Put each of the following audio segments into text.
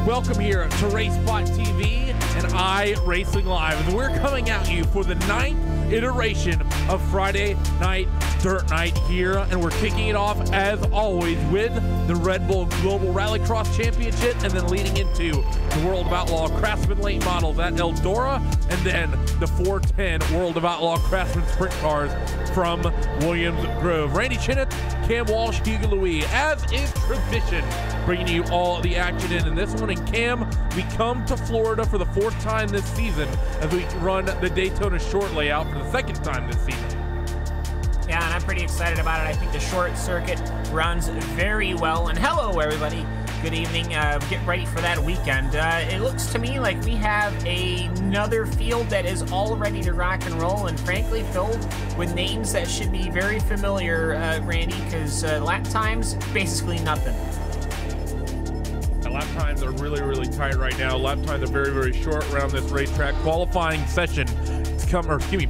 Welcome here to RaceSpot TV and iRacingLive. And we're coming at you for the 9th iteration of Friday Night Dirt Night here. And we're kicking it off, as always, with the Red Bull Global Rallycross Championship, and then leading into the World of Outlaw Craftsman late models at Eldora, and then the 410 World of Outlaw Craftsman sprint cars from Williams Grove. Randy Chenowth, Cam Walsh, Hugo Louis, as is tradition, bringing you all the action in this one. And Cam, we come to Florida for the 4th time this season as we run the Daytona short layout for the 2nd time this season. Yeah, and I'm pretty excited about it. I think the short circuit runs very well. And hello, everybody. Good evening. Get ready for that weekend. It looks to me like we have another field that is all ready to rock and roll, and frankly filled with names that should be very familiar, Randy, because lap times, basically nothing. Lap times are really tight right now. Lap times are very short around this racetrack. Qualifying session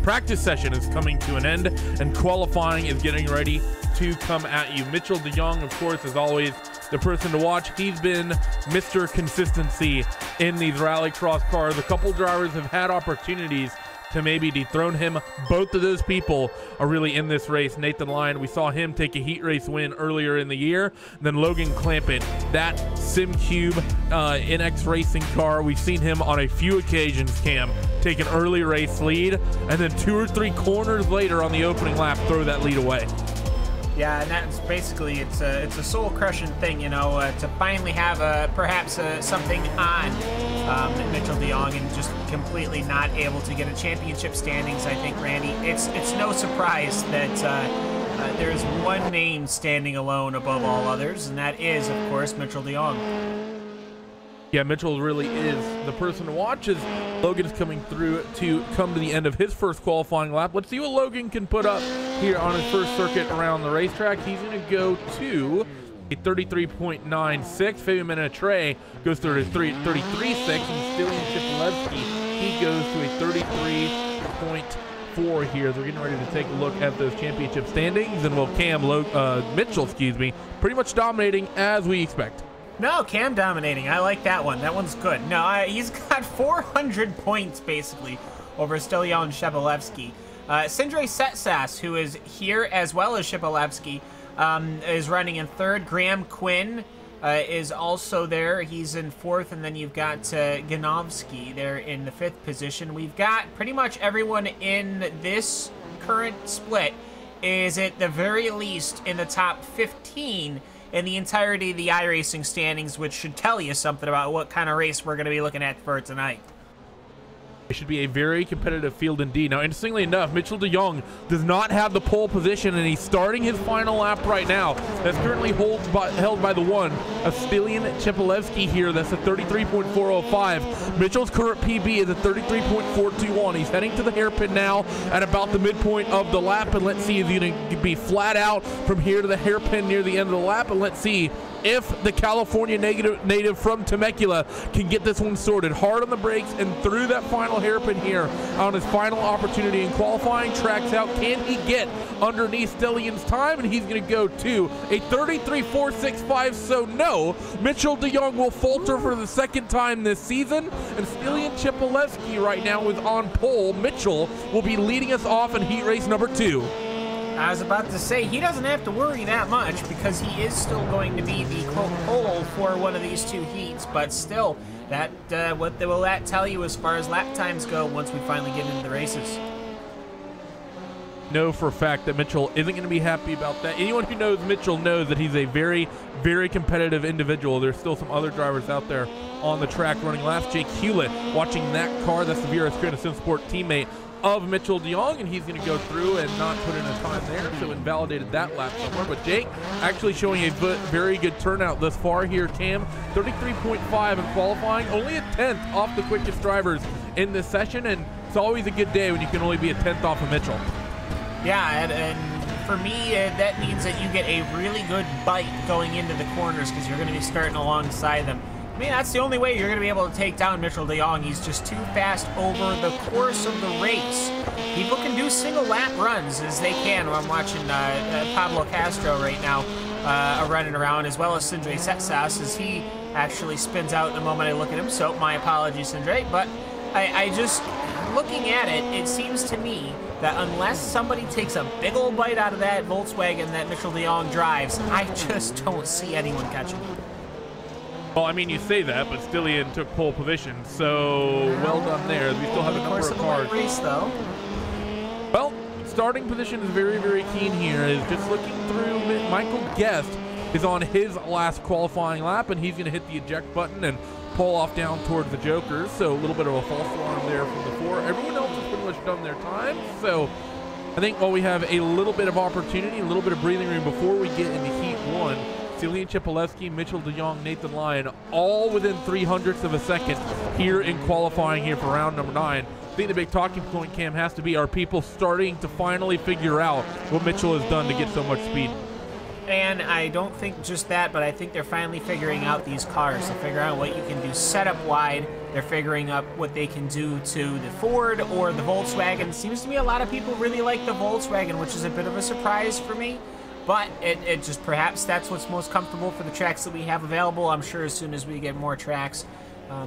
practice session is coming to an end, and qualifying is getting ready to come at you. Mitchell DeYoung, of course, is always the person to watch. He's been Mr. Consistency in these rallycross cars. A couple drivers have had opportunities to maybe dethrone him. Both of those people are really in this race. Nathan Lyon, we saw him take a heat race win earlier in the year. Then Logan Clampett, that SimCube NX racing car, we've seen him on a few occasions, Cam, take an early race lead, and then 2 or 3 corners later on the opening lap, throw that lead away. Yeah, and that's basically, it's a soul-crushing thing, you know, to finally have perhaps something on Mitchell DeYoung and just completely not able to get a championship standings. I think, Randy, it's no surprise that there's one name standing alone above all others, and that is, of course, Mitchell DeYoung. Yeah, Mitchell really is the person to watch as Logan's coming through to come to the end of his first qualifying lap. Let's see what Logan can put up here on his first circuit around the racetrack. He's going to go to a 33.96. Fabian Menatre goes through a 33.6, and Stylian Chipolevsky, he goes to a 33.4 here. They're getting ready to take a look at those championship standings, and Mitchell, pretty much dominating as we expect. No, Cam dominating. I like that one. That one's good. No, he's got 400 points, basically, over Stylian Chipolevsky. Sindre Setsas, who is here as well as Chipolevsky, is running in 3rd. Graham Quinn is also there. He's in 4th. And then you've got Ganovsky there in the 5th position. We've got pretty much everyone in this current split is at the very least in the top 15 in the entirety of the iRacing standings, which should tell you something about what kind of race we're going to be looking at for tonight. It should be a very competitive field indeed. Now, interestingly enough, Mitchell DeYoung does not have the pole position, and he's starting his final lap right now. That's currently held by the one of Stylian Chipolevsky here. That's a 33.405. Mitchell's current PB is a 33.421. He's heading to the hairpin now at about the midpoint of the lap, and let's see if he's going to be flat out from here to the hairpin near the end of the lap, and let's see if the California native from Temecula can get this one sorted. Hard on the brakes and through that final hairpin here on his final opportunity in qualifying. Tracks out. Can he get underneath Stylian's time? And he's going to go to a 33.465. So no, Mitchell DeYoung will falter for the 2nd time this season. And Stylian Chipolevsky right now is on pole. Mitchell will be leading us off in heat race number 2. I was about to say, he doesn't have to worry that much because he is still going to be the pole for one of these 2 heats, but still, that what will that tell you as far as lap times go once we finally get into the races? Know for a fact that Mitchell isn't going to be happy about that. Anyone who knows Mitchell knows that he's a very competitive individual. There's still some other drivers out there on the track running laps. Jake Hewlett watching that car. That's the VRS Sport teammate of Mitchell DeYoung, and he's going to go through and not put in a time there, so invalidated that lap somewhere. But Jake actually showing a very good turnout thus far here. Cam, 33.5 in qualifying, only a 10th off the quickest drivers in this session, and it's always a good day when you can only be a 10th off of Mitchell. Yeah, and for me, that means that you get a really good bite going into the corners because you're going to be starting alongside them. I mean, that's the only way you're going to be able to take down Mitchell DeYoung. He's just too fast over the course of the race. People can do single lap runs as they can. I'm watching Pablo Castro right now running around, as well as Sindre Setsas, as he actually spins out in a moment I look at him, so my apologies, Sindre. But I just, looking at it, it seems to me that unless somebody takes a big old bite out of that Volkswagen that Mitchell de Jong drives, I just don't see anyone catching him. Well, I mean, you say that, but Stillian took pole position, so well done there. We still have a number of cars. Race, though. Well, starting position is very, very keen here. Is just looking through, Michael Guest is on his last qualifying lap, and he's going to hit the eject button and pull off down towards the Jokers. So a little bit of a false alarm there from the 4. Everyone else has pretty much done their time. So I think while we have a little bit of opportunity, a little bit of breathing room before we get into Heat 1, Stelian Chipolewski, Mitchell de Jong, Nathan Lyon, all within 0.03 of a second here in qualifying here for round number 9. I think the big talking point, Cam, has to be, are people starting to finally figure out what Mitchell has done to get so much speed? And I don't think just that, but I think they're finally figuring out these cars. They're figuring out what you can do setup wide. They're figuring out what they can do to the Ford or the Volkswagen. Seems to me a lot of people really like the Volkswagen, which is a bit of a surprise for me. But it just, perhaps that's what's most comfortable for the tracks that we have available. I'm sure as soon as we get more tracks,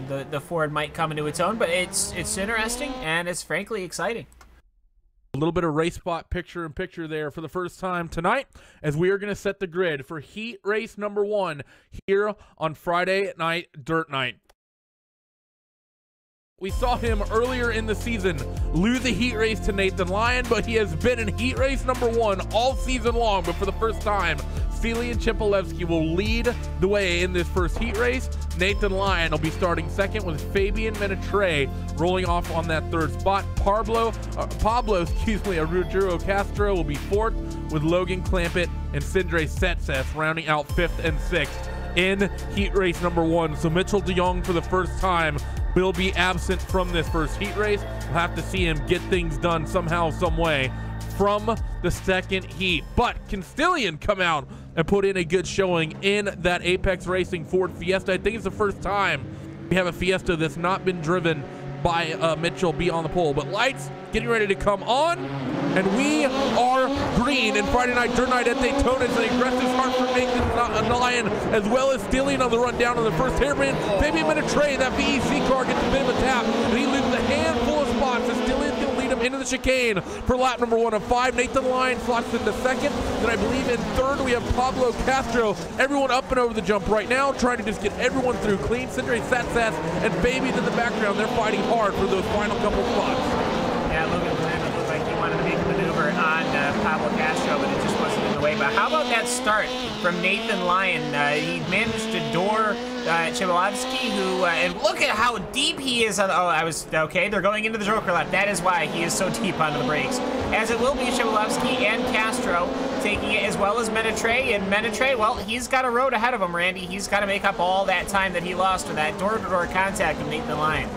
the Ford might come into its own. But it's interesting, and it's frankly exciting. A little bit of RaceSpot picture-in-picture there for the first time tonight, as we are going to set the grid for heat race number 1 here on Friday night Dirt Night. We saw him earlier in the season lose a heat race to Nathan Lyon, but he has been in heat race number 1 all season long. But for the first time, Stelian Chipolewski will lead the way in this first heat race. Nathan Lyon will be starting second, with Fabian Menetre rolling off on that 3rd spot. Pablo Arturo Castro will be 4th, with Logan Clampett and Sindre Setsas rounding out 5th and 6th in heat race number 1. So Mitchell de Jong, for the first time, will be absent from this first heat race. We'll have to see him get things done somehow, some way from the second heat. But can Stelian come out and put in a good showing in that Apex Racing Ford Fiesta? I think it's the first time we have a Fiesta that's not been driven by Mitchell be on the pole. But lights getting ready to come on, and we are green. And Friday night Dirt Night at Daytona is an aggressive start for Nathan Lyon, as well as Stelian on the run down on the first hairpin. Fabian Menetre, that VEC car, gets a bit of a tap, and he loses a handful of spots as Stelian's going to lead him into the chicane for lap number 1 of 5. Nathan Lyon slots into 2nd. Then I believe in 3rd we have Pablo Castro. Everyone up and over the jump right now, trying to just get everyone through clean. Sindre Satsas and Fabian in the background. They're fighting hard for those final couple spots. Yeah, Logan Clampett looked like he wanted to make a maneuver on Pablo Castro, but it just wasn't in the way. But how about that start from Nathan Lyon? He managed to door Chipolewski, who, and look at how deep he is on, okay, they're going into the Joker lap. That is why he is so deep onto the brakes. As it will be Chipolewski and Castro taking it, as well as Menetre. And Menetre, well, he's got a road ahead of him, Randy. He's got to make up all that time that he lost with that door-to-door contact with Nathan Lyon.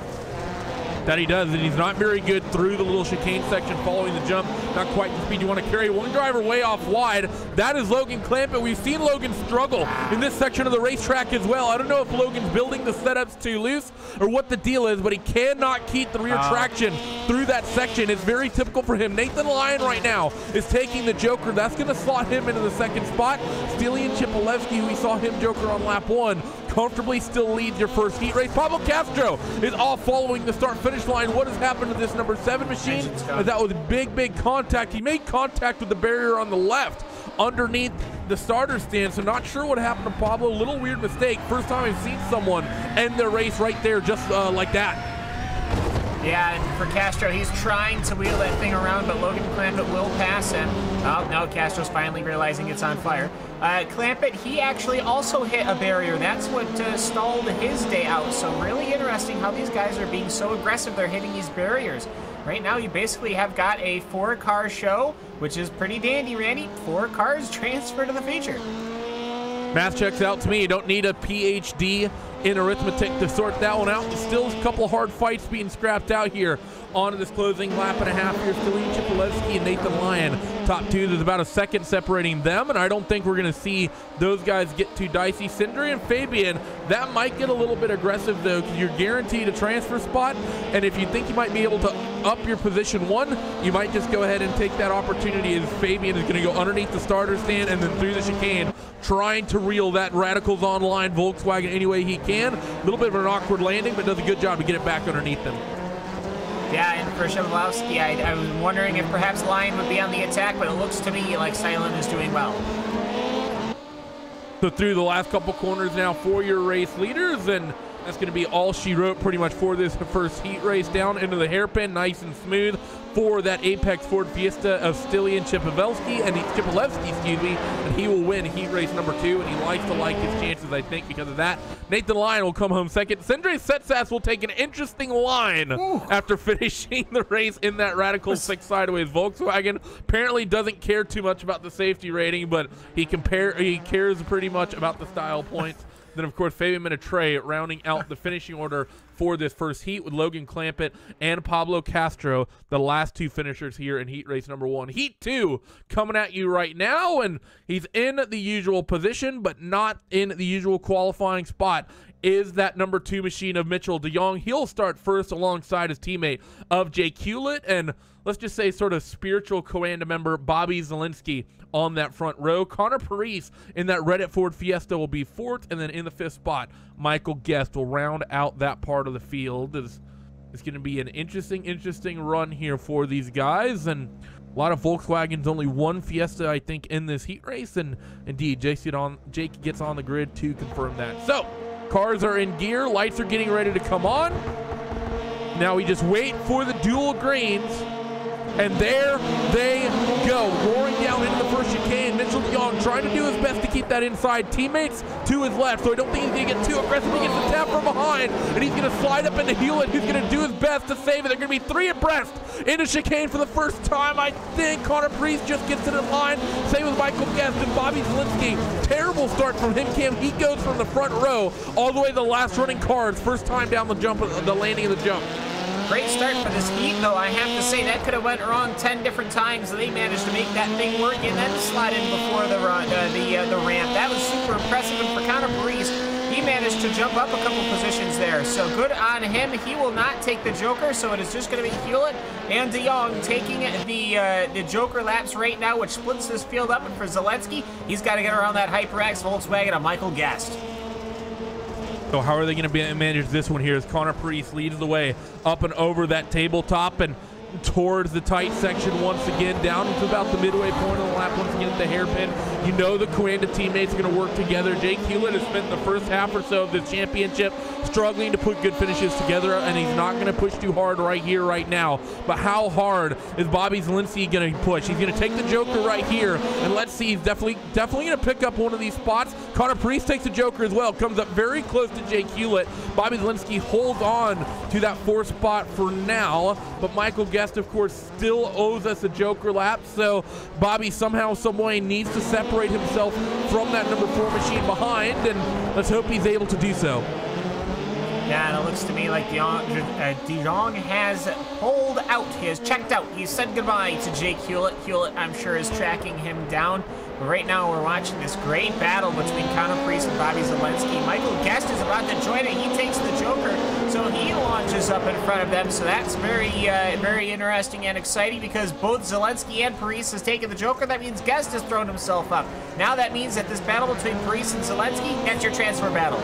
That he does, and he's not very good through the little chicane section following the jump. Not quite the speed you want to carry. One driver way off wide. That is Logan Clampett. We've seen Logan struggle in this section of the racetrack as well. I don't know if Logan's building the setups too loose or what the deal is, but he cannot keep the rear traction through that section. It's very typical for him. Nathan Lyon right now is taking the Joker. That's going to slot him into the 2nd spot. Stelian Chipolewski, who we saw him Joker on lap 1, comfortably still leads your first heat race. Pablo Castro is off following the start-finish line. What has happened to this number 7 machine? That was big contact. He made contact with the barrier on the left underneath the starter stand, so not sure what happened to Pablo. Little weird mistake. First time I've seen someone end their race right there just like that. Yeah, and for Castro, he's trying to wheel that thing around, but Logan Clampett will pass him. Oh, no, Castro's finally realizing it's on fire. Clampett, he actually also hit a barrier. That's what stalled his day out. So really interesting how these guys are being so aggressive. They're hitting these barriers. Right now, you basically have got a 4-car show, which is pretty dandy, Randy. 4 cars transfer to the feature. Math checks out to me. You don't need a PhD in arithmetic to sort that one out. Still a couple hard fights being scrapped out here on this closing lap and a half here. Stelian Chipolewski and Nathan Lyon top two. There's about a second separating them, and I don't think we're going to see those guys get too dicey. Sindri and Fabian, that might get a little bit aggressive though, because you're guaranteed a transfer spot, and if you think you might be able to up your position one, you might just go ahead and take that opportunity, as Fabian is going to go underneath the starter stand and then through the chicane, trying to reel that Radicals Online Volkswagen any way he can. A little bit of an awkward landing, but does a good job to get it back underneath them. Yeah, and for Shabalowski, I was wondering if perhaps Lion would be on the attack, but it looks to me like Silent is doing well. So through the last couple corners now for your race leaders, and that's going to be all she wrote pretty much for this first heat race. Down into the hairpin, nice and smooth for that Apex Ford Fiesta of Stilian Chipolevsky, and he will win heat race number 2, and he likes to like his chances, I think, because of that. Nathan Lyon will come home second. Sindri Setsas will take an interesting line after finishing the race in that Radical 6 sideways Volkswagen. Apparently doesn't care too much about the safety rating, but he cares pretty much about the style points. Then, of course, Fabian Menetre rounding out the finishing order for this first heat with Logan Clampett and Pablo Castro, the last two finishers here in heat race number 1. Heat 2 coming at you right now, and he's in the usual position, but not in the usual qualifying spot. Is that number 2 machine of Mitchell DeJong. He'll start first alongside his teammate of Jake Hewlett, and let's just say sort of spiritual Coanda member Bobby Zielinski on that front row. Connor Parise in that Reddit Ford Fiesta will be 4th, and then in the 5th spot, Michael Guest will round out that part of the field. It's going to be an interesting run here for these guys, and a lot of Volkswagens, only one Fiesta, I think, in this heat race, and indeed, Jake gets on the grid to confirm that. So, cars are in gear, lights are getting ready to come on. Now we just wait for the dual greens, and there they go, roaring down into the first chicane. Mitchell DeJong trying to do his best to keep that inside. Teammates to his left, so I don't think he's going to get too aggressive. He gets the tap from behind, and he's going to slide up into Hewlett, who's going to do his best to save it. They're going to be 3 abreast into chicane for the first time. I think Connor Priest just gets it in line. Same with Michael Guest and Bobby Zielinski. Terrible start from him, Cam. He goes from the front row all the way to the last running cars. First time down the jump, the landing of the jump. Great start for this heat, though. I have to say that could have went wrong 10 different times. They managed to make that thing work and then slide in before the ramp. That was super impressive. And for Connor Parise, he managed to jump up a couple positions there. So good on him. He will not take the Joker, so it is just going to be Hewlett and DeJong taking the Joker laps right now, which splits this field up. And for Zielinski, he's got to get around that HyperX Volkswagen of Michael Guest. So how are they going to manage this one here as Connor Parise leads the way up and over that tabletop and towards the tight section once again, down to about the midway point of the lap once again at the hairpin. You know the Coanda teammates are going to work together. Jake Hewlett has spent the first half or so of this championship struggling to put good finishes together, and he's not going to push too hard right here, right now. But how hard is Bobby Zielinski going to push? He's going to take the Joker right here, and let's see, he's definitely going to pick up one of these spots. Connor Parise takes the Joker as well, comes up very close to Jake Hewlett. Bobby Zielinski holds on to that 4th spot for now, but Michael Guest, of course, still owes us a Joker lap, so Bobby somehow, some way needs to separate himself from that number 4 machine behind, and let's hope he's able to do so. Yeah, and it looks to me like DeJong has pulled out. He has checked out. He said goodbye to Jake Hewlett. Hewlett, I'm sure, is tracking him down. But right now, we're watching this great battle between Connor Parise and Bobby Zielinski. Michael Guest is about to join it. He takes the Joker, so he launches up in front of them. So that's very interesting and exciting because both Zielinski and Parise has taken the Joker. That means Guest has thrown himself up. Now that means that this battle between Parise and Zielinski, that's your transfer battle.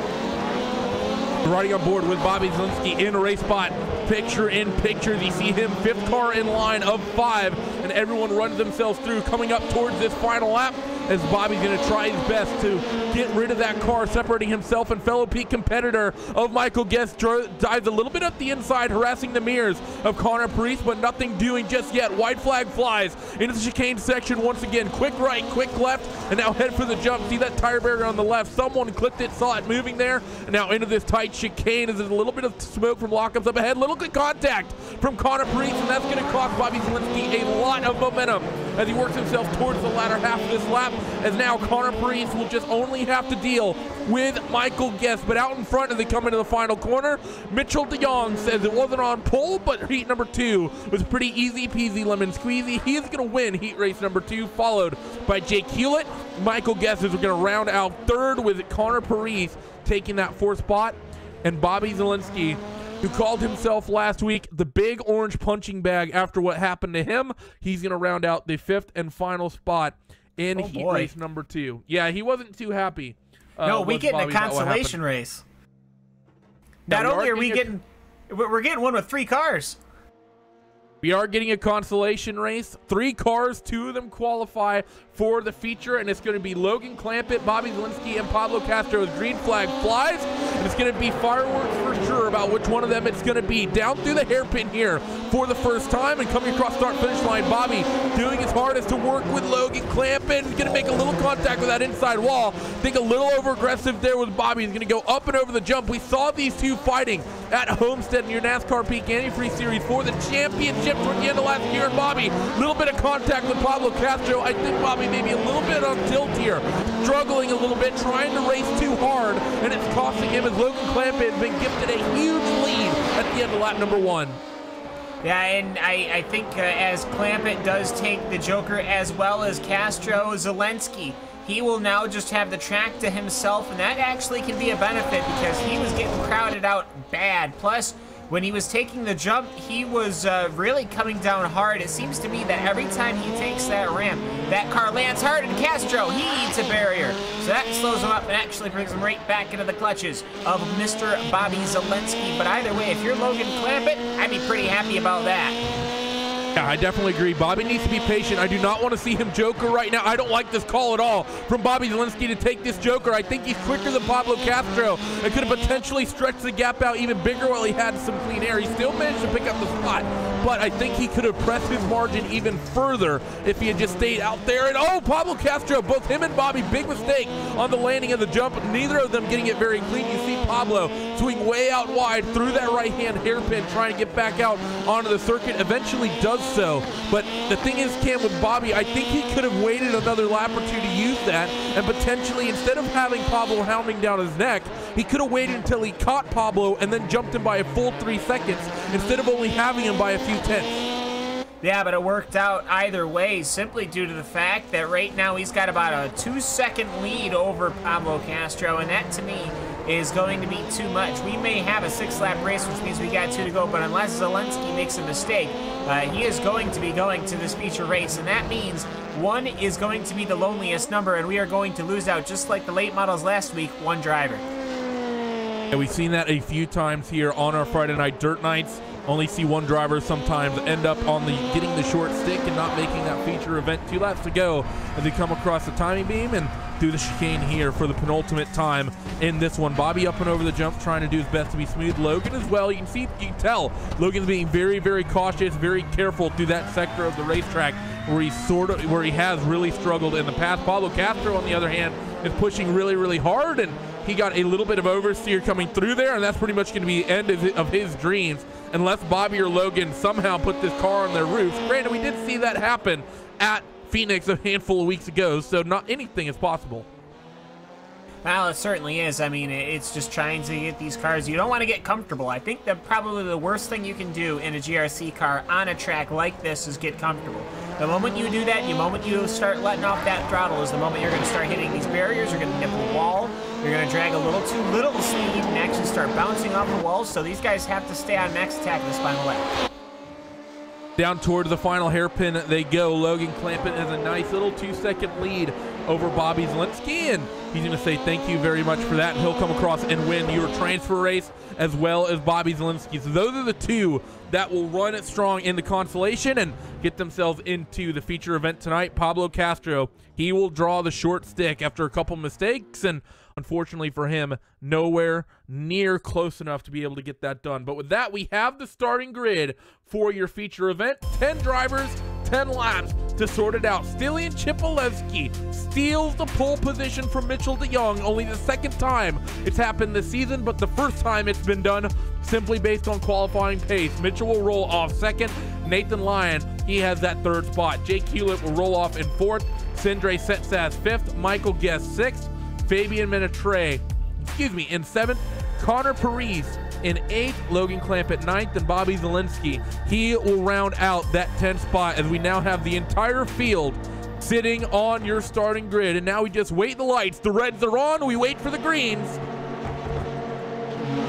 Riding on board with Bobby Zielinski in RaceSpot, picture in picture. You see him 5th car in line of 5, and everyone runs themselves through, coming up towards this final lap as Bobby's going to try his best to get rid of that car, separating himself and fellow peak competitor of Michael Guest dives a little bit up the inside, harassing the mirrors of Connor Parise, but nothing doing just yet. White flag flies into the chicane section once again. Quick right, quick left, and now head for the jump. See that tire barrier on the left. Someone clipped it, saw it moving there, and now into this tight chicane as there's a little bit of smoke from lockups up ahead. Little good contact from Connor Parise, and that's going to cost Bobby Zielinski a lot of momentum. as he works himself towards the latter half of this lap, as now Connor Parise will just only have to deal with Michael Guest. But out in front as they come into the final corner, Mitchell DeYoung says it wasn't on pole, but heat number 2 was pretty easy peasy lemon squeezy. He is going to win heat race number 2, followed by Jake Hewlett. Michael Guest is going to round out third, with Connor Parise taking that 4th spot, and Bobby Zalenski, who called himself last week the big orange punching bag after what happened to him, he's going to round out the 5th and final spot in heat race number 2. Yeah, he wasn't too happy. No, we get in a consolation race. Not only are we getting, we're getting one with 3 cars. We are getting a consolation race. 3 cars, 2 of them qualify for the feature, and it's going to be Logan Clampett, Bobby Zalenski, and Pablo Castro's green flag flies, and it's going to be fireworks for sure about which one of them it's going to be. Down through the hairpin here for the first time, and coming across start-finish line, Bobby doing his hardest to work with Logan Clampett. He's going to make a little contact with that inside wall. I think a little over-aggressive there with Bobby. He's going to go up and over the jump. We saw these two fighting at Homestead near NASCAR Peak Antifreeze Series for the championship toward the end of last year, and Bobby, a little bit of contact with Pablo Castro. I think Bobby maybe a little bit on tilt here, struggling a little bit, trying to race too hard, and it's costing him as Logan Clampett has been gifted a huge lead at the end of lap number 1. Yeah, and I think as Clampett does take the Joker as well as Castro, Zalenski, he will now just have the track to himself, and that actually can be a benefit because he was getting crowded out bad. Plus, when he was taking the jump, he was really coming down hard. It seems to me that every time he takes that ramp, that car lands hard, and Castro, he eats a barrier. So that slows him up and actually brings him right back into the clutches of Mr. Bobby Zalenski. But either way, if you're Logan Clampett, I'd be pretty happy about that. Yeah, I definitely agree. Bobby needs to be patient. I do not want to see him Joker right now. I don't like this call at all from Bobby Zalenski to take this Joker. I think he's quicker than Pablo Castro. It could have potentially stretched the gap out even bigger while he had some clean air. He still managed to pick up the spot, but I think he could have pressed his margin even further if he had just stayed out there. And oh, Pablo Castro, both him and Bobby, big mistake on the landing of the jump. Neither of them getting it very clean. You see Pablo swing way out wide through that right-hand hairpin, trying to get back out onto the circuit. Eventually does so. But the thing is, Cam, with Bobby, I think he could have waited another lap or 2 to use that, and potentially, instead of having Pablo hounding down his neck, he could have waited until he caught Pablo and then jumped him by a full 3 seconds instead of only having him by a few tenths. Yeah, but it worked out either way, simply due to the fact that right now he's got about a 2-second lead over Pablo Castro, and that to me is going to be too much. We may have a 6-lap race, which means we got 2 to go, but unless Zalenski makes a mistake, he is going to be going to this feature race, and that means 1 is going to be the loneliest number, and we are going to lose out, just like the late models last week, 1 driver. Yeah, we've seen that a few times here on our Friday night dirt nights. Only see 1 driver sometimes end up on getting the short stick and not making that feature event. 2 laps to go as they come across the timing beam and through the chicane here for the penultimate time in this one. Bobby up and over the jump, trying to do his best to be smooth. Logan as well. You can tell Logan's being very, very cautious, very careful through that sector of the racetrack where he has really struggled in the past. Pablo Castro, on the other hand, is pushing really, really hard, and he got a little bit of oversteer coming through there, and that's pretty much going to be the end of his dreams unless Bobby or Logan somehow put this car on their roofs. Granted, we did see that happen at Phoenix a handful of weeks ago, so not anything is possible. Well, it certainly is. I mean, it's just trying to get these cars. You don't want to get comfortable. I think that probably the worst thing you can do in a GRC car on a track like this is get comfortable. The moment you do that, the moment you start letting off that throttle is the moment you're going to start hitting these barriers, you're going to nip a wall, you're going to drag a little too little speed and actually start bouncing off the walls, so these guys have to stay on max attack in this final lap. Down toward the final hairpin they go. Logan Clampett has a nice little 2-second lead over Bobby Zalenski, and he's going to say thank you very much for that, and he'll come across and win your transfer race as well as Bobby Zalenski. So those are the 2 that will run it strong in the consolation and get themselves into the feature event tonight. Pablo Castro, he will draw the short stick after a couple mistakes, and unfortunately for him, nowhere near close enough to be able to get that done. But with that, we have the starting grid for your feature event. 10 drivers, 10 laps to sort it out. Stilian Chipolewski steals the pole position from Mitchell DeYoung. Only the 2nd time it's happened this season, but the 1st time it's been done simply based on qualifying pace. Mitchell will roll off 2nd. Nathan Lyon he has that third spot. Jake Hewlett will roll off in fourth. Sindre Setsas fifth. Michael Guest sixth. Fabian Menetre, in seventh. Connor Parise in eighth. Logan Clamp at ninth. And Bobby Zielinski, he will round out that 10th spot as we now have the entire field sitting on your starting grid. And now we just wait the lights. The reds are on. We wait for the greens.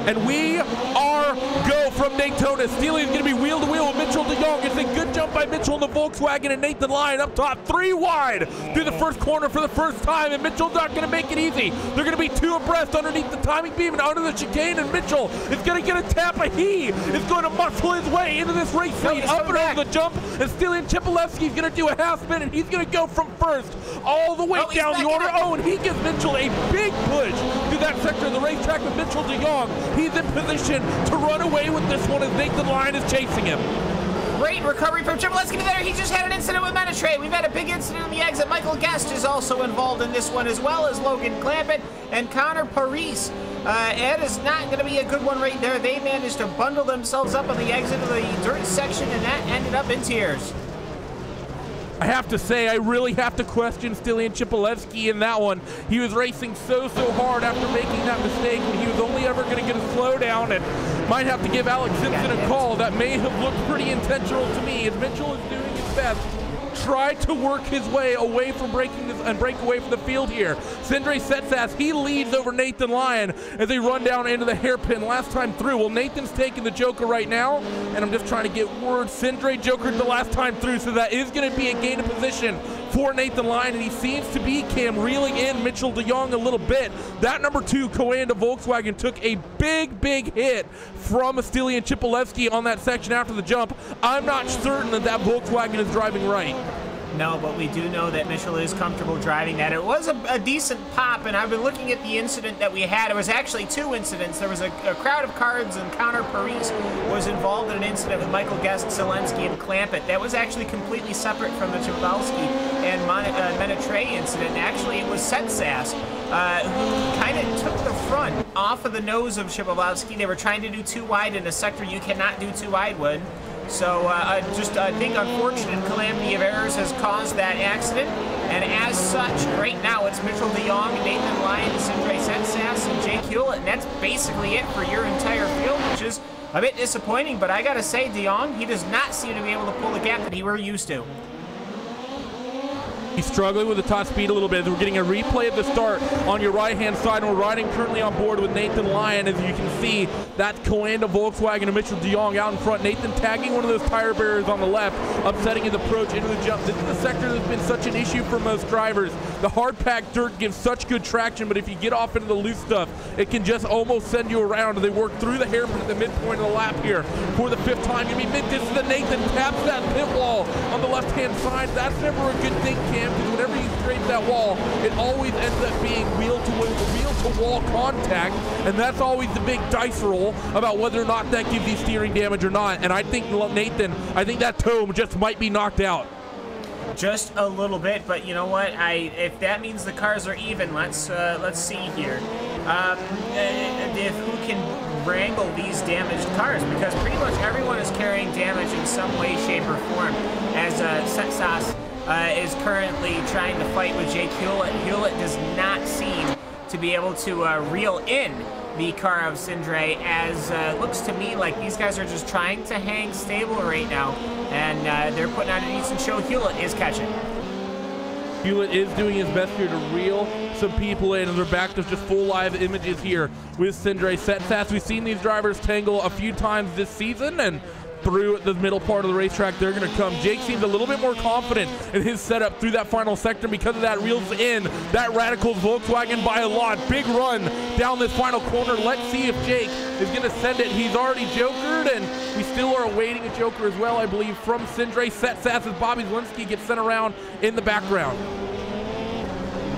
And we are go from Daytona. Steely is going to be wheel to wheel with Mitchell DeYoung. It's a good jump by Mitchell in the Volkswagen, and Nathan Lyon up top, 3 wide through the first corner for the first time, and Mitchell's not going to make it easy. They're going to be 2 abreast underneath the timing beam and under the chicane, and Mitchell is going to get a tap, but he is going to muscle his way into this race lead, up and over the jump, and Stelian Chipolewski is going to do a half spin, and he's going to go from first all the way down the order. And he gives Mitchell a big push through that sector of the racetrack with Mitchell DeYoung. He's in position to run away with this one as Nathan Lyon is chasing him. Great recovery from Chipolewski there. He just had an incident with Menetre. We've had a big incident on the exit. Michael Guest is also involved in this one, as well as Logan Clampett and Connor Parise. Ed is not going to be a good one right there. They managed to bundle themselves up on the exit of the dirt section, and that ended up in tears. I have to say, I really have to question Stelian Chipolewski in that one. He was racing so hard after making that mistake when he was only ever going to get a slowdown, and might have to give Alex Simpson a call. That may have looked pretty intentional to me, as Mitchell is doing his best. Try to work his way away from breaking this and break away from the field here. Sindre Setsas, he leads over Nathan Lyon as they run down into the hairpin last time through. Well, Nathan's taking the Joker right now, and I'm just trying to get word. Sindre jokered the last time through, so that is going to be a gain of position for Nathan Lyon, and he seems to be, Cam, reeling in Mitchell DeYoung a little bit. That number 2 Coanda Volkswagen took a big hit from Stelian Chipolewski on that section after the jump. I'm not certain that Volkswagen is driving right. No, but we do know that Mitchell is comfortable driving that. It was a decent pop, and I've been looking at the incident that we had. It was actually 2 incidents. There was a crowd of cards, and Connor Parise was involved in an incident with Michael Guest, Zielinski, and Clampett. That was actually completely separate from the Chipolewski and Menetre incident. Actually, it was Setsas who kind of took the front off of the nose of Chipolewski. They were trying to do 2 wide in a sector you cannot do 2 wide with. So I think unfortunate calamity of errors has caused that accident, and as such, right now it's Mitchell DeYoung, Nathan Lyon, Sindre Setsas, and Jake Hewlett, and that's basically it for your entire field, which is a bit disappointing. But I gotta say, DeYoung, he does not seem to be able to pull the gap that he were used to. He's struggling with the top speed a little bit. We're getting a replay of the start on your right-hand side, and we're riding currently on board with Nathan Lyon. As you can see, that Coanda Volkswagen and Mitchell DeYoung out in front. Nathan tagging one of those tire barriers on the left, upsetting his approach into the jump. This is the sector that's been such an issue for most drivers. The hard-packed dirt gives such good traction, but if you get off into the loose stuff, it can just almost send you around. They work through the hairpin at the midpoint of the lap here for the 5th time. Gonna be mid-distance, and Nathan taps that pit wall on the left-hand side. That's never a good thing, Cam, because whenever you scrape that wall, it always ends up being wheel-to-wall contact, and that's always the big dice roll about whether or not that gives you steering damage or not. And I think Nathan, that toe just might be knocked out. Just a little bit, but you know what? If that means the cars are even, let's see here. If who can wrangle these damaged cars, because pretty much everyone is carrying damage in some way, shape, or form. As Setsas is currently trying to fight with Jake Hewlett. Hewlett does not seem to be able to reel in the car of Sindre, as looks to me like these guys are just trying to hang stable right now, and they're putting on a decent show. Hewlett is catching. Hewlett is doing his best here to reel some people in, and they're back to just full live images here with Sindre Setsas. We've seen these drivers tangle a few times this season, and through the middle part of the racetrack, they're going to come. Jake seems a little bit more confident in his setup through that final sector because of that. Reels in that Radicals Volkswagen by a lot. Big run down this final corner. Let's see if Jake is going to send it. He's already jokered, and we still are awaiting a joker as well, I believe, from Sindre Setsas as Bobby Zielinski gets sent around in the background.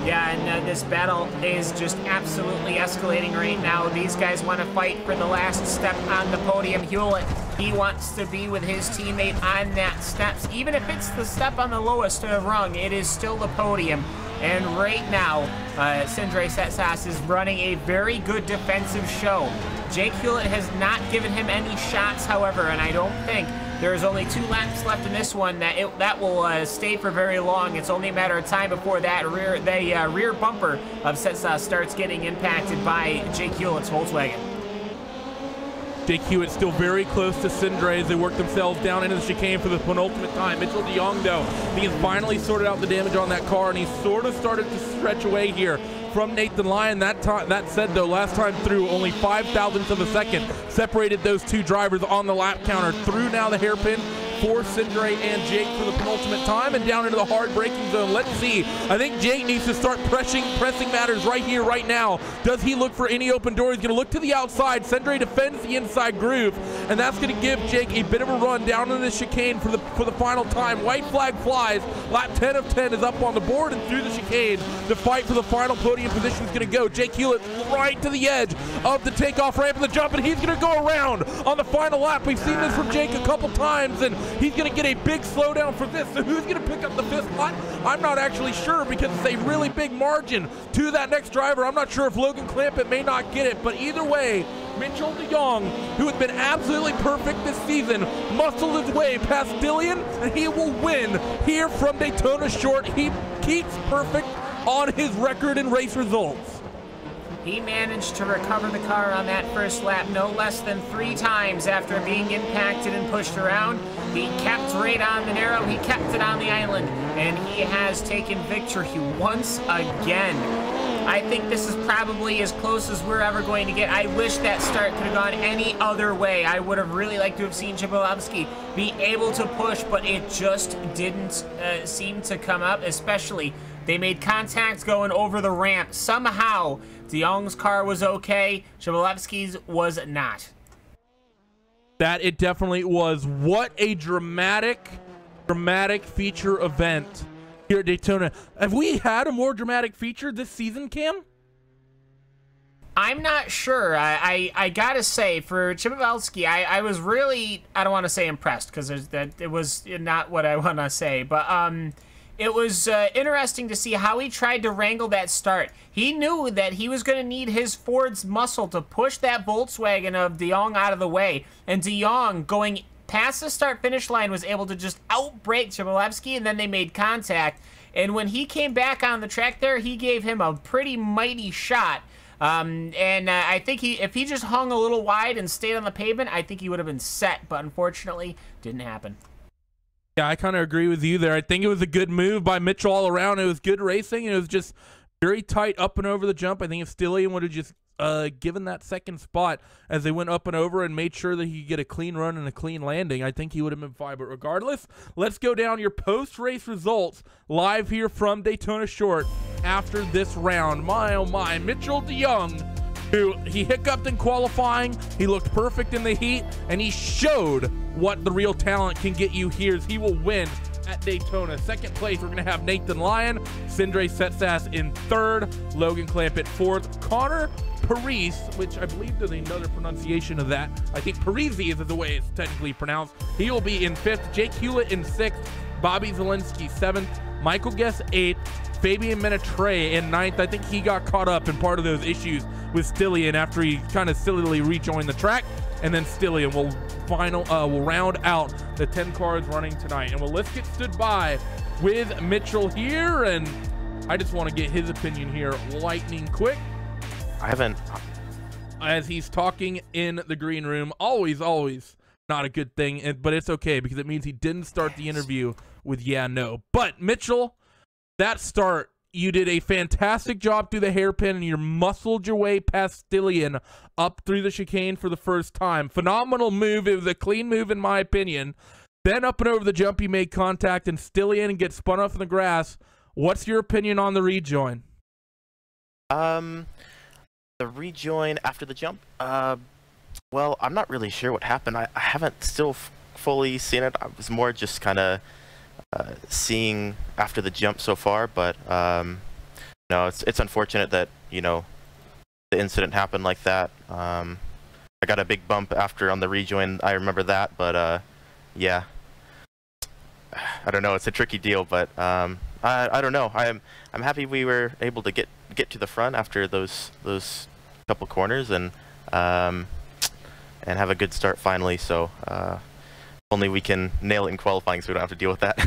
Yeah, and this battle is just absolutely escalating right now. These guys want to fight for the last step on the podium. Hewlett, he wants to be with his teammate on that steps. Even if it's the step on the lowest rung, it is still the podium. And right now, Sindre Setsas is running a very good defensive show. Jake Hewlett has not given him any shots, however, and I don't think There's only 2 laps left in this one. That will stay for very long. It's only a matter of time before that rear bumper of Setsas starts getting impacted by Jake Hewlett's Volkswagen. Jake Hewitt still very close to Sindre as they work themselves down into the chicane for the penultimate time. Mitchell de Jong, though, he has finally sorted out the damage on that car, and he's sort of started to stretch away here from Nathan Lyon. That said, though, last time through, only 5,000ths of a second separated those 2 drivers on the lap counter. Through now the hairpin for Sindre and Jake for the penultimate time, and down into the hard braking zone. Let's see. I think Jake needs to start pressing matters right here, right now. Does he look for any open door? He's going to look to the outside. Sindre defends the inside groove, and that's going to give Jake a bit of a run down into the chicane for the final time. White flag flies. Lap 10 of 10 is up on the board, and through the chicane, the fight for the final podium position is going to go. Jake Hewlett right to the edge of the takeoff ramp and the jump, and he's going to go around on the final lap. We've seen this from Jake a couple times, and he's going to get a big slowdown for this. So who's going to pick up the 5th spot? I'm not actually sure, because it's a really big margin to that next driver. I'm not sure if Logan Clampett may not get it, but either way, Mitchell de Jong, who has been absolutely perfect this season, muscled his way past Dillian, and he will win here from Daytona Short. He keeps perfect on his record in race results. He managed to recover the car on that first lap no less than 3 times after being impacted and pushed around. He kept right on the narrow, he kept it on the island, and he has taken victory once again. I think this is probably as close as we're ever going to get. I wish that start could have gone any other way. I would have really liked to have seen Chmielewski be able to push, but it just didn't seem to come up, especially they made contact going over the ramp. Somehow, de Jong's car was okay, Chmielewski's was not. That it definitely was. What a dramatic feature event here at Daytona. Have we had a more dramatic feature this season, Cam? I'm not sure. I gotta say, for Chmielewski, I was really, I don't want to say impressed, because it was not what I want to say, but it was interesting to see how he tried to wrangle that start. He knew that he was going to need his Ford's muscle to push that Volkswagen of de Jong out of the way, and de Jong, going past the start-finish line, was able to just outbrake Chmielewski, and then they made contact. And when he came back on the track there, he gave him a pretty mighty shot. I think if he just hung a little wide and stayed on the pavement, I think he would have been set, but unfortunately, didn't happen. Yeah, I kind of agree with you there. I think it was a good move by Mitchell all around. It was good racing, and it was just very tight up and over the jump. I think if Stillian would have just given that second spot as they went up and over and made sure that he could get a clean run and a clean landing, I think he would have been fine. But regardless, let's go down your post-race results live here from Daytona Short after this round. My, oh my, Mitchell de Jong, who he hiccuped in qualifying, he looked perfect in the heat, and he showed what the real talent can get you here as he will win at Daytona. Second place, we're going to have Nathan Lyon, Sindre Setsas in 3rd, Logan Clampett 4th, Connor Paris, which I believe there's another pronunciation of that. I think Parisi is the way it's technically pronounced. He will be in 5th, Jake Hewlett in 6th, Bobby Zielinski 7th, Michael Guess 8th, Fabian Menetre in 9th. I think he got caught up in part of those issues with Stillian after he kind of sillily rejoined the track, and then Stillian will round out the 10 cars running tonight. And let's get stood by with Mitchell here, and I just want to get his opinion here lightning quick. I haven't. As he's talking in the green room, always not a good thing, but it's okay because it means he didn't start the interview with yeah, no. But Mitchell, that start, you did a fantastic job through the hairpin, and you muscled your way past Stillian up through the chicane for the first time. Phenomenal move. It was a clean move in my opinion. Then up and over the jump, you made contact, and Stillian gets spun off in the grass. What's your opinion on the rejoin? The rejoin after the jump? Well, I'm not really sure what happened. I haven't still fully seen it. I was more just kind of seeing after the jump so far, but no, it's unfortunate that, you know, the incident happened like that. I got a big bump after on the rejoin. I remember that, but yeah, I don't know. It's a tricky deal, but I don't know. I'm happy we were able to get to the front after those couple corners and have a good start finally. So only we can nail it in qualifying so we don't have to deal with that.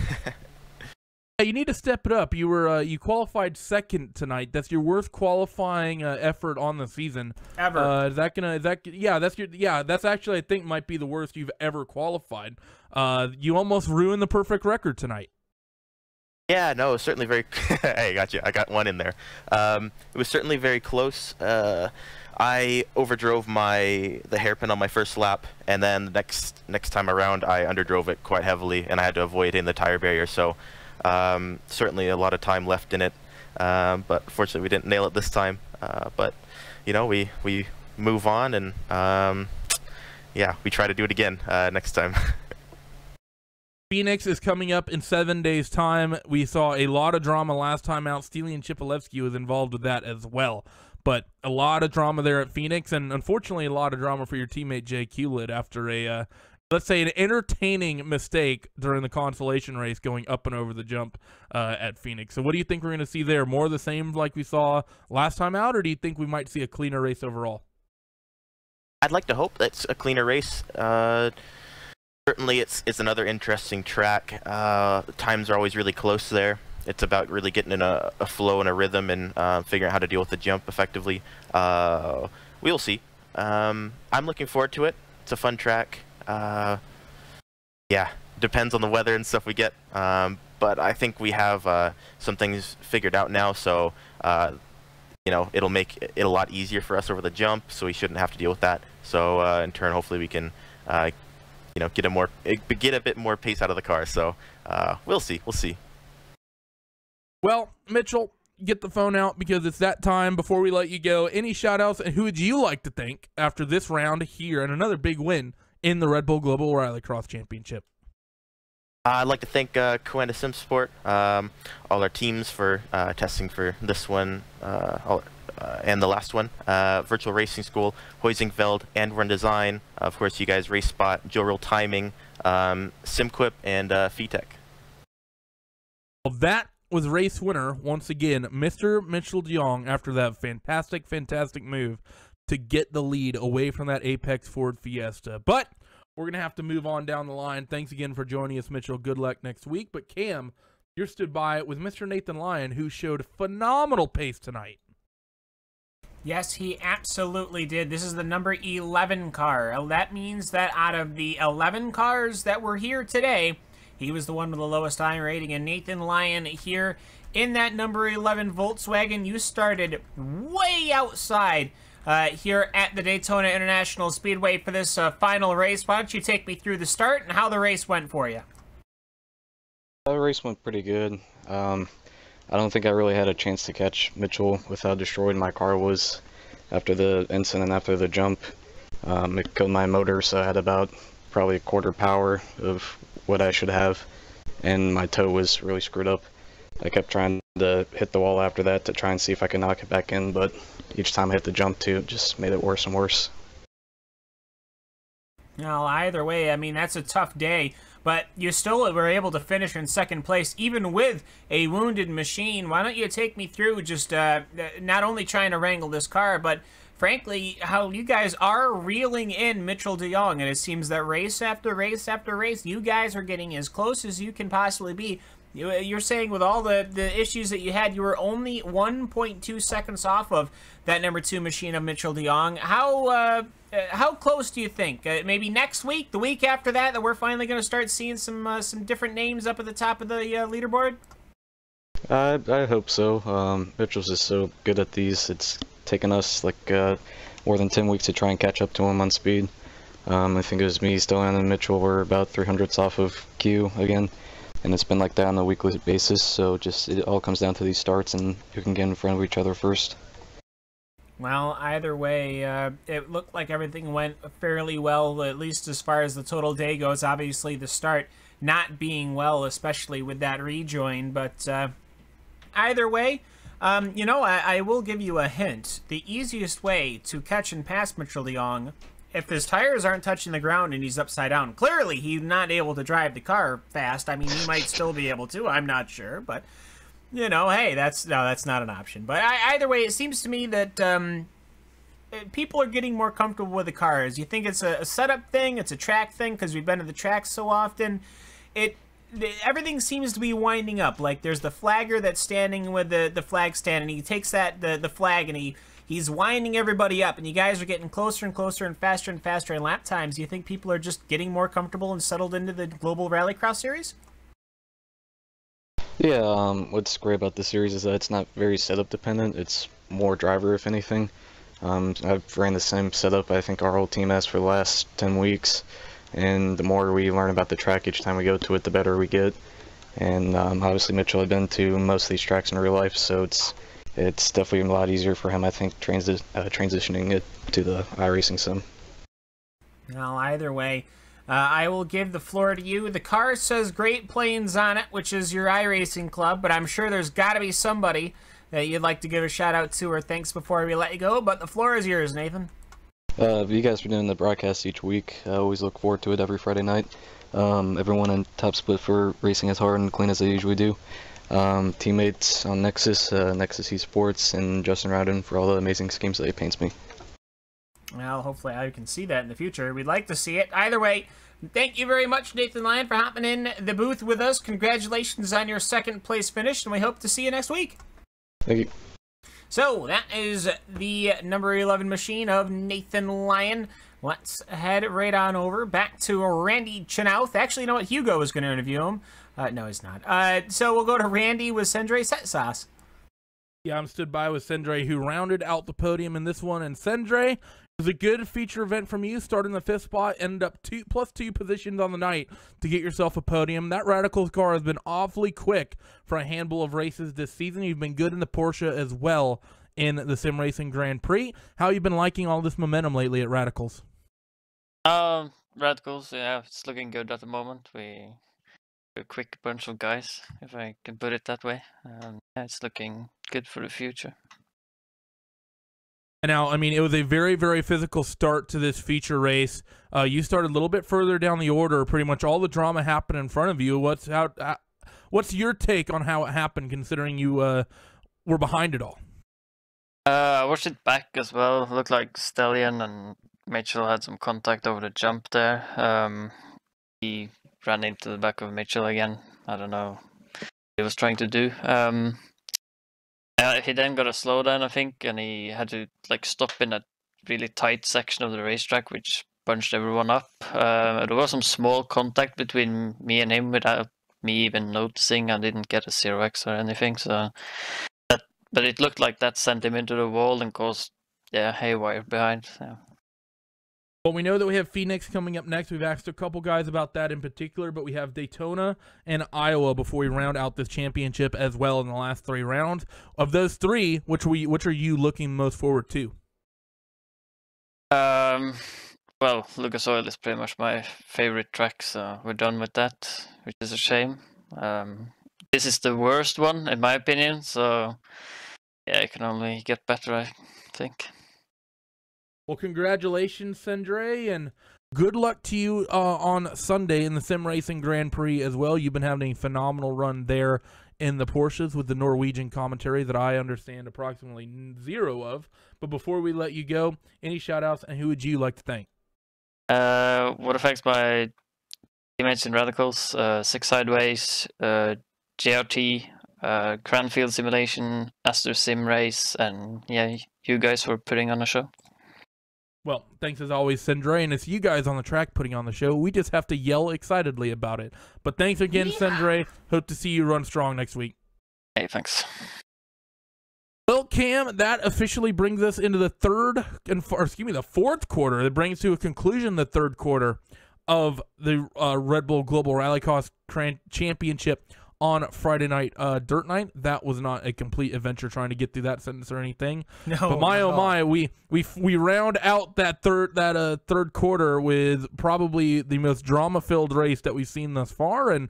You need to step it up. You were you qualified second tonight. That's your worst qualifying effort on the season ever. Is that gonna? Is that that's actually I think might be the worst you've ever qualified. You almost ruined the perfect record tonight. Yeah, no, it was certainly very. Hey, got you. I got one in there. It was certainly very close. I overdrove the hairpin on my first lap, and then the next time around, I underdrove it quite heavily, and I had to avoid hitting the tire barrier. So. Certainly a lot of time left in it, but fortunately we didn't nail it this time. But you know, we move on, and yeah, we try to do it again next time. Phoenix is coming up in 7 days' time. We saw a lot of drama last time out. Steely and Chipolevsky was involved with that as well. But a lot of drama there at Phoenix, and unfortunately a lot of drama for your teammate Jay Hewlett after a let's say an entertaining mistake during the consolation race going up and over the jump at Phoenix. So what do you think we're going to see there? More of the same like we saw last time out, or do you think we might see a cleaner race overall? I'd like to hope that's a cleaner race. Certainly it's another interesting track. Times are always really close there. It's about really getting in a flow and a rhythm and figuring out how to deal with the jump effectively. We'll see. I'm looking forward to it. It's a fun track. Yeah, depends on the weather and stuff we get, but I think we have some things figured out now, so you know, it'll make it a lot easier for us over the jump, so we shouldn't have to deal with that. So in turn, hopefully we can you know, get a bit more pace out of the car. So we'll see. Well, Mitchell, get the phone out because it's that time. Before we let you go, any shout outs, and who would you like to thank after this round here and another big win in the Red Bull Global Rallycross Championship? I'd like to thank Coanda SimSport, all our teams for testing for this one and the last one, Virtual Racing School, Hoisingfeld, and Run Design, of course you guys, RaceSpot, Joe Real Timing, SimQuip, and VTech. Well, that was race winner once again, Mr. Mitchell DeYoung, after that fantastic move to get the lead away from that Apex Ford Fiesta. But we're going to have to move on down the line. Thanks again for joining us, Mitchell. Good luck next week. But Cam, you're stood by with Mr. Nathan Lyon, who showed phenomenal pace tonight. Yes, he absolutely did. This is the number 11 car. That means that out of the 11 cars that were here today, he was the one with the lowest I rating. And Nathan Lyon here in that number 11 Volkswagen, you started way outside here at the Daytona International Speedway for this final race. Why don't you take me through the start and how the race went for you? The race went pretty good. I don't think I really had a chance to catch Mitchell with how destroyed my car was after the incident, after the jump. It killed my motor, so I had about probably a quarter power of what I should have, and my toe was really screwed up. I kept trying to hit the wall after that to try and see if I could knock it back in, but each time I hit the jump too, it just made it worse and worse. Well, either way, I mean, that's a tough day, but you still were able to finish in second place, even with a wounded machine. Why don't you take me through just not only trying to wrangle this car, but frankly, how you guys are reeling in Mitchell DeYoung, and it seems that race after race after race, you guys are getting as close as you can possibly be. You're saying with all the issues that you had, you were only 1.2 seconds off of that number 2 machine of Mitchell DeYoung. How close do you think? Maybe next week, the week after that we're finally going to start seeing some different names up at the top of the leaderboard? I hope so. Mitchell's just so good at these. It's taken us like more than 10 weeks to try and catch up to him on speed. I think it was me, Stellan, and Mitchell were about 300ths off of Q again. And it's been like that on a weekly basis, so just it all comes down to these starts and who can get in front of each other first. Well, either way, it looked like everything went fairly well, at least as far as the total day goes. Obviously, the start not being well, especially with that rejoin, but either way, you know, I will give you a hint. The easiest way to catch and pass Mitchell DeYoung, if his tires aren't touching the ground and he's upside down, clearly he's not able to drive the car fast. I mean, he might still be able to. I'm not sure, but you know, hey, that's not an option. But either way, it seems to me that people are getting more comfortable with the cars? You think it's a setup thing? It's a track thing because we've been to the track so often? Everything seems to be winding up. Like there's the flagger that's standing with the flag stand, and he takes the flag and he's winding everybody up, and you guys are getting closer and closer and faster in lap times. Do you think people are just getting more comfortable and settled into the Global Rallycross series? Yeah, what's great about the series is that it's not very setup dependent. It's more driver, if anything. I've ran the same setup I think our whole team has for the last 10 weeks, and the more we learn about the track each time we go to it, the better we get. And obviously Mitchell had been to most of these tracks in real life, so it's definitely a lot easier for him, I think, transitioning it to the iRacing sim. Well, either way, I will give the floor to you. The car says Great Plains on it, which is your iRacing club, but I'm sure there's got to be somebody that you'd like to give a shout out to or thanks before we let you go, but the floor is yours, Nathan. You guys for doing the broadcast each week. I always look forward to it every Friday night. Everyone in Top Split for racing as hard and clean as they usually do. Teammates on Nexus, Nexus Esports, and Justin Rowden for all the amazing schemes that he paints me. Well, hopefully I can see that in the future. We'd like to see it. Either way, thank you very much, Nathan Lyon, for hopping in the booth with us. Congratulations on your second place finish, and we hope to see you next week. Thank you. So, that is the number 11 machine of Nathan Lyon. Let's head right on over back to Randy Chenowth. Actually, you know what? Hugo is going to interview him. No, he's not. So we'll go to Randy with Sendre Setsas. Yeah, I'm stood by with Sendre, who rounded out the podium in this one. And Sendre, it was a good feature event from you, starting the 5th spot, ended up +2 positions on the night to get yourself a podium. That Radicals car has been awfully quick for a handful of races this season. You've been good in the Porsche as well in the Sim Racing Grand Prix. How have you been liking all this momentum lately at Radicals? Radicals, yeah, it's looking good at the moment. We're a quick bunch of guys, if I can put it that way. Yeah, it's looking good for the future. And now, I mean, it was a very, very physical start to this feature race. You started a little bit further down the order. Pretty much all the drama happened in front of you. What's your take on how it happened, considering you were behind it all? I watched it back as well. It looked like Stallion and Mitchell had some contact over the jump there. He ran into the back of Mitchell again. I don't know what he was trying to do. He then got a slowdown, I think, and he had to like stop in a really tight section of the racetrack, which bunched everyone up. There was some small contact between me and him without me even noticing. I didn't get a 0x or anything, so but it looked like that sent him into the wall and caused haywire behind. Yeah. Well, we know that we have Phoenix coming up next. We've asked a couple guys about that in particular, but we have Daytona and Iowa before we round out this championship as well in the last 3 rounds. Of those 3, which are you looking most forward to? Well, Lucas Oil is pretty much my favorite track, so we're done with that, which is a shame. This is the worst one, in my opinion, so yeah, it can only get better, I think. Well, congratulations, Sendre, and good luck to you on Sunday in the Sim Racing Grand Prix as well. You've been having a phenomenal run there in the Porsches with the Norwegian commentary that I understand approximately 0 of. But before we let you go, any shout-outs, and who would you like to thank? What affects my teammates in Radicals, Six Sideways, JRT, Cranfield Simulation, Astor Sim Race, and yeah, you guys for putting on a show. Well, thanks as always, Sendre, and it's you guys on the track putting on the show. We just have to yell excitedly about it. But thanks again, Sendre. Hope to see you run strong next week. Hey, thanks. Well, Cam, that officially brings us into the fourth quarter. That brings to a conclusion the 3rd quarter of the Red Bull Global Rallycross Championship on Friday night, Dirt Night. That was not a complete adventure trying to get through that sentence or anything. No, but my oh my, we round out that third quarter with probably the most drama-filled race that we've seen thus far, and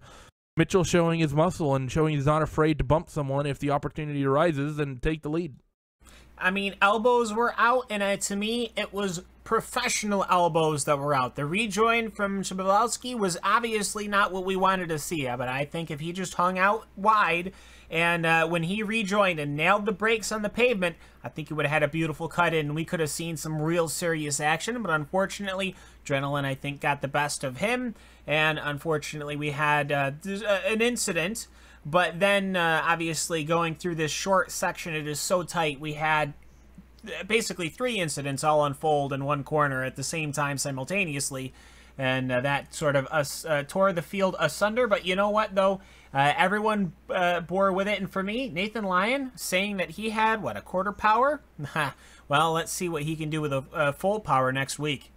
Mitchell showing his muscle and showing he's not afraid to bump someone if the opportunity arises and take the lead. I mean, elbows were out, and to me, it was professional elbows that were out. The rejoin from Shabalowski was obviously not what we wanted to see, but I think if he just hung out wide and when he rejoined and nailed the brakes on the pavement, I think he would have had a beautiful cut in. We could have seen some real serious action, but unfortunately, adrenaline, I think, got the best of him, and unfortunately, we had an incident. But then, obviously, going through this short section, it is so tight, we had basically 3 incidents all unfold in one corner at the same time simultaneously, and that sort of tore the field asunder. But you know what, though? Everyone bore with it, and for me, Nathan Lyon saying that he had, what, a quarter power? Well, let's see what he can do with a full power next week.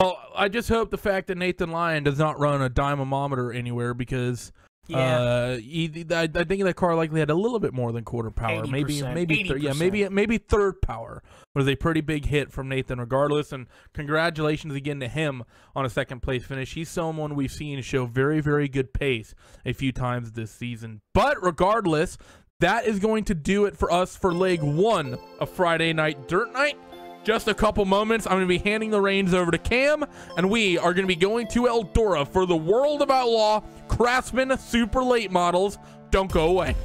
Well, I just hope the fact that Nathan Lyon does not run a dynamometer anywhere, because I think that car likely had a little bit more than quarter power, maybe third power was a pretty big hit from Nathan regardless. And congratulations again to him on a second place finish. He's someone we've seen show very, very good pace a few times this season. But regardless, that is going to do it for us for leg 1 of Friday Night Dirt Night. Just a couple moments, I'm going to be handing the reins over to Cam, and we are going to be going to Eldora for the World of Outlaw Craftsman Super Late Models. Don't go away.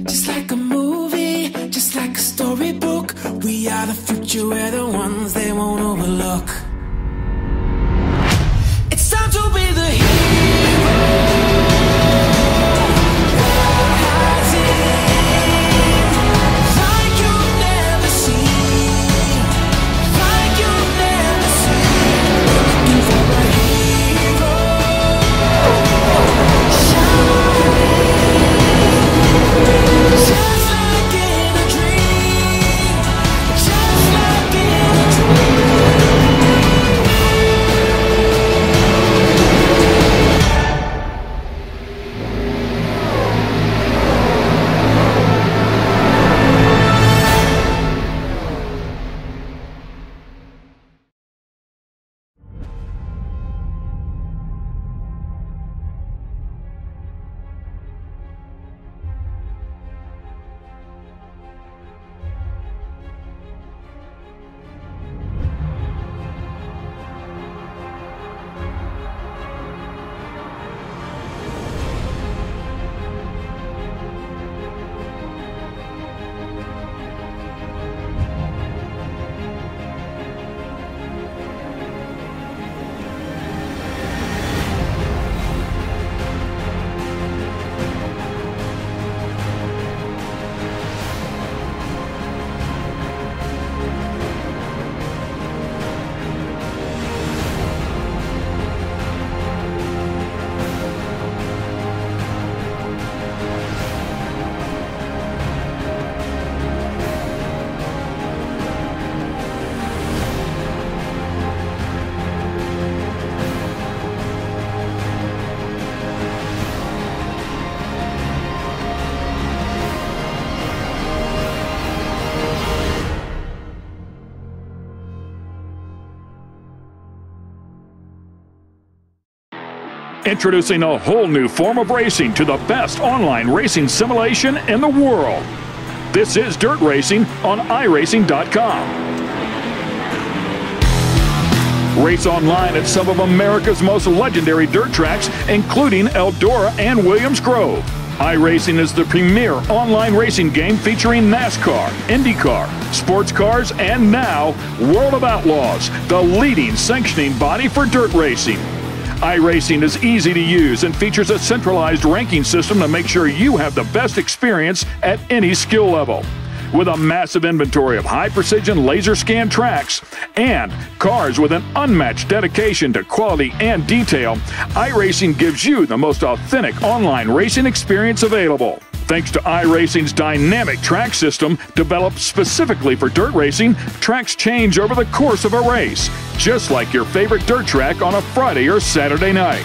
Just like a movie, just like a storybook, we are the future, we're the ones they won't overlook. It's time to be the hero. Like you've never seen, like you've never seen. Looking for a hero. Just like in a dream, just like in a dream. Introducing a whole new form of racing to the best online racing simulation in the world. This is Dirt Racing on iRacing.com. Race online at some of America's most legendary dirt tracks, including Eldora and Williams Grove. iRacing is the premier online racing game featuring NASCAR, IndyCar, sports cars, and now World of Outlaws, the leading sanctioning body for dirt racing. iRacing is easy to use and features a centralized ranking system to make sure you have the best experience at any skill level. With a massive inventory of high-precision laser scan tracks and cars with an unmatched dedication to quality and detail, iRacing gives you the most authentic online racing experience available. Thanks to iRacing's dynamic track system, developed specifically for dirt racing, tracks change over the course of a race, just like your favorite dirt track on a Friday or Saturday night.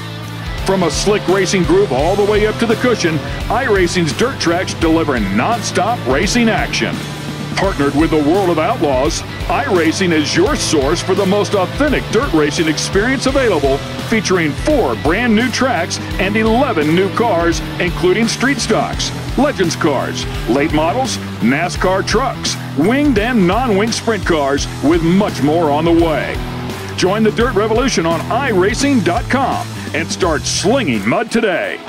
From a slick racing groove all the way up to the cushion, iRacing's dirt tracks deliver non-stop racing action. Partnered with the world of Outlaws, iRacing is your source for the most authentic dirt racing experience available, featuring 4 brand new tracks and 11 new cars, including street stocks, Legends cars, late models, NASCAR trucks, winged and non-winged sprint cars, with much more on the way. Join the Dirt Revolution on iRacing.com and start slinging mud today.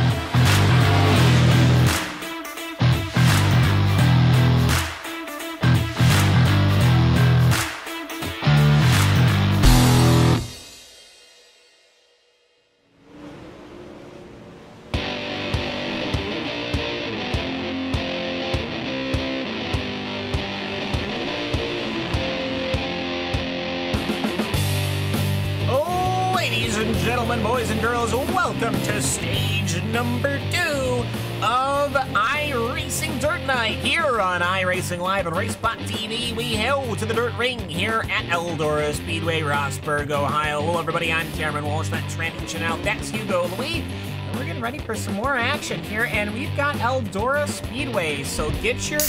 Boys and girls, welcome to stage number 2 of iRacing Dirt Night here on iRacing Live and RaceSpot TV. We hail to the dirt ring here at Eldora Speedway, Rossburg, Ohio. Hello, everybody. I'm Cameron Walsh. That's Randy Chenowth. That's Hugo Louis. And we're getting ready for some more action here. And we've got Eldora Speedway. So get your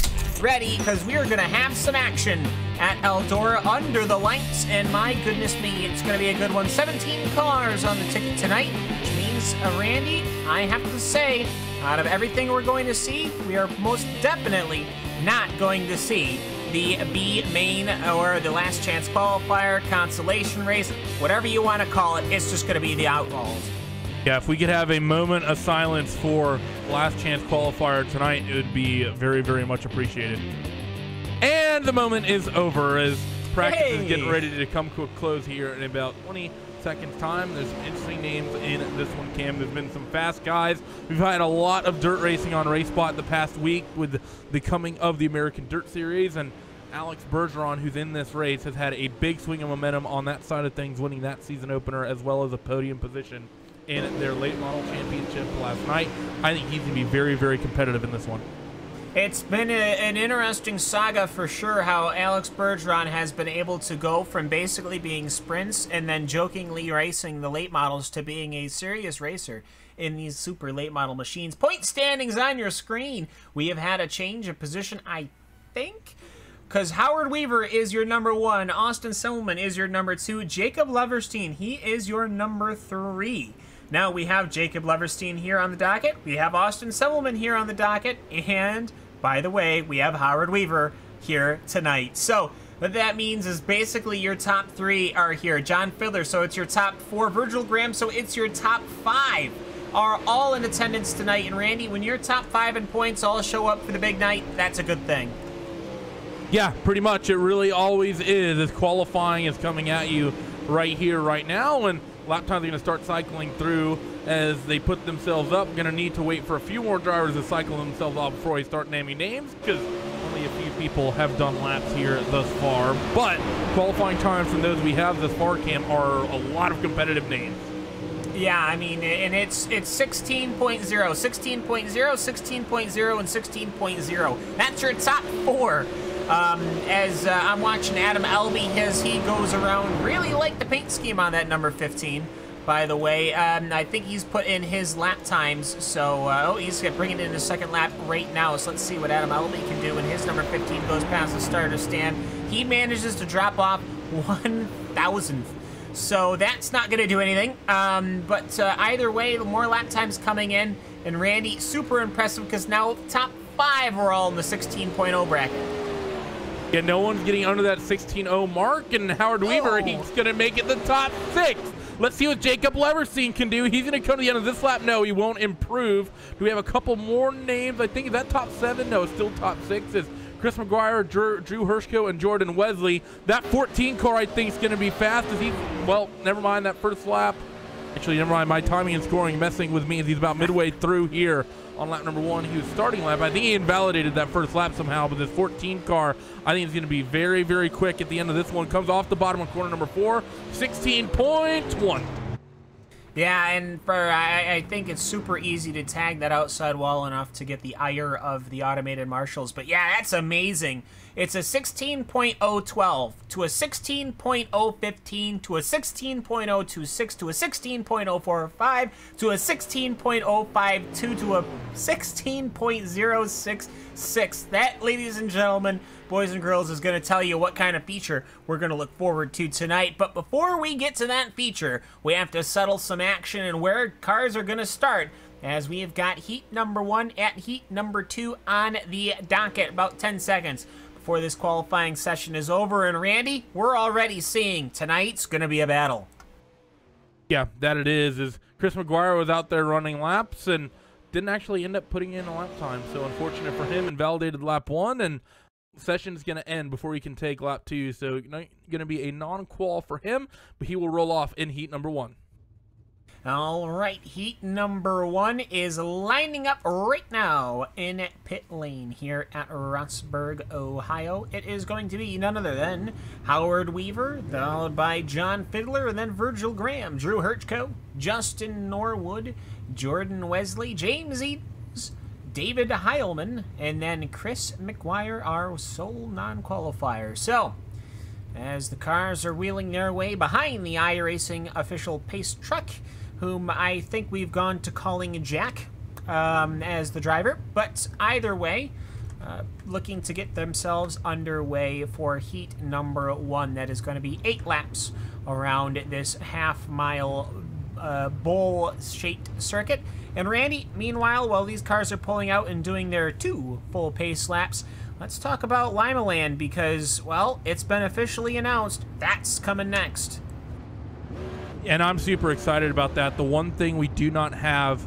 ready, because we are going to have some action at Eldora under the lights, and my goodness me, it's going to be a good one. 17 cars on the ticket tonight, which means, Randy, I have to say, out of everything we're going to see, we are most definitely not going to see the B main or the last chance qualifier, consolation race, whatever you want to call it. It's just going to be the Outlaws. Yeah, if we could have a moment of silence for last chance qualifier tonight, it would be very, very much appreciated. And the moment is over as practice is getting ready to come to a close here in about 20 seconds time. There's some interesting names in this one, Cam. There's been some fast guys. We've had a lot of dirt racing on RaceSpot the past week with the coming of the American Dirt Series, and Alex Bergeron, who's in this race, has had a big swing of momentum on that side of things, winning that season opener as well as a podium position in their late model championship last night. I think he's going to be very, very competitive in this one. It's been an interesting saga for sure, how Alex Bergeron has been able to go from basically being sprints and then jokingly racing the late models to being a serious racer in these super late model machines. Point standings on your screen. We have had a change of position, I think, because Howard Weaver is your number 1, Austin Silverman is your number 2, Jacob Leverstein, he is your number 3. Now we have Jacob Leverstein here on the docket, we have Austin Silverman here on the docket, and by the way, we have Howard Weaver here tonight. So what that means is basically your top 3 are here. John Fiddler, so it's your top 4. Virgil Graham, so it's your top 5 are all in attendance tonight. And Randy, when your top 5 in points all show up for the big night, that's a good thing. Yeah, pretty much. It really always is, as qualifying is coming at you right here, right now, and lap times are going to start cycling through as they put themselves up. Going to need to wait for a few more drivers to cycle themselves off before I start naming names, because only a few people have done laps here thus far. But qualifying times from those we have thus far, Cam, are a lot of competitive names. Yeah, I mean, and it's 16.0, 16.0, 16.0, and 16.0. That's your top 4. As I'm watching Adam Elby as he goes around, really like the paint scheme on that number 15, by the way. I think he's put in his lap times, so he's bringing it in his second lap right now. So let's see what Adam Elby can do when his number 15 goes past the starter stand. He manages to drop off 1,000th. So that's not going to do anything. But either way, the more lap times coming in, and Randy, super impressive, because now the top 5 are all in the 16.0 bracket. Yeah, no one's getting under that 16.0 mark, and Howard Weaver, he's going to make it the top 6. Let's see what Jacob Leverstein can do. He's going to come to the end of this lap. No, he won't improve. Do we have a couple more names? I think, is that top 7? No, it's still top 6. It's Chris McGuire, Drew Hershko, and Jordan Wesley. That 14 car, I think, is going to be fast. As he, well, never mind that first lap. Actually, never mind. My timing and scoring messing with me as he's about midway through here on lap number 1. He was starting lap. I think he invalidated that first lap somehow, but this 14 car, I think, is going to be very, very quick at the end of this one. Comes off the bottom of corner number 4, 16.1. Yeah, and I think it's super easy to tag that outside wall enough to get the ire of the automated marshals. But yeah, that's amazing. It's a 16.012 to a 16.015 to a 16.026 to a 16.045 to a 16.052 to a 16.066. That, ladies and gentlemen, boys and girls, is going to tell you what kind of feature we're going to look forward to tonight. But before we get to that feature, we have to settle some action and where cars are going to start, as we have got heat number 1 at heat number 2 on the docket. About 10 seconds before this qualifying session is over. And Randy, we're already seeing tonight's going to be a battle. Yeah, that it is Chris McGuire was out there running laps and didn't actually end up putting in a lap time. So unfortunate for him, invalidated lap 1, and session's going to end before he can take lap 2. So going to be a non-qual for him, but he will roll off in heat number 1. All right, heat number 1 is lining up right now in pit lane here at Rossburg, Ohio. It is going to be none other than Howard Weaver, followed by John Fiddler, and then Virgil Graham, Drew Hirchko, Justin Norwood, Jordan Wesley, James Edens, David Heilman, and then Chris McGuire, our sole non-qualifier. So, as the cars are wheeling their way behind the iRacing official pace truck, whom I think we've gone to calling Jack as the driver. But either way, looking to get themselves underway for heat number 1. That is going to be 8 laps around this half-mile bowl-shaped circuit. And Randy, meanwhile, while these cars are pulling out and doing their 2 full pace laps, let's talk about Limaland because, well, it's been officially announced that's coming next. And I'm super excited about that. The one thing we do not have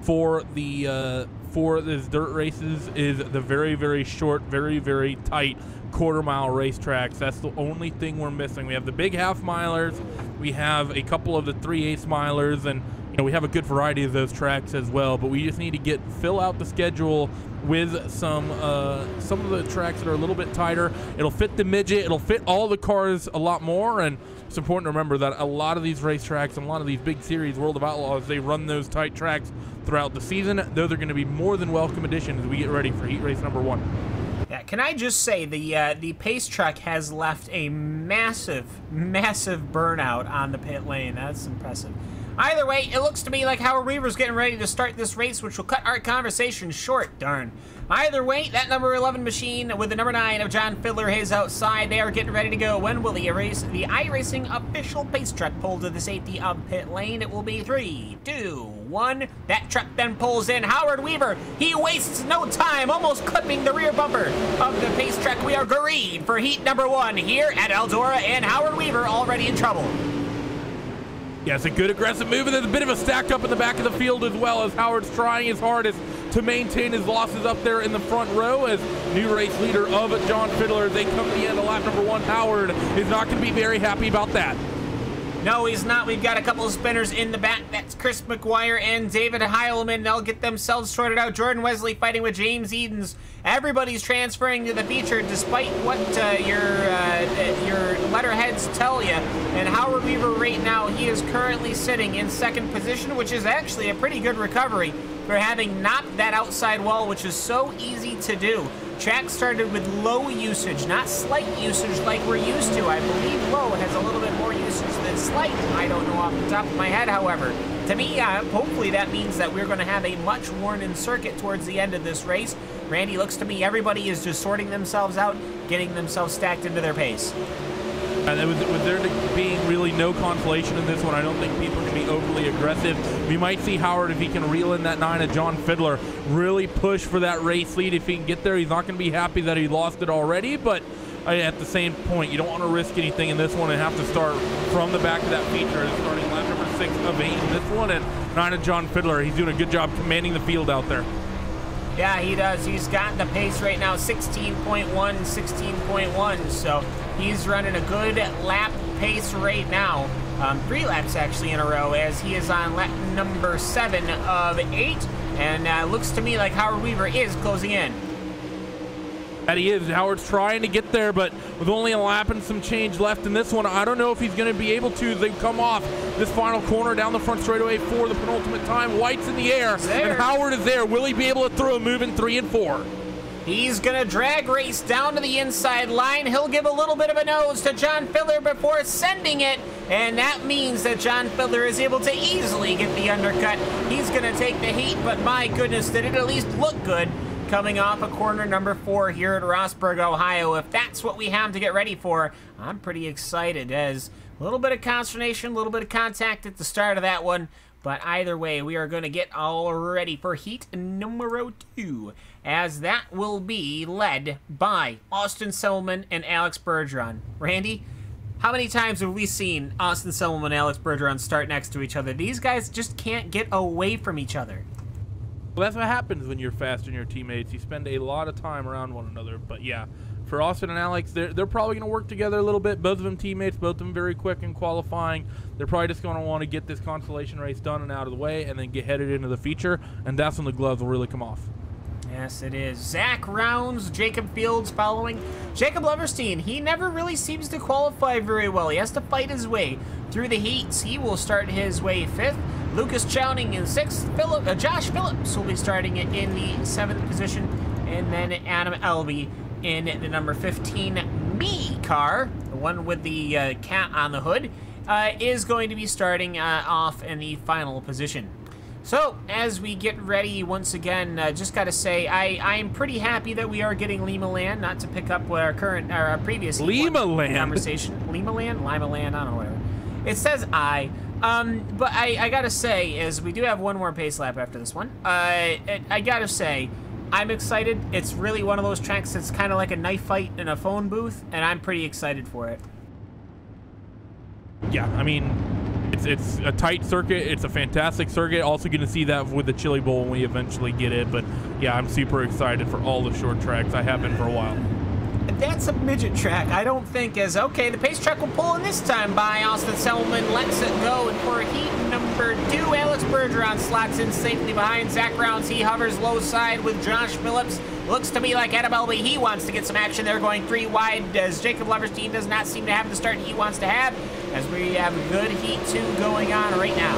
for the dirt races is the very, very short, very, very tight quarter-mile racetracks. That's the only thing we're missing. We have the big half-milers. We have a couple of the 3/8 milers, and we have a good variety of those tracks as well. But we just need to fill out the schedule with some of the tracks that are a little bit tighter. It'll fit the midget. It'll fit all the cars a lot more, and it's important to remember that a lot of these racetracks and a lot of these big series, World of Outlaws, they run those tight tracks throughout the season. Those are going to be more than welcome additions as we get ready for heat race number 1. Yeah, can I just say the pace truck has left a massive, massive burnout on the pit lane. That's impressive. Either way, it looks to me like Howard Weaver's getting ready to start this race, which will cut our conversation short, darn. Either way, that number 11 machine with the number 9 of John Fiddler is outside. They are getting ready to go. When will the iRacing official pace truck pull to the safety of pit lane? It will be 3, 2, 1. That truck then pulls in. Howard Weaver, he wastes no time, almost clipping the rear bumper of the pace truck. We are green for heat number 1 here at Eldora, and Howard Weaver already in trouble. Yeah, it's a good aggressive move, and there's a bit of a stack up in the back of the field as well, as Howard's trying his hardest to maintain his losses up there in the front row as new race leader of John Fiddler. They come to the end of lap number 1. Howard is not going to be very happy about that. No, he's not. We've got a couple of spinners in the back. That's Chris McGuire and David Heilman. They'll get themselves sorted out. Jordan Wesley fighting with James Edens. Everybody's transferring to the feature despite what your letterheads tell you. And Howard Weaver right now, he is currently sitting in 2nd position, which is actually a pretty good recovery for having knocked that outside wall, which is so easy to do. Track started with low usage, not slight usage like we're used to. I believe low has a little bit more usage than slight. I don't know off the top of my head, however. To me, hopefully that means that we're going to have a much worn-in circuit towards the end of this race. Randy, looks to me everybody is just sorting themselves out, getting themselves stacked into their pace. With there being really no consolation in this one, I don't think people can be overly aggressive. We might see Howard, if he can reel in that 9 of John Fiddler, really push for that race lead. If he can get there, he's not going to be happy that he lost it already, but at the same point, you don't want to risk anything in this one and have to start from the back of that feature, starting lap number 6 of 8 in this one, and 9 of John Fiddler. He's doing a good job commanding the field out there. Yeah, he does. He's got the pace right now, 16.1, 16.1, so he's running a good lap pace right now. 3 laps actually in a row, as he is on lap number 7 of 8, and looks to me like Howard Weaver is closing in. That he is. Howard's trying to get there, but with only a lap and some change left in this one, I don't know if he's going to be able to. They come off this final corner down the front straightaway for the penultimate time. White's in the air, and Howard is there. Will he be able to throw a move in 3 and 4? He's going to drag race down to the inside line. He'll give a little bit of a nose to John Fiddler before sending it, and that means that John Fiddler is able to easily get the undercut. He's going to take the heat, but my goodness, did it at least look good? coming off of corner number 4 here at Rossburg, Ohio. If that's what we have to get ready for, I'm pretty excited, as a little bit of consternation, a little bit of contact at the start of that one. But either way, we are going to get all ready for heat numero 2, as that will be led by Austin Selman and Alex Bergeron. Randy, how many times have we seen Austin Selman and Alex Bergeron start next to each other? These guys just can't get away from each other. Well, that's what happens when you're fast and your teammates. You spend a lot of time around one another. But yeah, for Austin and Alex, they're probably going to work together a little bit. Both of them teammates, both of them very quick in qualifying. They're probably just going to want to get this consolation race done and out of the way, and then get headed into the feature, and that's when the gloves will really come off. Yes, it is. Zach Rounds, Jacob Fields following. Jacob Leverstein, he never really seems to qualify very well. He has to fight his way through the heats. He will start his way 5th. Lucas Chowning in 6th. Josh Phillips will be starting in the 7th position. And then Adam Elby in the number 15 Me car, the one with the cat on the hood, is going to be starting off in the final position. So, as we get ready, once again, just got to say, I'm pretty happy that we are getting Lima Land, not to pick up what our previous Lima Land conversation. Lima Land? Lima Land, I don't know, whatever. It says I. But I got to say, is we do have one more pace lap after this one. I got to say, I'm excited. It's really one of those tracks that's kind of like a knife fight in a phone booth, and I'm pretty excited for it. Yeah, I mean, it's a tight circuit. It's a fantastic circuit. Also going to see that with the Chili Bowl when we eventually get it. But yeah, I'm super excited for all the short tracks. I have been for a while. That's a midget track. I don't think is okay. The pace track will pull in this time by Austin Selman. Lets it go. And for heat number 2, Alex Bergeron slots in safely behind Zach Rounds. He hovers low side with Josh Phillips. Looks to me like Adam Elby, he wants to get some action there, going 3 wide, as Jacob Leverstein does not seem to have the start he wants to have, as we have a good heat 2 going on right now.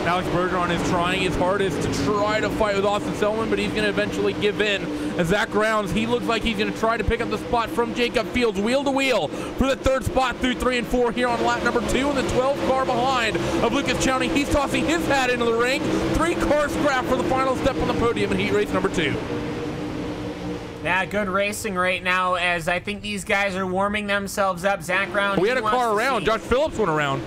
Alex Bergeron is trying his hardest to try to fight with Austin Selman, but he's going to eventually give in. As Zach Rounds, he looks like he's going to try to pick up the spot from Jacob Fields, wheel to wheel, for the 3rd spot through 3 and 4 here on lap number 2, and the 12th car behind of Lucas Chowning. He's tossing his hat into the ring. 3 car scrap for the final step on the podium in heat race number 2. Yeah, good racing right now, as I think these guys are warming themselves up. Zach Rounds. We had a car around. Josh Phillips went around.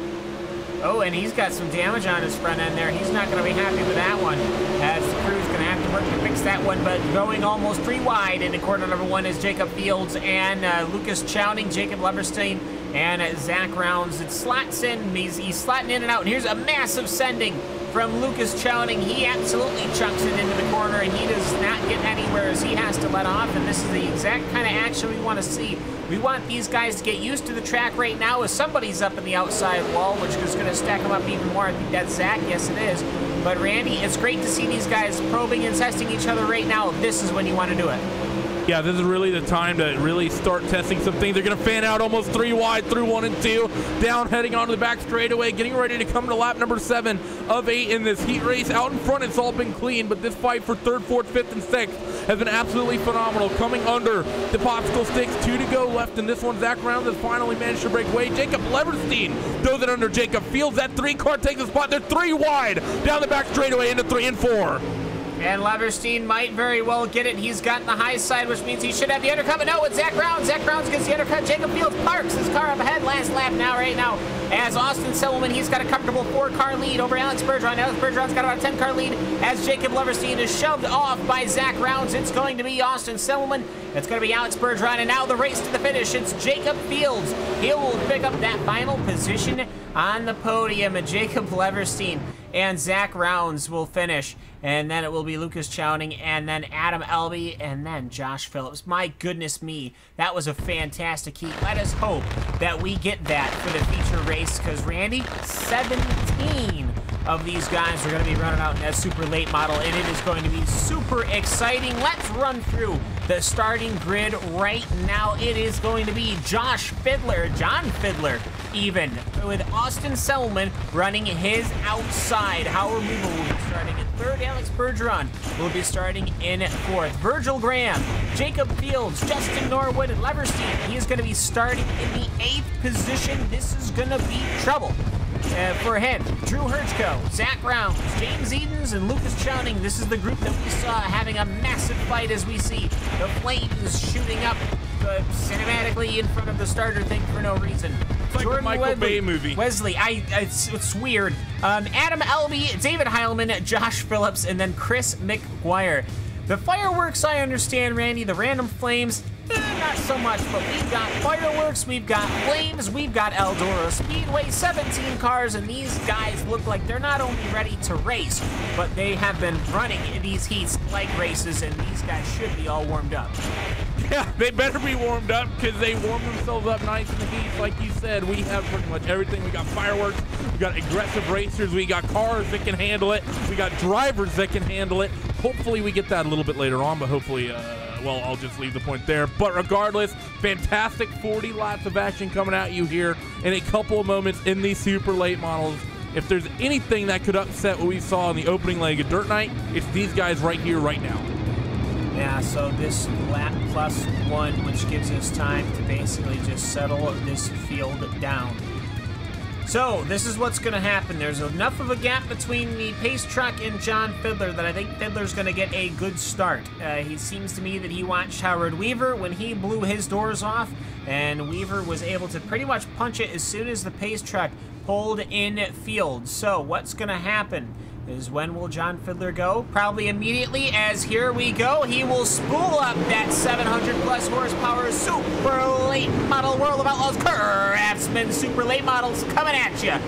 Oh, and he's got some damage on his front end there. He's not going to be happy with that one, as the crew's going to have to work to fix that one. But going almost 3 wide into corner number 1 is Jacob Fields and Lucas Chowning, Jacob Leverstein, and Zach Rounds. It slots in. He's slotting in and out. And here's a massive sending from Lucas Chowning. He absolutely chucks it into the corner, and he does not get anywhere as he has to let off. And this is the exact kind of action we want to see. We want these guys to get used to the track right now, as somebody's up in the outside wall, which is going to stack them up even more. I think that's Zach. Yes, it is. But Randy, it's great to see these guys probing and testing each other right now. This is when you want to do it. Yeah, this is really the time to really start testing some things. They're going to fan out almost 3 wide through 1 and 2. Down, heading onto the back straightaway, getting ready to come to lap number 7 of 8 in this heat race. Out in front, it's all been clean, but this fight for 3rd, 4th, 5th, and 6th has been absolutely phenomenal. Coming under the popsicle sticks, 2 to go left in this one. Zach Rounds has finally managed to break away. Jacob Leverstein does it under Jacob Fields. That 3 car takes the spot. They're 3 wide down the back straightaway into 3 and 4. And Leverstein might very well get it. He's got the high side, which means he should have the undercut. But no, it's Zach Rounds. Zach Rounds gets the undercut. Jacob Fields parks his car up ahead last lap right now. As Austin Selman, he's got a comfortable 4-car lead over Alex Bergeron. Alex Bergeron's got about a 10-car lead as Jacob Leverstein is shoved off by Zach Rounds. It's going to be Austin Selman. It's going to be Alex Bergeron. And now the race to the finish. It's Jacob Fields. He will pick up that final position on the podium. And Jacob Leverstein and Zach Rounds will finish. And then it will be Lucas Chowning, and then Adam Elby, and then Josh Phillips. My goodness me, that was a fantastic heat. Let us hope that we get that for the feature race, because Randy, 17 of these guys are going to be running out in that super late model, and it is going to be super exciting. Let's run through the starting grid right now. It is going to be John Fiddler, even, with Austin Selman running his outside. Howard Weaver will be starting in 3rd. Alex Bergeron will be starting in 4th. Virgil Graham, Jacob Fields, Justin Norwood, and Leverstein. He is going to be starting in the 8th position. This is going to be trouble for him, Drew Herchko, Zach Rounds, James Edens, and Lucas Chowning. This is the group that we saw having a massive fight as we see the flames shooting up cinematically in front of the starter thing for no reason. It's like a Michael Bay movie. Wesley, it's weird. Adam Elby, David Heilman, Josh Phillips, and then Chris McGuire. The fireworks, I understand, Randy. The random flames, not so much, but we've got fireworks, we've got flames, we've got Eldora Speedway, 17 cars, and these guys look like they're not only ready to race, but they have been running these heats like races, and these guys should be all warmed up. Yeah, they better be warmed up because they warm themselves up nice in the heat. Like you said, we have pretty much everything. We got fireworks, we got aggressive racers, we got cars that can handle it, we got drivers that can handle it. Hopefully we get that a little bit later on, but hopefully, well, I'll just leave the point there. But regardless, fantastic 40 laps of action coming at you here in a couple of moments in these super late models. If there's anything that could upset what we saw in the opening leg of Dirt Night, it's these guys right here, right now. Yeah, so this lap plus one, which gives us time to basically just settle this field down. So this is what's going to happen. There's enough of a gap between the pace truck and John Fiddler that I think Fiddler's going to get a good start. He seems to me that he watched Howard Weaver when he blew his doors off, and Weaver was able to pretty much punch it as soon as the pace truck pulled in field. So what's going to happen is, when will John Fiddler go? Probably immediately, as here we go. He will spool up that 700 plus horsepower super late model World of Outlaws Craftsman super late models coming at you.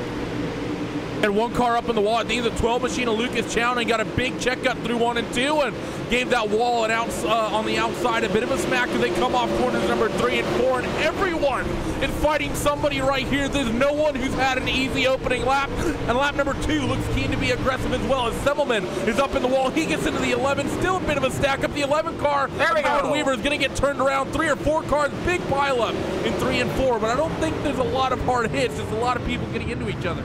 And one car up in the wall. I think the 12 machine of Lucas Chowning got a big checkup through 1 and 2 and gave that wall an on the outside a bit of a smack as they come off corners number 3 and 4. And everyone is fighting somebody right here. There's no one who's had an easy opening lap. And lap number 2 looks keen to be aggressive as well, as Semmelman is up in the wall. He gets into the 11. Still a bit of a stack up. The 11 car. There we go. Howard Weaver is going to get turned around. 3 or 4 cars. Big pile up in 3 and 4. But I don't think there's a lot of hard hits. There's a lot of people getting into each other.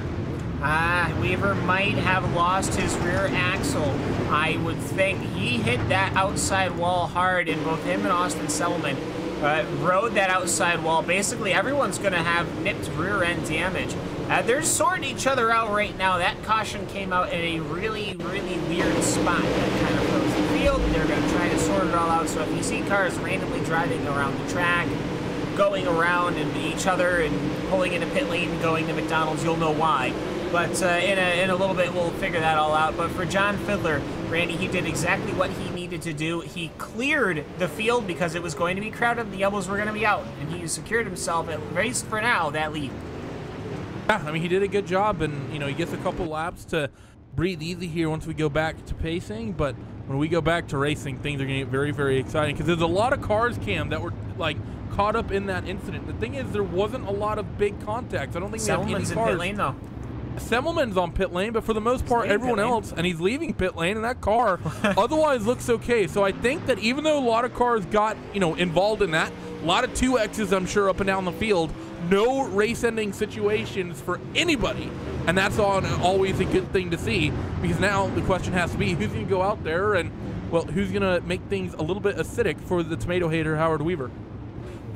Weaver might have lost his rear axle. I would think he hit that outside wall hard, and both him and Austin Selman rode that outside wall. Basically, everyone's going to have nipped rear end damage. They're sorting each other out right now. That caution came out in a really, really weird spot that kind of froze the field. They're going to try to sort it all out. So if you see cars randomly driving around the track, going around and each other and pulling into pit lane and going to McDonald's, you'll know why. But in a little bit, we'll figure that all out. But for John Fiddler, Randy, he did exactly what he needed to do. He cleared the field because it was going to be crowded. The elbows were going to be out. And he secured himself, at least for now, that lead. Yeah, I mean, he did a good job. And, you know, he gets a couple laps to breathe easy here once we go back to pacing. But when we go back to racing, things are going to get very, very exciting. Because there's a lot of cars, Cam, that were, like, caught up in that incident. The thing is, there wasn't a lot of big contacts. I don't think we have any cars. In pit lane, though. Semmelman's on pit lane, but for the most part, everyone else, and he's leaving pit lane, and that car otherwise looks okay. So I think that even though a lot of cars got, you know, involved in that, a lot of 2Xs, I'm sure, up and down the field, no race-ending situations for anybody, and that's always a good thing to see, because now the question has to be, who's going to go out there and, well, who's going to make things a little bit acidic for the tomato hater Howard Weaver?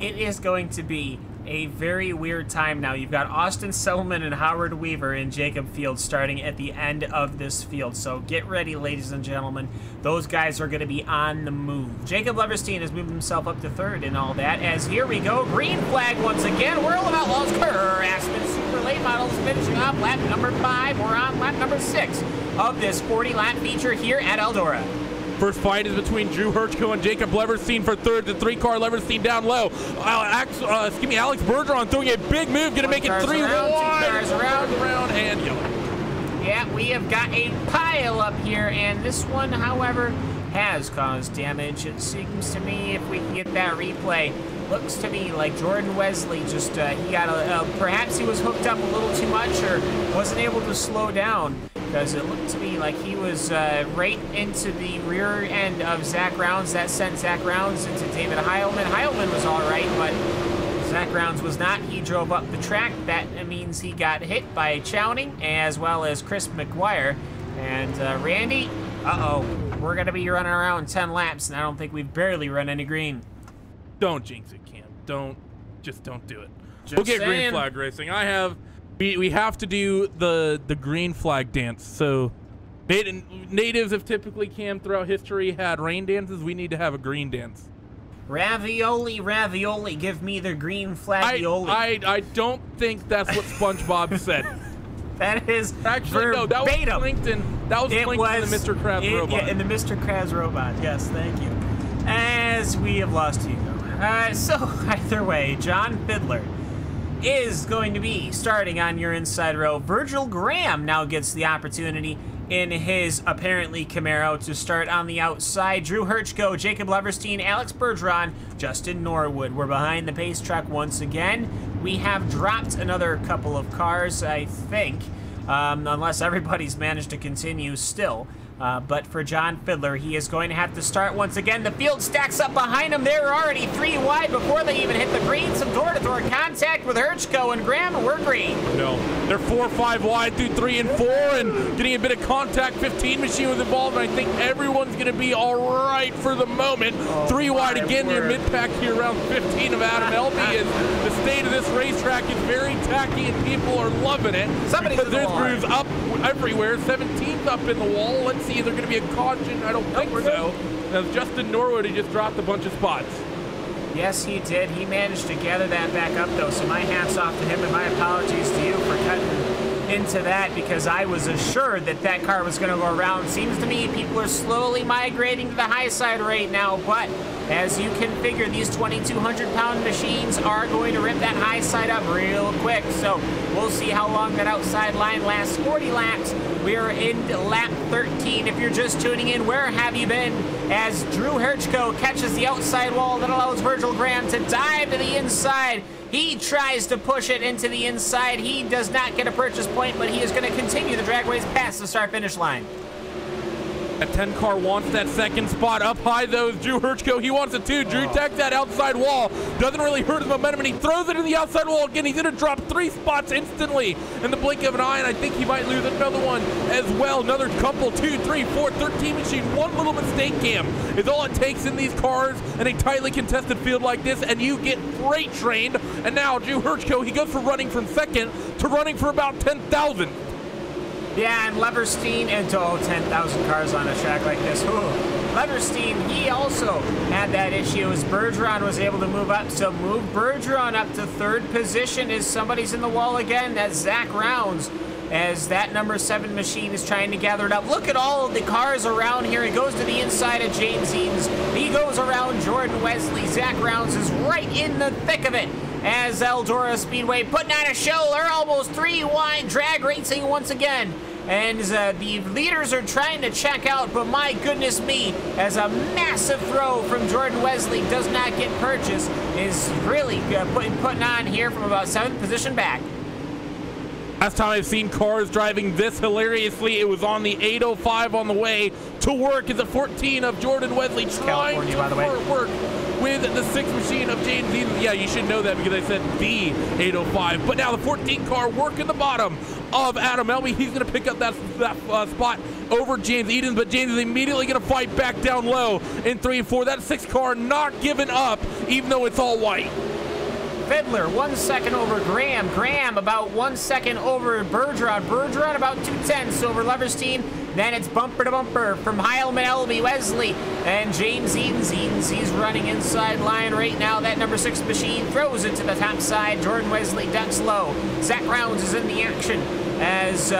It is going to be a very weird time now. You've got Austin Selman and Howard Weaver in Jacob Field starting at the end of this field. So get ready, ladies and gentlemen. Those guys are going to be on the move. Jacob Leverstein has moved himself up to third and all that, as here we go. Green flag once again. World of Outlaws Craftsman Super Late Models finishing off lap number 5. We're on lap number 6 of this 40-lap feature here at Eldora. First fight is between Drew Herchko and Jacob Leverstein for third. The 3-car Leverstein down low. Alex Bergeron throwing a big move, going to make it 3 wide. Cars around and yellow. Yeah, we have got a pile up here, and this one, however, has caused damage. It seems to me, if we can get that replay, looks to me like Jordan Wesley just, he got perhaps he was hooked up a little too much or wasn't able to slow down, because it looked to me like he was right into the rear end of Zach Rounds. That sent Zach Rounds into David Heilman. Heilman was all right, but Zach Rounds was not. He drove up the track. That means he got hit by Chowning as well as Chris McGuire. And Randy, we're going to be running around 10 laps, and I don't think we've barely run any green. Don't jinx it, Cam. Don't do it. Just we'll get saying. green flag racing. I have We have to do the green flag dance. So natives have typically throughout history had rain dances. We need to have a green dance. Ravioli, ravioli, give me the green flagioli. I don't think that's what SpongeBob said. That is actually verbatim. No. That was Plankton. That was Plankton in the Mr. Krabs robot. Yeah, in the Mr. Krabs robot. Yes, thank you. As we have lost Hugo. So either way, John Fiddler is going to be starting on your inside row. Virgil Graham now gets the opportunity in his apparently Camaro to start on the outside. Drew Hirschko, Jacob Leverstein, Alex Bergeron, Justin Norwood. We're behind the pace truck once again. We have dropped another couple of cars, I think, unless everybody's managed to continue still. But for John Fiddler, he is going to have to start once again. The field stacks up behind him. They're already 3 wide before they even hit the green. Some door-to-door contact with Hirschko and Graham, and we're green. No, they're 4 or 5 wide through 3 and 4, and getting a bit of contact. 15 machine was involved, and I think everyone's going to be all right for the moment. 3 wide again near mid-pack here, around 15 of Adam Elby. Is the state of this racetrack is very tacky, and people are loving it. Because there's grooves up everywhere. 17th up in the wall. Let's see, is there going to be a caution? I don't think so. Now, Justin Norwood, he just dropped a bunch of spots. Yes, he did. He managed to gather that back up, though, so my hat's off to him, and my apologies to you for cutting into that, because I was assured that that car was going to go around. Seems to me people are slowly migrating to the high side right now, but as you can figure, these 2,200-pound machines are going to rip that high side up real quick, so we'll see how long that outside line lasts. 40 laps. We are in lap 13. If you're just tuning in, where have you been? As Drew Hirschko catches the outside wall that allows Virgil Graham to dive to the inside. He tries to push it into the inside. He does not get a purchase point, but he is going to continue the drag race past the start-finish line. That 10 car wants that second spot. Up high, though, Drew Hirschko. He wants it, too. Drew attacks that outside wall. Doesn't really hurt his momentum, and he throws it to the outside wall again. He's going to drop 3 spots instantly in the blink of an eye, and I think he might lose another one as well. Another couple, 2, 3, 4, 13 machine. One little mistake, Cam, is all it takes in these cars in a tightly contested field like this, and you get freight trained. And now Drew Hirschko, he goes from running from second to running for about 10,000. Yeah, and Leverstein into 10,000 cars on a track like this. Ooh. Leverstein, he also had that issue as Bergeron was able to move up. So move Bergeron up to 3rd position as somebody's in the wall again. That's Zach Rounds, as that number 7 machine is trying to gather it up. Look at all of the cars around here. He goes to the inside of James Edens. He goes around Jordan Wesley. Zach Rounds is right in the thick of it as Eldora Speedway putting on a show. They're almost 3 wide, drag racing once again. And the leaders are trying to check out, but my goodness me, as a massive throw from Jordan Wesley does not get purchased, is really putting on here from about 7th position back. Last time I've seen cars driving this hilariously, it was on the 805 on the way to work. It's a 14 of Jordan Wesley trying to work with the 6 machine of James Edens. Yeah, you should know that because I said the 805. But now the 14 car working the bottom of Adam Elby. He's going to pick up that spot over James Edens, but James is immediately going to fight back down low in 3 and 4. That 6 car not giving up, even though it's all white. Fiddler 1 second over Graham. Graham about 1 second over Bergeron. Bergeron about 2/10 over Leverstein. Then it's bumper to bumper from Heilman, Elby, Wesley, and James Edens. Edens, he's running inside line right now. That number 6 machine throws it to the top side. Jordan Wesley ducks low. Zach Rounds is in the action as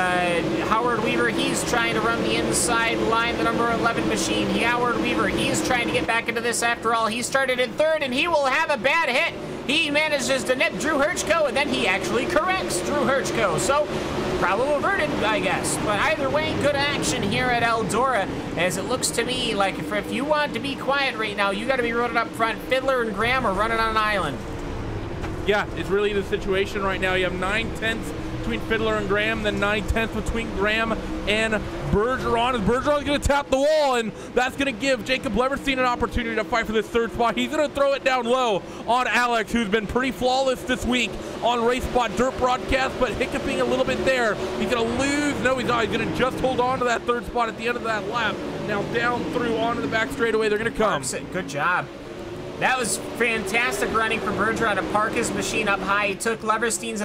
Howard Weaver, he's trying to run the inside line, the number 11 machine. Howard Weaver, he's trying to get back into this after all. He started in 3rd, and he will have a bad hit. He manages to nip Drew Hirschko, and then he actually corrects Drew Hirschko. So, problem averted, I guess. But either way, good action here at Eldora, as it looks to me like if you want to be quiet right now, you got to be running up front. Fiddler and Graham are running on an island. Yeah, it's really the situation right now. You have 9/10 between Fiddler and Graham, then 9/10 between Graham and Bergeron. As Bergeron's going to tap the wall, and that's going to give Jacob Leverstein an opportunity to fight for this 3rd spot. He's going to throw it down low on Alex, who's been pretty flawless this week on RaceSpot Dirt broadcast, but hiccuping a little bit there. He's going to lose. No, he's not. He's going to just hold on to that 3rd spot at the end of that lap. Now down through onto the back straightaway. They're going to come. Good job. That was fantastic running for Bergeron to park his machine up high. He took Leverstein's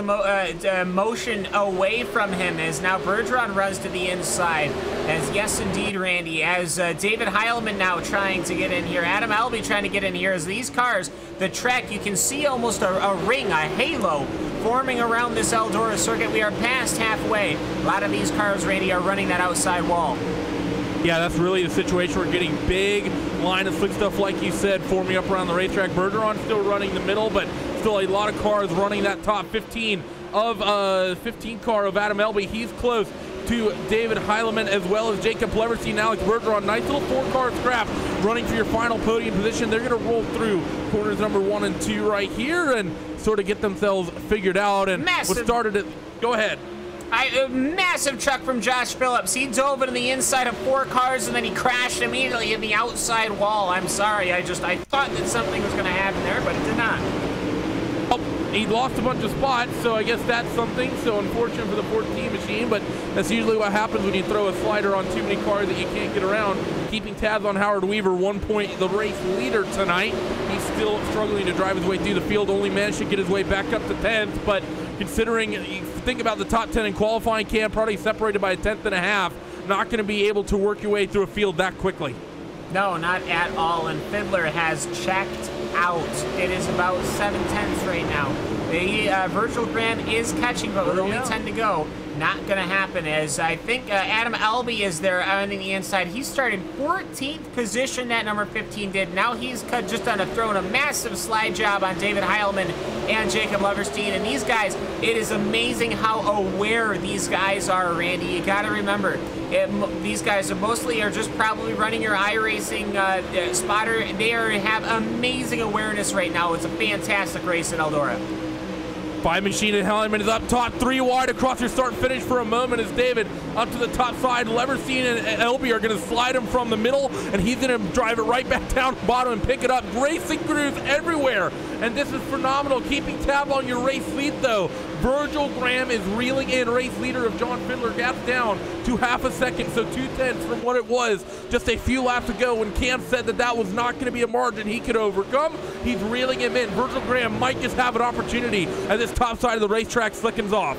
motion away from him as now Bergeron runs to the inside. As yes, indeed, Randy, as David Heilman now trying to get in here. Adam Albee trying to get in here as these cars, the track, you can see almost a ring, a halo forming around this Eldora circuit. We are past halfway. A lot of these cars, Randy, are running that outside wall. Yeah, that's really the situation. We're getting big line of slick stuff, like you said, forming up around the racetrack. Bergeron still running the middle, but still a lot of cars running that top 15 of 15 car of Adam Albee. He's close to David Heilemann as well as Jacob Leverstein and Alex Bergeron. Nice little 4-car scrap running for your final podium position. They're going to roll through corners number 1 and 2 right here and sort of get themselves figured out. And what started it, go ahead. A massive truck from Josh Phillips. He dove into the inside of 4 cars and then he crashed immediately in the outside wall. I'm sorry, I thought that something was going to happen there, but it did not. Oh, he lost a bunch of spots, so I guess that's something. So unfortunate for the 14 machine, but that's usually what happens when you throw a slider on too many cars that you can't get around. Keeping tabs on Howard Weaver, 1 point the race leader tonight. He's still struggling to drive his way through the field, only managed to get his way back up to 10th, but considering, you think about the top 10 in qualifying, Cam, probably separated by a 10th and a half, not going to be able to work your way through a field that quickly. No, not at all, and Fiddler has checked out. It is about 7/10 right now. The Virgil Graham is catching, but with only 10 to go, not going to happen. As I think Adam Albee is there on the inside. He started 14th position, that number 15 did. Now he's just thrown a massive slide job on David Heilman and Jacob Leverstein. And these guys, it is amazing how aware these guys are, Randy. You got to remember, these guys are just probably running your iRacing spotter. They have amazing awareness right now. It's a fantastic race in Eldora. 5 machine and Heilemann is up top, 3 wide across your start finish for a moment as David up to the top side. Leverstein and Albee are going to slide him from the middle, and he's going to drive it right back down the bottom and pick it up. Racing crews everywhere, and this is phenomenal. Keeping tab on your race lead, though. Virgil Graham is reeling in. Race leader of John Fiddler gap down to half a second, so 2/10 from what it was just a few laps ago when Cam said that was not going to be a margin he could overcome. He's reeling him in. Virgil Graham might just have an opportunity as this top side of the racetrack slickens off.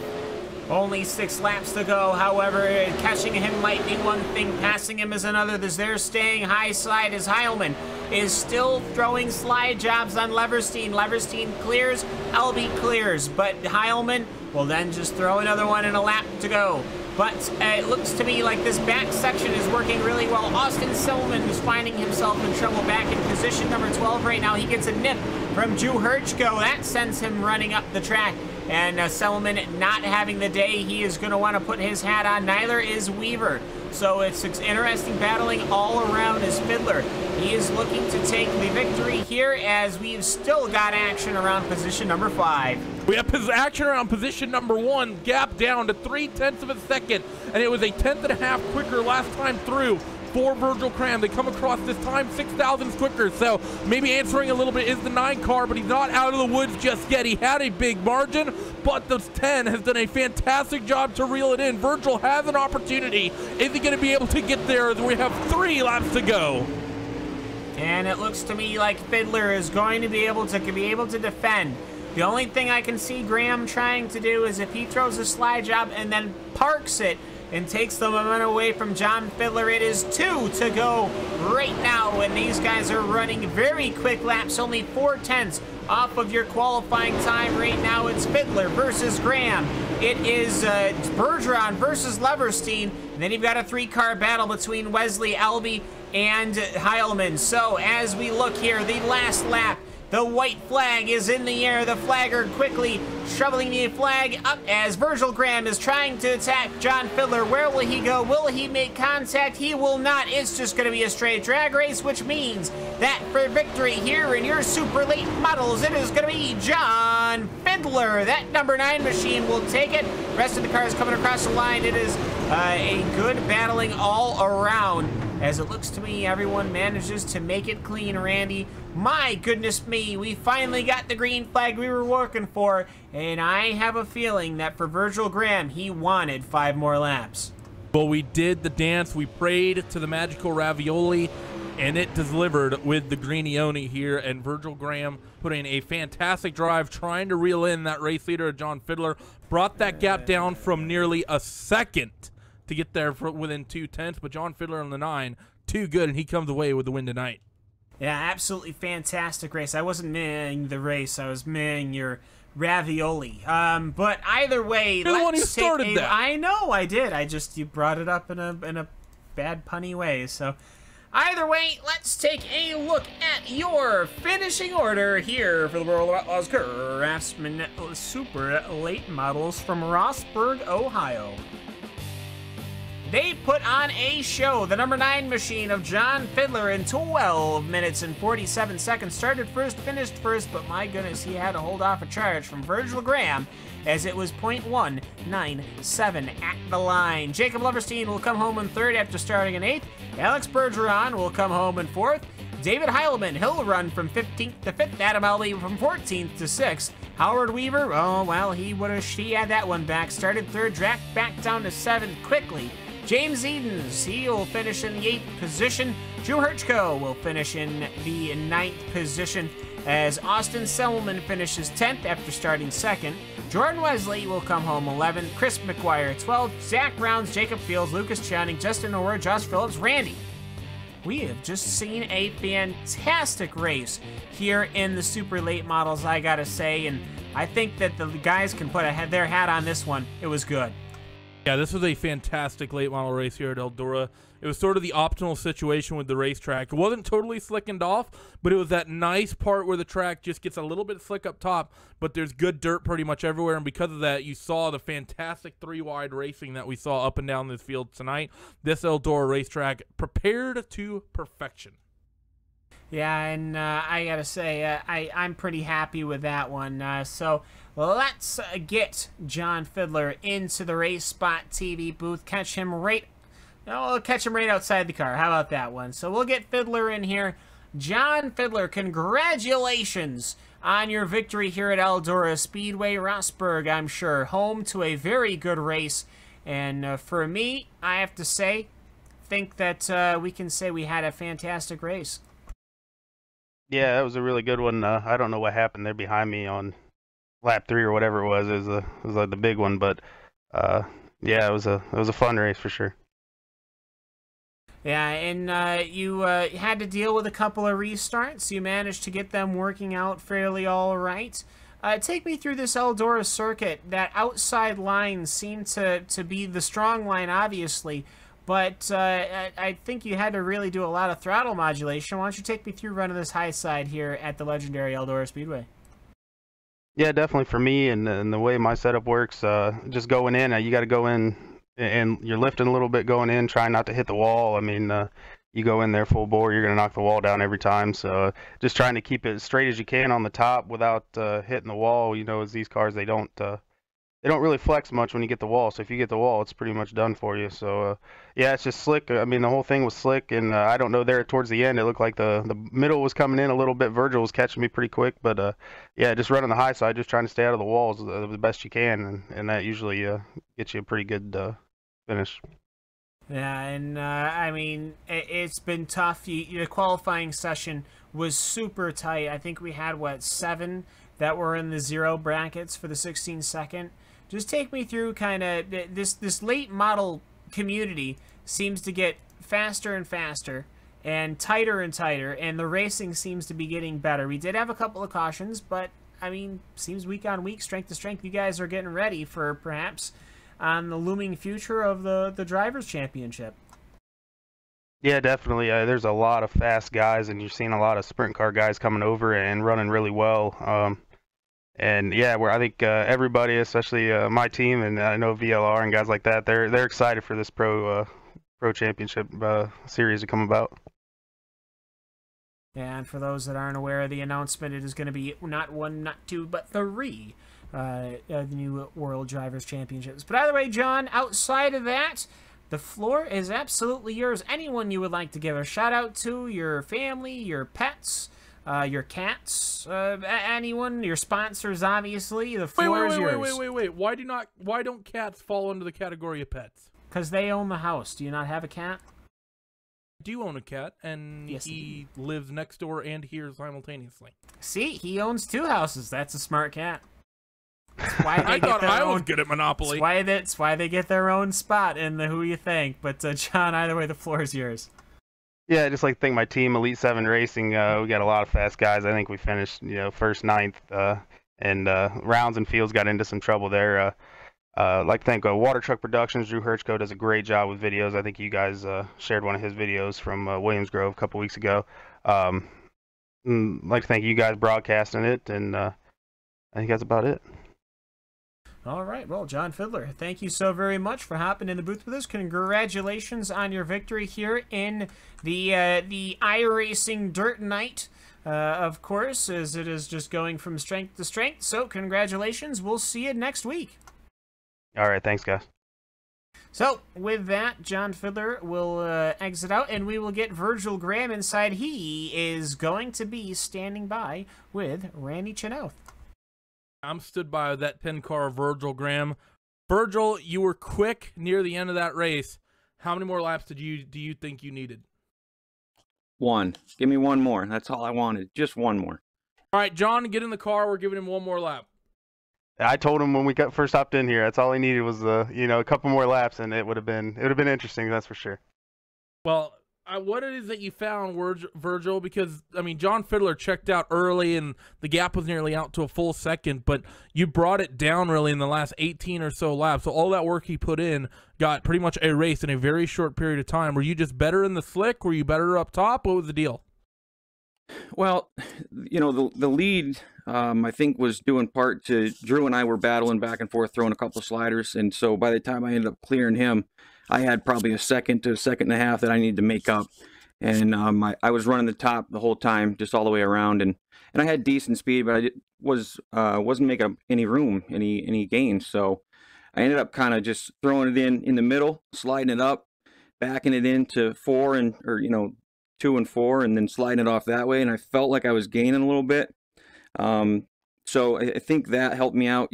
Only 6 laps to go. However, catching him might be one thing, passing him is another. They're staying high side as Heilman is still throwing slide jobs on Leverstein. Leverstein clears, Albee clears, but Heilman will then just throw another one in a lap to go. But it looks to me like this back section is working really well. Austin Silman is finding himself in trouble back in position number 12 right now. He gets a nip from Drew Herchko. That sends him running up the track. And Selman not having the day he is going to want to put his hat on. Neither is Weaver. So it's interesting battling all around as Fiddler. He is looking to take the victory here as we've still got action around position number 5. We have action around position number 1, gap down to 0.3 of a second, and it was a 1/10 and a half quicker last time through for Virgil Graham. They come across this time 6 thousandths quicker, so maybe answering a little bit is the 9 car, but he's not out of the woods just yet. He had a big margin, but the 10 has done a fantastic job to reel it in. Virgil has an opportunity. Is he going to be able to get there as we have 3 laps to go? And it looks to me like Fiddler is going to be able to defend. The only thing I can see Graham trying to do is if he throws a slide job and then parks it and takes the momentum away from John Fiddler. It is 2 to go right now, and these guys are running very quick laps, only 4/10 off of your qualifying time right now. It's Fiddler versus Graham. It is Bergeron versus Leverstein, and then you've got a 3-car battle between Wesley, Albee, and Heilman. So as we look here, the last lap, the white flag is in the air. The flagger quickly shoveling the flag up as Virgil Graham is trying to attack John Fiddler. Where will he go? Will he make contact? He will not. It's just going to be a straight drag race, which means that for victory here in your super late models, it is going to be John Fiddler. That number 9 machine will take it. Rest of the cars coming across the line. It is a good battling all around. As it looks to me, everyone manages to make it clean, Randy. My goodness me, we finally got the green flag we were working for, and I have a feeling that for Virgil Graham, he wanted 5 more laps. Well, we did the dance. We prayed to the magical ravioli. and it delivered with the Greenioni here, and Virgil Graham putting a fantastic drive, trying to reel in that race leader, John Fiddler, brought that gap down from nearly a second to get there for within 2/10, but John Fiddler on the 9, too good, and he comes away with the win tonight. Yeah, absolutely fantastic race. I wasn't mehing the race, I was mehing your ravioli. But either way, you're the one who started that. I know I did. You brought it up in a bad punny way. So either way, let's take a look at your finishing order here for the World of Outlaws Craftsman Super Late Models from Rossburg, Ohio. They put on a show. The number 9 machine of John Fiddler in 12 minutes and 47 seconds. Started first, finished first, but my goodness, he had to hold off a charge from Virgil Graham as it was .197 at the line. Jacob Loverstein will come home in 3rd after starting in 8th. Alex Bergeron will come home in 4th. David Heilman, he'll run from 15th to 5th. Adam Elby from 14th to 6th. Howard Weaver, oh, well, he had that one back. Started 3rd, dragged back down to 7th quickly. James Edens, he'll finish in the 8th position. Drew Hirchko will finish in the 9th position as Austin Selman finishes 10th after starting 2nd. Jordan Wesley will come home 11th. Chris McGuire 12th. Zach Browns, Jacob Fields, Lucas Channing, Justin Orr, Josh Phillips, Randy. We have just seen a fantastic race here in the super late models, I gotta say, and I think that the guys can put their hat on this one. It was good. Yeah, this was a fantastic late model race here at Eldora. It was sort of the optimal situation with the racetrack. It wasn't totally slickened off, but it was that nice part where the track just gets a little bit slick up top, but there's good dirt pretty much everywhere, and because of that, you saw the fantastic 3-wide racing that we saw up and down this field tonight. This Eldora racetrack prepared to perfection. Yeah, and I gotta say, I'm pretty happy with that one. So let's get John Fiddler into the RaceSpot TV booth. Catch him right outside the car. How about that one? So we'll get Fiddler in here. John Fiddler, congratulations on your victory here at Eldora Speedway, Rossburg, I'm sure. Home to a very good race. And for me, I have to say, think that we can say we had a fantastic race. Yeah, that was a really good one. I don't know what happened there behind me on lap 3 or whatever it was. It was like the big one, but yeah, it was a fun race for sure. Yeah, and you had to deal with a couple of restarts. You managed to get them working out fairly all right. Take me through this Eldora circuit. That outside line seemed to be the strong line, obviously, but I think you had to really do a lot of throttle modulation. Why don't you take me through running this high side here at the legendary Eldora Speedway? Yeah, definitely for me and the way my setup works, just going in, you got to go in and you're lifting a little bit going in, trying not to hit the wall. I mean, you go in there full bore, you're going to knock the wall down every time. So just trying to keep it as straight as you can on the top without hitting the wall. You know, as these cars, they don't really flex much when you get the wall. So if you get the wall, it's pretty much done for you. So yeah, it's just slick. I mean, the whole thing was slick, and I don't know, there towards the end, it looked like the middle was coming in a little bit. Virgil was catching me pretty quick, but yeah, just running the high side, just trying to stay out of the walls the best you can, and that usually gets you a pretty good finish. Yeah, and I mean, it's been tough. The qualifying session was super tight. I think we had, what, 7 that were in the 0 brackets for the 16-second. Just take me through kind of this late model community seems to get faster and faster and tighter, and the racing seems to be getting better. We did have a couple of cautions, but I mean, seems week on week, strength to strength, you guys are getting ready for perhaps on the looming future of the Drivers' Championship. Yeah, definitely. There's a lot of fast guys, and you're seeing a lot of sprint car guys coming over and running really well. And yeah, I think everybody, especially my team, and I know VLR and guys like that, they're excited for this pro championship series to come about. And for those that aren't aware of the announcement, it is going to be not 1, not 2, but 3 the new World Drivers' Championships. But either way, John, outside of that, the floor is absolutely yours. Anyone you would like to give a shout out to, your family, your pets, your cats, anyone, your sponsors, obviously. The floor is yours. Wait. Why don't cats fall under the category of pets? Because they own the house. Do you not have a cat? do own a cat, and Yes, he lives next door and here simultaneously. See, he owns 2 houses. That's a smart cat. That's why they I get thought their I own, was good at Monopoly. That's why they get their own spot in the Who You Think. But John, either way, the floor is yours. Yeah, I just like to thank my team, Elite 7 Racing. We got a lot of fast guys. I think we finished, first, 9th, and rounds and fields got into some trouble there. I'd like to thank Water Truck Productions. Drew Hirschko does a great job with videos. I think you guys shared one of his videos from Williams Grove a couple weeks ago. I'd like to thank you guys broadcasting it, and I think that's about it. All right, well, John Fiddler, thank you so very much for hopping in the booth with us. Congratulations on your victory here in the iRacing Dirt Night, of course, as it is just going from strength to strength. So congratulations. We'll see you next week. All right, thanks, guys. So, with that, John Fiddler will exit out, and we will get Virgil Graham inside. He is going to be standing by with Randy Chenowth. I'm stood by that pin car of Virgil Graham. Virgil, you were quick near the end of that race. How many more laps do you think you needed? 1. Give me 1 more. That's all I wanted. Just 1 more. All right, John, get in the car. We're giving him 1 more lap. I told him when we first hopped in here, that's all he needed was a couple more laps, and it would have been interesting, that's for sure. Well, what it is that you found, Virgil, because I mean, John Fiddler checked out early, and the gap was nearly out to a full second, but you brought it down really in the last 18 or so laps. So all that work he put in got pretty much erased in a very short period of time. Were you just better in the slick? Were you better up top? What was the deal? Well, the lead, I think, was due in part to Drew and I were battling back and forth, throwing a couple of sliders. And so by the time I ended up clearing him, I had probably a second to a second and a half that I needed to make up. And I was running the top the whole time, just all the way around. And I had decent speed, but I wasn't making up any room, any gains. So I ended up kind of just throwing it in the middle, sliding it up, backing it into 4 or 2 and 4, and then sliding it off that way, and I felt like I was gaining a little bit. So I think that helped me out.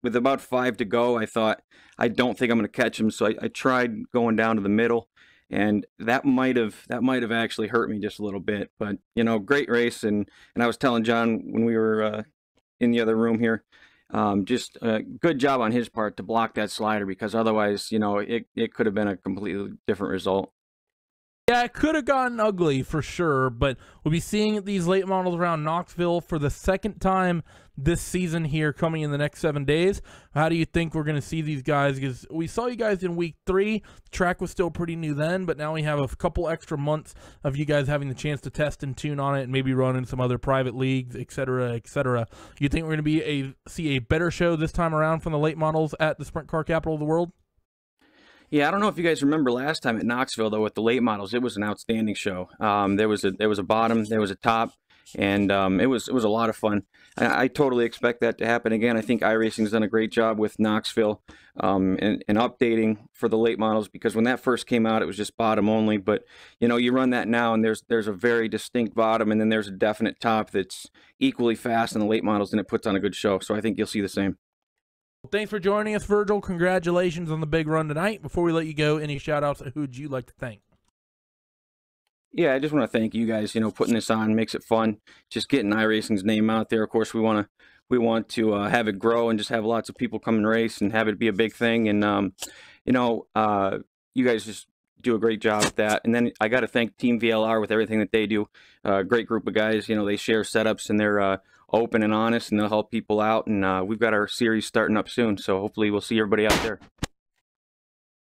With about 5 to go, I thought, I don't think I'm going to catch him, so I tried going down to the middle, and that might have actually hurt me just a little bit. But great race, and I was telling John when we were in the other room here, just a good job on his part to block that slider, because otherwise, it could have been a completely different result. Yeah, it could have gotten ugly for sure, but we'll be seeing these late models around Knoxville for the 2nd time this season here coming in the next 7 days. How do you think we're going to see these guys? Because we saw you guys in week 3. The track was still pretty new then, but now we have a couple extra months of you guys having the chance to test and tune on it and maybe run in some other private leagues, etc., etc. You think we're going to see a better show this time around from the late models at the Sprint Car Capital of the World? Yeah, I don't know if you guys remember last time at Knoxville, though, with the late models, it was an outstanding show. There was a bottom, there was a top, and it was a lot of fun. I totally expect that to happen again. I think iRacing's done a great job with Knoxville and updating for the late models, because when that first came out, it was just bottom only. But you run that now, and there's a very distinct bottom, and then there's a definite top that's equally fast in the late models, and it puts on a good show. So I think you'll see the same. Thanks for joining us, Virgil. Congratulations on the big run tonight. Before we let you go, any shout-outs, who would you like to thank? Yeah, I just want to thank you guys. Putting this on makes it fun. Just getting iRacing's name out there. Of course, we want to have it grow and just have lots of people come and race and have it be a big thing. And you guys just do a great job at that. And then I got to thank Team VLR with everything that they do. Great group of guys. They share setups, and they're open and honest, and they'll help people out. And we've got our series starting up soon, so hopefully we'll see everybody out there.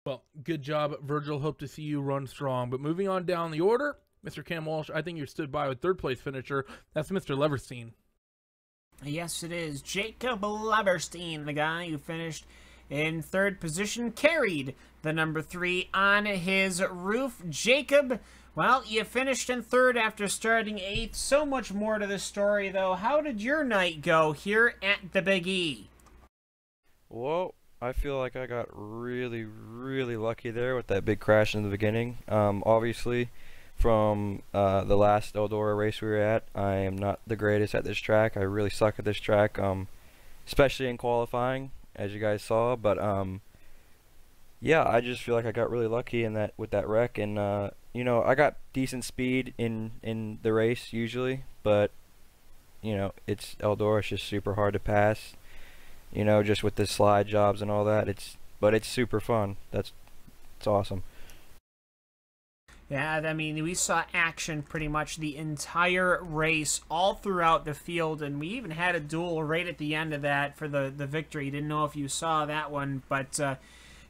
Well, good job, Virgil. Hope to see you run strong. But moving on down the order, Mr. Cam Walsh, I think you're stood by with 3rd place finisher. That's Mr. Leverstein. Yes, it is. Jacob Leverstein, the guy who finished in 3rd position, carried the number 3 on his roof. Jacob, well, you finished in 3rd after starting 8th. So much more to this story, though. How did your night go here at the Big E? Well, I feel like I got really, really lucky there with that big crash in the beginning. Obviously, from the last Eldora race we were at, I am not the greatest at this track. I really suck at this track, especially in qualifying, as you guys saw. But yeah, I just feel like I got really lucky in that with that wreck, and you know, I got decent speed in the race usually, but you know, it's Eldora. It's just super hard to pass. You know, just with the slide jobs and all that. But it's super fun. It's awesome. Yeah, I mean, we saw action pretty much the entire race, all throughout the field, and we even had a duel right at the end of that for the victory. Didn't know if you saw that one, but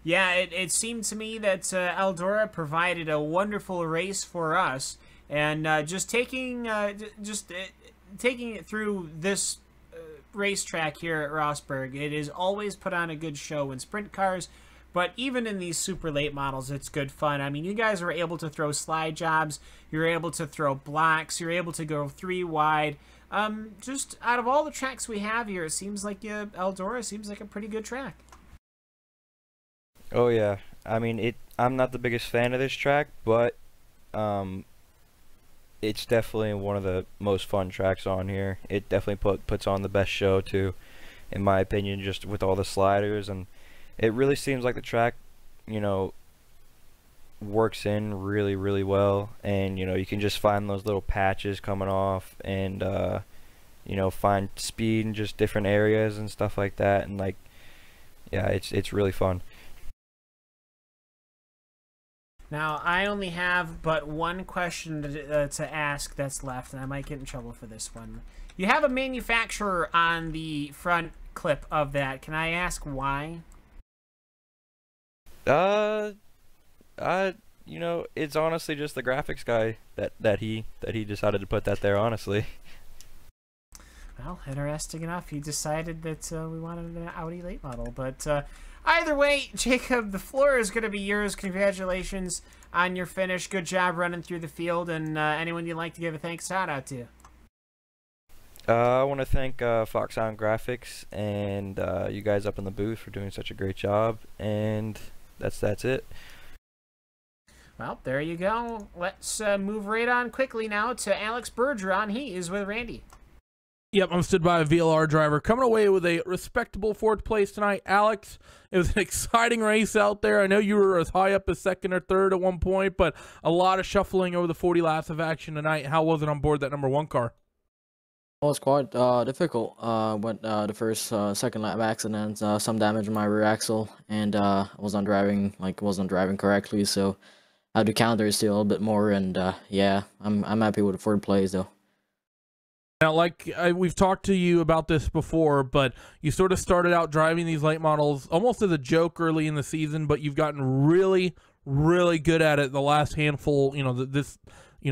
yeah, it seemed to me that Eldora provided a wonderful race for us, and just taking it through this racetrack here at Rosberg, it is always put on a good show in sprint cars. But even in these super late models, it's good fun. I mean, you guys are able to throw slide jobs. You're able to throw blocks. You're able to go 3 wide. Just out of all the tracks we have here, it seems like Eldora seems like a pretty good track. Oh yeah, I mean I'm not the biggest fan of this track, but it's definitely one of the most fun tracks on here. It definitely puts on the best show too, in my opinion, just with all the sliders, and it really seems like the track, you know, works in really, really well, and you know, you can just find those little patches coming off, and you know, find speed in just different areas and stuff like that, and like, yeah, it's really fun. Now, I only have but one question to ask that's left, and I might get in trouble for this one. You have a manufacturer on the front clip of that. Can I ask why? You know, it's honestly just the graphics guy that he decided to put that there, honestly. Well, interesting enough. He decided that we wanted an Audi late model, but either way, Jacob, the floor is going to be yours. Congratulations on your finish. Good job running through the field, and anyone you'd like to give a thanks shout out to? I want to thank Foxhound Graphics and you guys up in the booth for doing such a great job, and that's it. Well, there you go. Let's move right on quickly now to Alex Bergeron. He is with Randy. Yep, I'm stood by a VLR driver coming away with a respectable 4th place tonight. Alex, it was an exciting race out there. I know you were as high up as 2nd or 3rd at one point, but a lot of shuffling over the 40 laps of action tonight. How was it on board that number 1 car? Well, it's quite difficult. Went the first, second lap accident, some damage in my rear axle, and I wasn't driving correctly, so I had to counter still a little bit more, and yeah, I'm happy with the 4th place though. Now, we've talked to you about this before, but you sort of started out driving these late models almost as a joke early in the season, but you've gotten really, really good at it the last handful, you know, this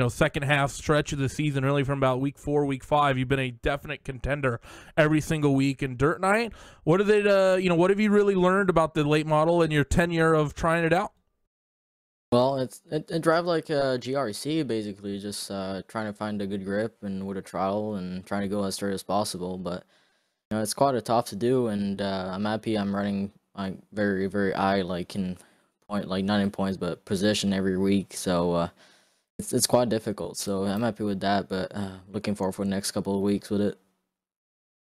second half stretch of the season, really from about week 4, week 5. You've been a definite contender every single week in Dirt Night. What have you really learned about the late model in your tenure of trying it out? Well, it drive like a GRC basically, just trying to find a good grip and with a throttle and trying to go as straight as possible. But you know, it's quite tough to do, and I'm happy I'm running like very, very high, like not in points, but position every week. So it's quite difficult. So I'm happy with that, but looking forward for the next couple of weeks with it.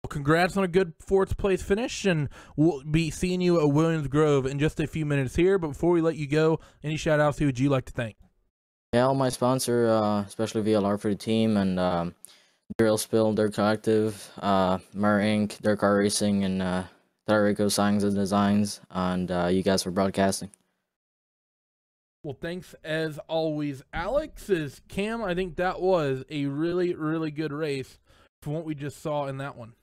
Well, congrats on a good 4th place finish, and we'll be seeing you at Williams Grove in just a few minutes here. But before we let you go, any shout outs who would you like to thank? Yeah, all my sponsor, especially VLR for the team, and Drill Spill, their collective, Mer Inc., their car racing, and Tarico Signs and Designs, and you guys for broadcasting. Well, thanks as always, Alex. As Cam, I think that was a really, really good race from what we just saw in that one.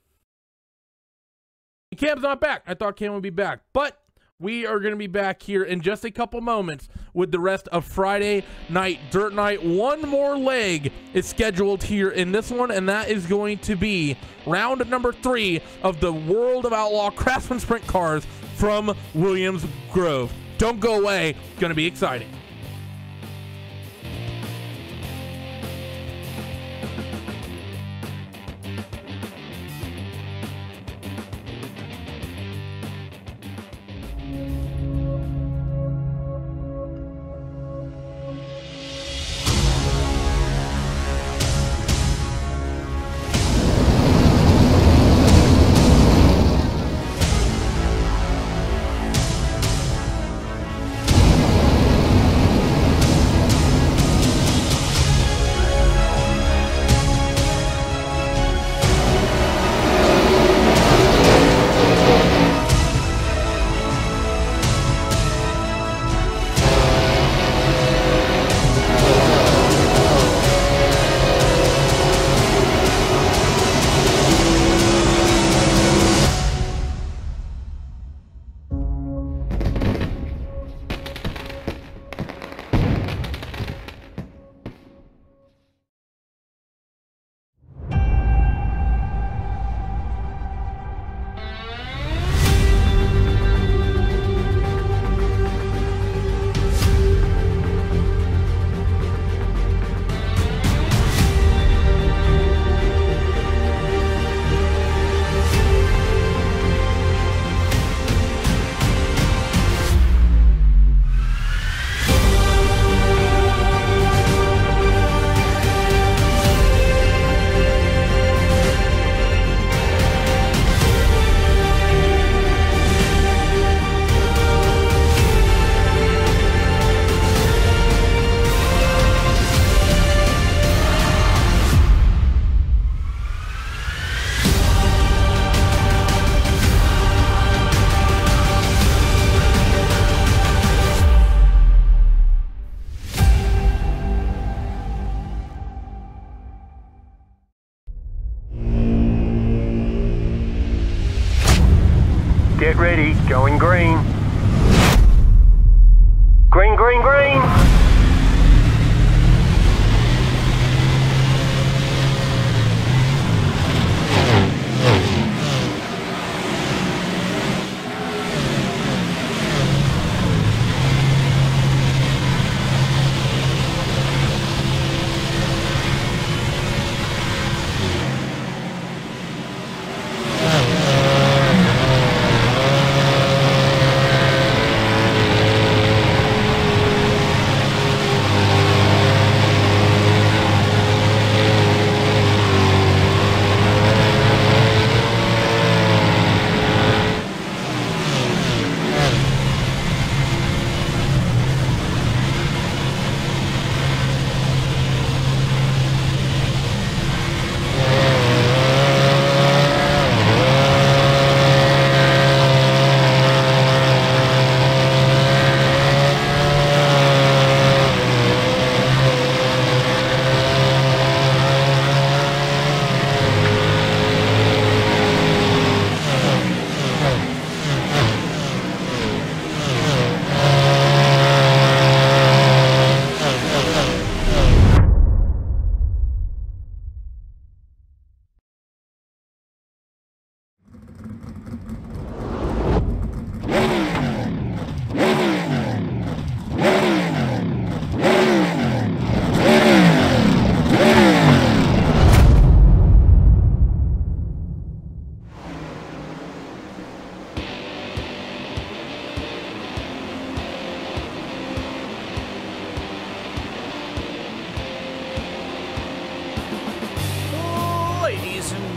Cam's not back. I thought Cam would be back, but we are going to be back here in just a couple moments with the rest of Friday night Dirt Night. One more leg is scheduled here in this one, and that is going to be round number 3 of the World of Outlaw Craftsman Sprint Cars from Williams Grove. Don't go away. It's going to be exciting. get ready, going green. Green, green, green.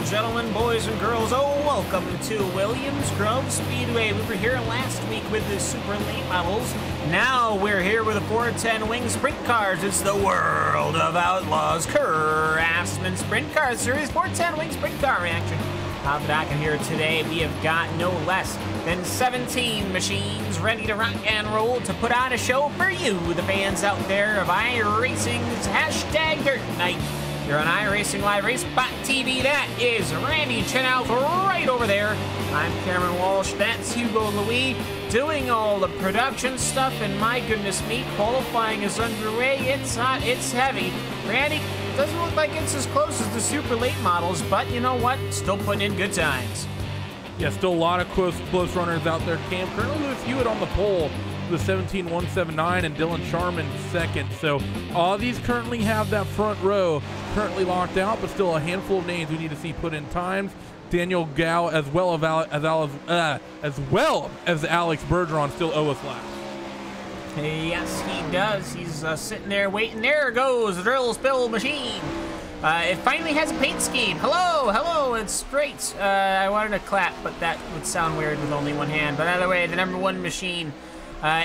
Gentlemen, boys and girls, welcome to Williams Grove Speedway. We were here last week with the super late models. Now we're here with the 410 Wing Sprint Cars. It's the world of Outlaws Craftsman Sprint Car Series 410 Wing Sprint Car reaction. On the dock in here today, we have got no less than 17 machines ready to rock and roll to put on a show for you, the fans out there of iRacing's hashtag Dirt Night. You're on iRacingLive RaceSpot TV. That is Randy Chenowth right over there. I'm Cameron Walsh. That's Hugo Louis doing all the production stuff. And my goodness me, qualifying is underway. It's hot. It's heavy. Randy, doesn't look like it's as close as the super late models, but you know what? Still putting in good times. Yeah, still a lot of close runners out there. Cam, currently Lewis Hewitt on the pole. The 17-179 and Dylan Sharman second. So all these currently have that front row currently locked out, but still a handful of names we need to see put in times. Daniel Gow as well as Alex Bergeron still owe us laps. Yes, he does. He's sitting there waiting. There goes the drill spill machine. It finally has a paint scheme. Hello, hello, it's straight. I wanted to clap, but that would sound weird with only one hand. But either way, the #1 machine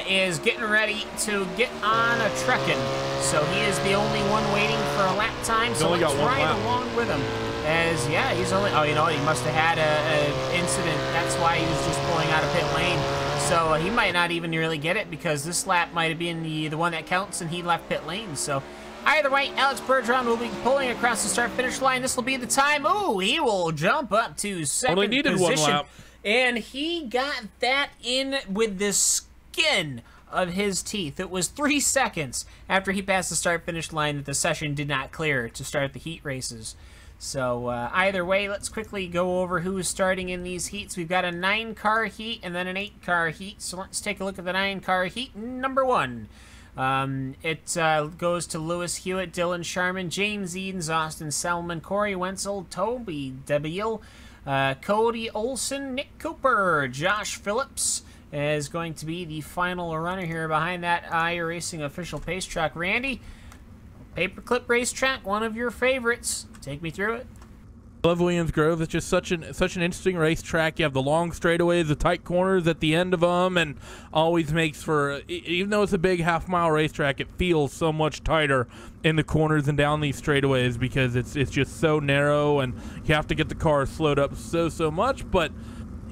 is getting ready to get on a trekking. So he is the only one waiting for a lap time. So let's ride along with him. As, yeah, he's only, oh, you know what, he must have had an incident. That's why he was just pulling out of pit lane. So he might not even really get it because this lap might have been the one that counts and he left pit lane. So either way, Alex Bergeron will be pulling across the start-finish line. This will be the time. Ooh, he will jump up to second Only needed position. 1 lap. And he got that in with the skin of his teeth. It was 3 seconds after he passed the start-finish line that the session did not clear to start the heat races. So either way, let's quickly go over who is starting in these heats. We've got a 9-car heat and then an 8-car heat. So let's take a look at the 9-car heat. #1. It goes to Lewis Hewitt, Dylan Sharman, James Edens, Austin Selman, Corey Wenzel, Toby Debiel, Cody Olson, Nick Cooper, Josh Phillips is going to be the final runner here behind that iRacing official pace track. Randy, Paperclip Racetrack, one of your favorites. Take me through it. I love Williams Grove. It's just such an interesting racetrack. You have the long straightaways, the tight corners at the end of them, and always makes for, even though it's a big half-mile racetrack, it feels so much tighter in the corners and down these straightaways because it's just so narrow, and you have to get the car slowed up so much. But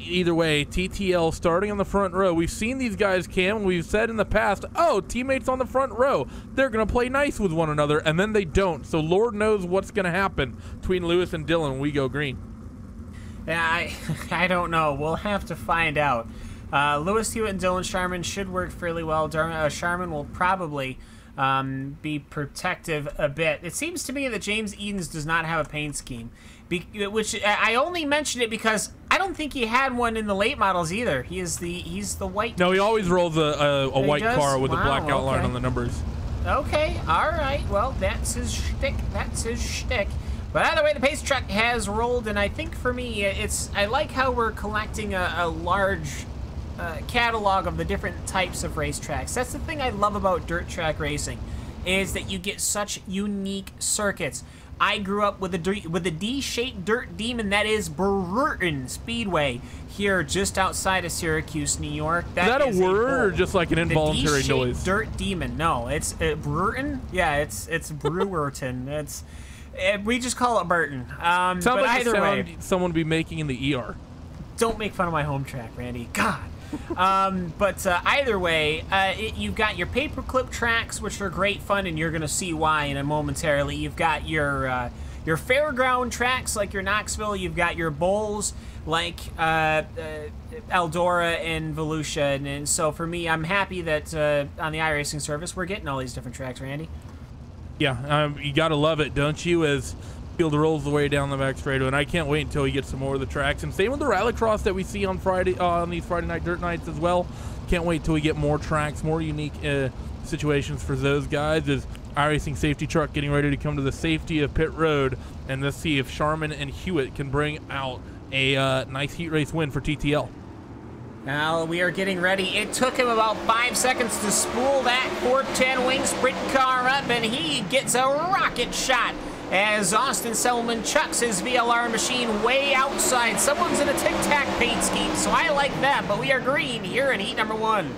either way, TTL starting on the front row. We've seen these guys, Cam. We've said in the past, oh, teammates on the front row, they're going to play nice with one another, and then they don't. So Lord knows what's going to happen between Lewis and Dylan when we go green. I don't know. We'll have to find out. Lewis Hewitt and Dylan Sharman should work fairly well. Sharman will probably be protective a bit. It seems to me that James Edens does not have a paint scheme, which I only mentioned it because I don't think he had one in the late models either. He's the white. No, he always rolls a white car with a black outline on the numbers. Okay, all right. Well, that's his shtick. That's his shtick. But either way, the pace truck has rolled, and I think for me, I like how we're collecting a large catalog of the different types of racetracks. That's the thing I love about dirt track racing, is that you get such unique circuits. I grew up with a D-shaped dirt demon that is Burton Speedway here just outside of Syracuse, New York. Is that a word or just like an involuntary noise? Dirt demon. No, it's Burton. Yeah, it's Brewerton. It's we just call it Burton. Sounds but like either way, someone would be making in the ER. Don't make fun of my home track, Randy. God. But either way, you've got your paperclip tracks, which are great fun, and you're going to see why in a momentarily. You've got your fairground tracks like your Knoxville. You've got your bowls like Eldora and Volusia. And so for me, I'm happy that on the iRacing service, we're getting all these different tracks, Randy. Yeah, you got to love it, don't you, as Field rolls the way down the back straightaway, and I can't wait until we get some more of the tracks. And same with the Rallycross that we see on Friday, on these Friday night dirt nights as well. Can't wait till we get more tracks, more unique situations for those guys. As iRacing safety truck getting ready to come to the safety of pit road, and let's see if Sharman and Hewitt can bring out a nice heat race win for TTL. Now we are getting ready. It took him about 5 seconds to spool that 410 wing sprint car up, and he gets a rocket shot as Austin Selman chucks his VLR machine way outside. Someone's in a tic-tac paint scheme, so I like that, but we are green here in heat number 1.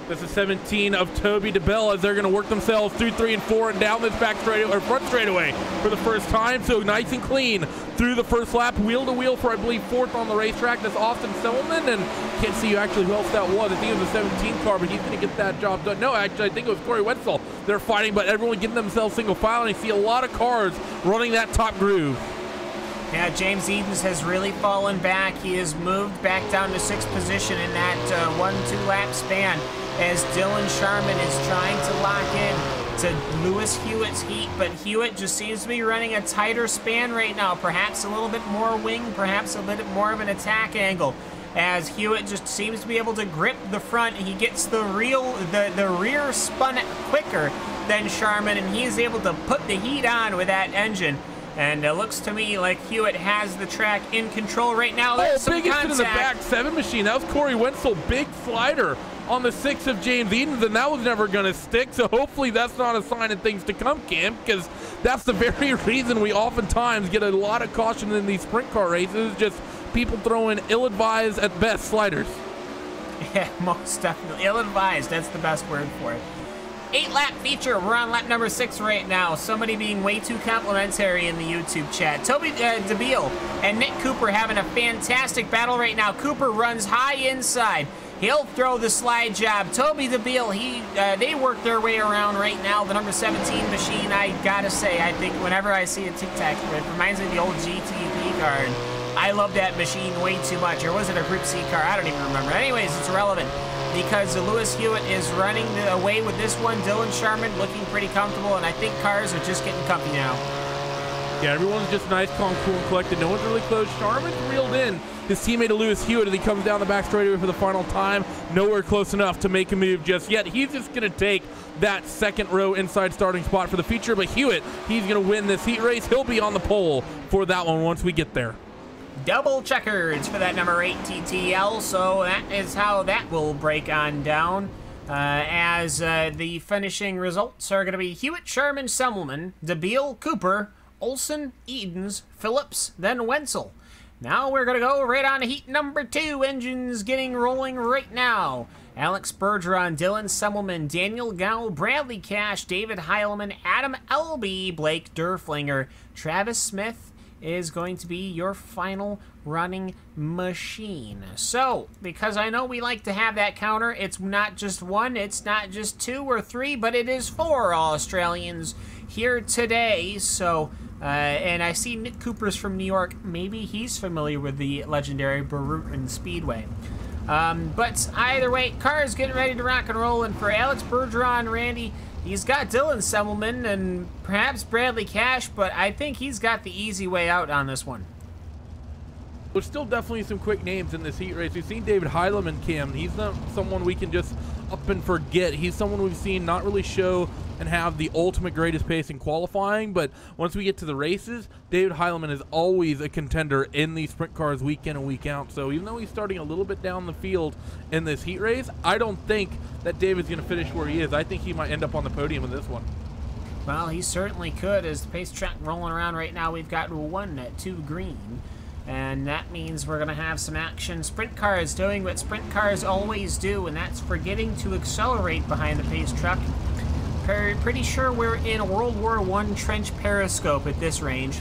This is 17 of Toby DeBell as they're going to work themselves through 3 and 4 and down this back straightaway, or front straightaway for the first time. So nice and clean through the first lap, wheel to wheel for, I believe, 4th on the racetrack. That's Austin Selman, and can't see actually who else that was. I think it was a 17 car, but he's going to get that job done. No, actually, I think it was Corey Wetzel. They're fighting, but everyone getting themselves single file, and I see a lot of cars running that top groove. Yeah, James Edens has really fallen back. He has moved back down to 6th position in that 1-2 lap span, as Dylan Sharman is trying to lock in to Lewis Hewitt's heat, but Hewitt just seems to be running a tighter span right now, perhaps a little bit more wing, perhaps a bit more of an attack angle, as Hewitt just seems to be able to grip the front. He gets the rear spun quicker than Sharman, and he's able to put the heat on with that engine. And it looks to me like Hewitt has the track in control right now. There's some biggest contact in the back 7 machine. That was Corey Wenzel, big slider on the 6 of James Edens, and that was never going to stick. So hopefully that's not a sign of things to come, Cam, because that's the very reason we oftentimes get a lot of caution in these sprint car races, just people throwing ill-advised at best sliders. Yeah, most definitely. Ill-advised, that's the best word for it. 8-lap feature. We're on lap number 6 right now. Somebody being way too complimentary in the YouTube chat. Toby DeBeal and Nick Cooper having a fantastic battle right now. Cooper runs high inside. He'll throw the slide job. Toby DeBeal, they work their way around right now. The number 17 machine, I gotta say, I think whenever I see a tic-tac, it reminds me of the old GTP card. I love that machine way too much. Or was it a Group C car? I don't even remember. Anyways, it's irrelevant, because Lewis Hewitt is running away with this one. Dylan Sharman looking pretty comfortable, and I think cars are just getting comfy now. Yeah, everyone's just nice, calm, cool, and collected. No one's really close. Sharman's reeled in his teammate Lewis Hewitt as he comes down the back straightaway for the final time. Nowhere close enough to make a move just yet. He's just going to take that second row inside starting spot for the feature, but Hewitt, he's going to win this heat race. He'll be on the pole for that one once we get there. Double checkers for that number 8 TTL, so that is how that will break on down, as the finishing results are going to be Hewitt, Sharman, Selman, DeBeal, Cooper, Olson, Edens, Phillips, then Wenzel. Now we're going to go right on to heat number 2. Engines getting rolling right now. Alex Bergeron, Dylan Semmelman, Daniel Gow, Bradley Cash, David Heilman, Adam Elby, Blake Derflinger, Travis Smith is going to be your final running machine. So, because I know we like to have that counter, it's not just 1, it's not just 2 or 3, but it is 4 Australians here today. So, and I see Nick Cooper's from New York. Maybe he's familiar with the legendary Barutin Speedway. But either way, car is getting ready to rock and roll. And for Alex Bergeron, Randy, he's got Dylan Semmelman and perhaps Bradley Cash, but I think he's got the easy way out on this one. There's still definitely some quick names in this heat race. We've seen David Heilemann, Kim. He's not someone we can just up and forget. He's someone we've seen not really show and have the ultimate greatest pace in qualifying, but once we get to the races, David Heilemann is always a contender in these sprint cars week in and week out. So even though he's starting a little bit down the field in this heat race, I don't think that David's going to finish where he is. I think he might end up on the podium in this one. Well, he certainly could. As the pace track rolling around right now, we've got 1 at 2 green. And that means we're going to have some action. Sprint cars doing what sprint cars always do, and that's forgetting to accelerate behind the pace truck. Pretty sure we're in a World War I trench periscope at this range.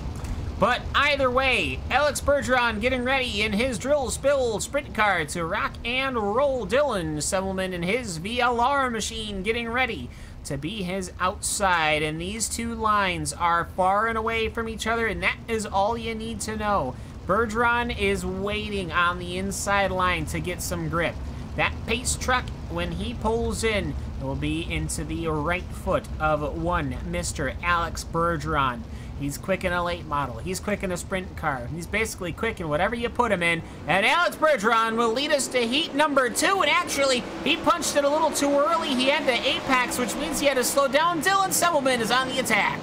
But either way, Alex Bergeron getting ready in his drill spill sprint car to rock and roll. Dylan Semmelman in his VLR machine getting ready to be his outside. And these two lines are far and away from each other, and that is all you need to know. Bergeron is waiting on the inside line to get some grip. That pace truck, when he pulls in, will be into the right foot of one Mr. Alex Bergeron. He's quick in a late model. He's quick in a sprint car. He's basically quick in whatever you put him in. And Alex Bergeron will lead us to heat number 2. And actually, he punched it a little too early. He had the apex, which means he had to slow down. Dylan Semmelman is on the attack.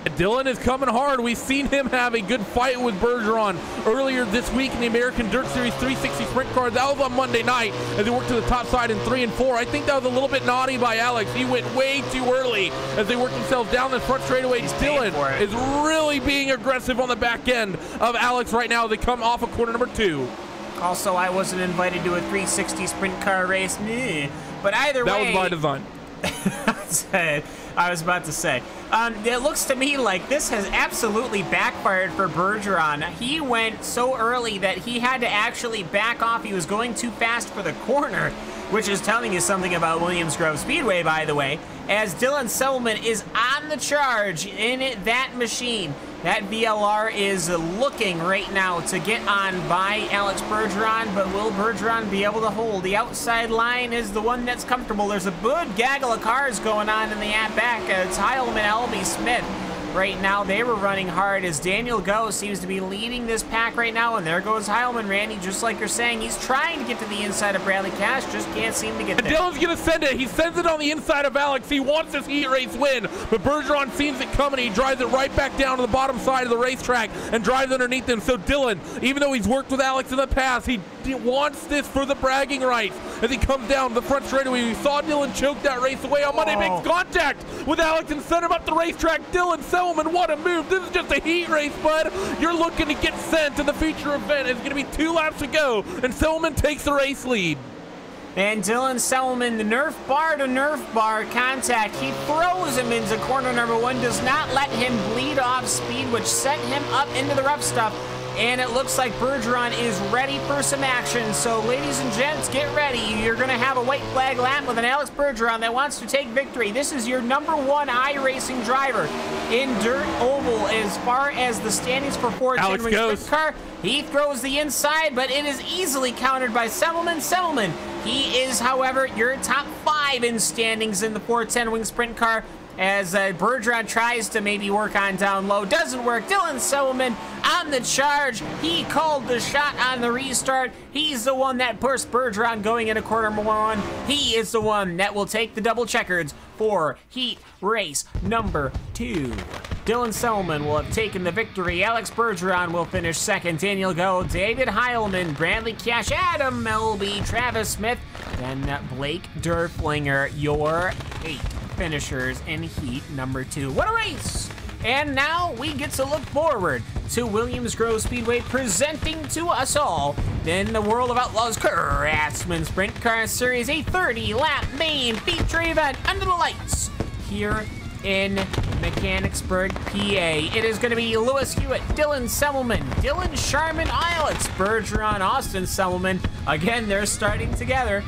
Dylan is coming hard. We've seen him have a good fight with Bergeron earlier this week in the American Dirt Series 360 Sprint Car. That was on Monday night as they worked to the top side in 3 and 4. I think that was a little bit naughty by Alex. He went way too early as they worked themselves down the front straightaway. Dylan is really being aggressive on the back end of Alex right now as they come off of corner number 2. Also, I wasn't invited to a 360 Sprint Car race. But either way... That was by design. I was about to say. It looks to me like this has absolutely backfired for Bergeron. He went so early that he had to actually back off. He was going too fast for the corner, which is telling you something about Williams Grove Speedway, by the way, as Dylan Semmelman is on the charge in that machine. That VLR is looking right now to get on by Alex Bergeron, but will Bergeron be able to hold? The outside line is the one that's comfortable. There's a good gaggle of cars going on in the back. It's Heilman, Albie Smith. Right now, they were running hard as Daniel Go seems to be leading this pack right now, and there goes Heilman, Randy, just like you're saying. He's trying to get to the inside of Bradley Cash, just can't seem to get there. And Dylan's going to send it. He sends it on the inside of Alex. He wants this heat race win, but Bergeron sees it coming. He drives it right back down to the bottom side of the racetrack and drives underneath him. So Dylan, even though he's worked with Alex in the past, he wants this for the bragging rights as he comes down the front straightaway. We saw Dylan choke that race away on Monday, makes contact with Alex and sent him up the racetrack. Dylan Semmelman, what a move. This is just a heat race, bud. You're looking to get sent to the feature event. It's going to be 2 laps to go, and Semmelman takes the race lead. And Dylan Semmelman, the Nerf bar to Nerf bar contact. He throws him into corner number 1, does not let him bleed off speed, which sent him up into the rough stuff. And it looks like Bergeron is ready for some action. So, ladies and gents, get ready. You're going to have a white flag lap with an Alex Bergeron that wants to take victory. This is your #1 iRacing driver in Dirt Oval as far as the standings for 4 Alex goes. Sprint Car. He throws the inside, but it is easily countered by Semmelman. Semmelman, he is, however, your top 5 in standings in the 410 Wing Sprint Car. As Bergeron tries to maybe work on down low. Doesn't work. Dylan Semmelman on the charge. He called the shot on the restart. He's the one that pushed Bergeron going into corner 1. He is the one that will take the double checkers for heat race number 2. Dylan Semmelman will have taken the victory. Alex Bergeron will finish 2nd. Daniel Go, David Heilman, Bradley Cash, Adam Melby, Travis Smith, and Blake Derflinger, your 8 finishers in heat number 2. What a race! And now we get to look forward to Williams Grove Speedway presenting to us all in the World of Outlaws Craftsman Sprint Car Series, a 30-lap main feature event under the lights here in Mechanicsburg, PA. It is going to be Lewis Hewitt, Dylan Semmelman, Dylan Sharman, Alex Bergeron, Austin Semmelman. Again, they're starting together.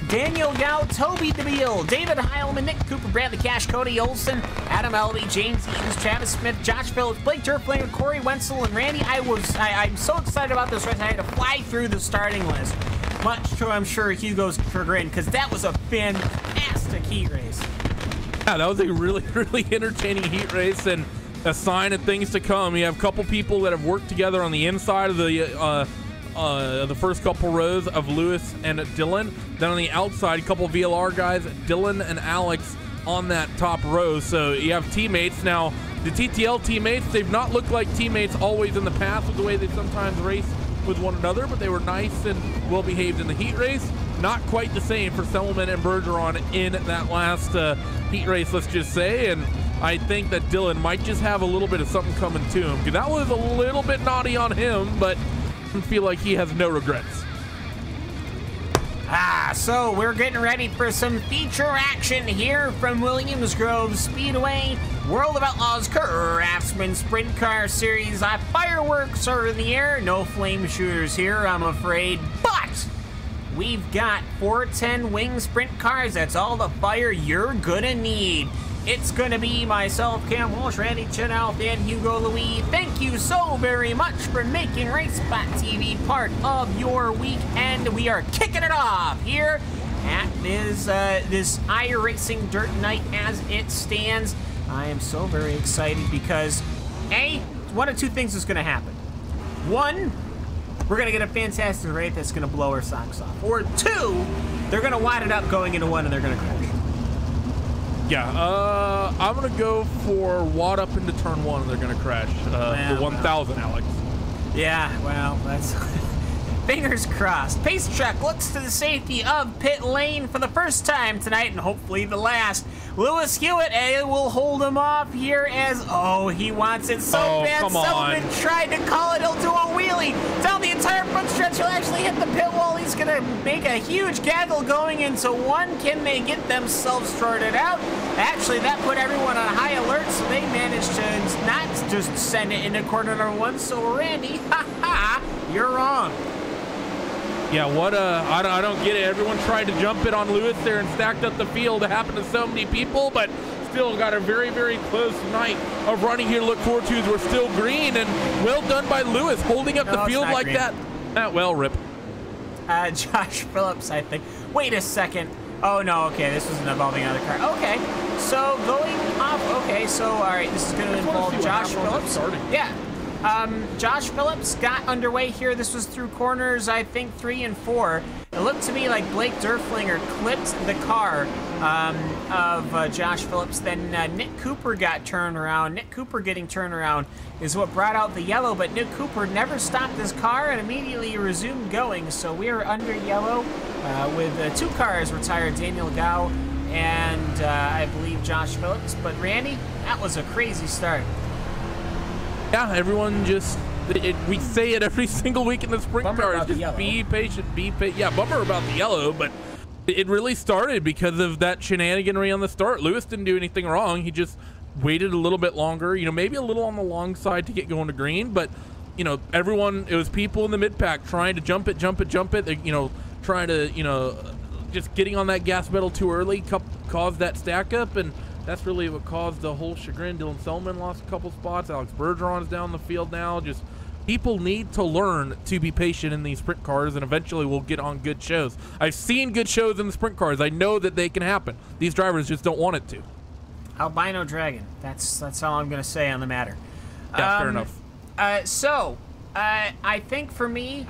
Daniel Gow, Toby DeBeal, David Heilman, Nick Cooper, Bradley Cash, Cody Olson, Adam Elvey, James Eames, Travis Smith, Josh Phillips, Blake Durflinger, Corey Wenzel, and Randy. I'm so excited about this race. I had to fly through the starting list, much to I'm sure Hugo's chagrin, because that was a fantastic heat race. Yeah, that was a really, really entertaining heat race and a sign of things to come. You have a couple people that have worked together on the inside of the first couple rows of Lewis and Dylan. Then on the outside, a couple VLR guys, Dylan and Alex on that top row. So you have teammates. Now, the TTL teammates, they've not looked like teammates always in the past with the way they sometimes race with one another, but they were nice and well behaved in the heat race. Not quite the same for Selman and Bergeron in that last heat race, let's just say. And I think that Dylan might just have a little bit of something coming to him, because that was a little bit naughty on him, but I feel like he has no regrets. So we're getting ready for some feature action here from Williams Grove Speedway. World of Outlaws Craftsman Sprint Car Series. Fireworks are in the air. No flame shooters here, I'm afraid. But we've got 410 wing sprint cars. That's all the fire you're gonna need. It's going to be myself, Cam Walsh, Randy Chenowth, and Hugo Louis. Thank you so very much for making RaceSpot TV part of your weekend. We are kicking it off here at this iRacing Dirt Night as it stands. I am so very excited because, A, one of two things is going to happen. One, we're going to get a fantastic race that's going to blow our socks off. Or two, they're going to wad it up going into one and they're going to crash. Yeah, I'm going to go for wad up into turn one and they're going to crash. The 1,000, Alex. Yeah, well, that's... Fingers crossed. Pace Truck looks to the safety of pit lane for the first time tonight and hopefully the last. Lewis Hewitt will hold him off here as, he wants it so bad. Sullivan tried to call it. He'll do a wheelie down the entire front stretch. He'll actually hit the pit wall. He's going to make a huge gaggle going into one. Can they get themselves sorted out? Actually, that put everyone on high alert, so they managed to not just send it into corner number one. So, Randy, you're wrong. Yeah, what I don't get it. Everyone tried to jump it on Lewis there and stacked up the field. It happened to so many people, but still got a very, very close night of running here to look forward to as we're still green, and well done by Lewis holding up the field like green. That. Well, rip. Josh Phillips, I think. Wait a second. Oh, no, okay, this was involving another car. Okay, so going off, okay, so, all right, this is going to involve Josh Phillips. Yeah. Josh Phillips got underway here. This was through corners, I think, 3 and 4. It looked to me like Blake Durflinger clipped the car of Josh Phillips. Then Nick Cooper got turned around. Nick Cooper getting turned around is what brought out the yellow, but Nick Cooper never stopped his car and immediately resumed going. So we are under yellow with 2 cars retired, Daniel Gow and I believe Josh Phillips. But Randy, that was a crazy start. Yeah, everyone just, we say it every single week in the sprint cars, just be patient, yeah, bummer about the yellow, but it really started because of that shenaniganry on the start. Lewis didn't do anything wrong. He just waited a little bit longer, maybe a little on the long side to get going to green, but, everyone, it was people in the mid-pack trying to jump it, trying to, just getting on that gas pedal too early caused that stack up, and that's really what caused the whole chagrin. Dylan Selman lost a couple spots. Alex Bergeron's down the field now. Just people need to learn to be patient in these sprint cars, and eventually we'll get on good shows. I've seen good shows in the sprint cars. I know that they can happen. These drivers just don't want it to. Albino Dragon. That's all I'm going to say on the matter. Yeah, fair enough. I think for me,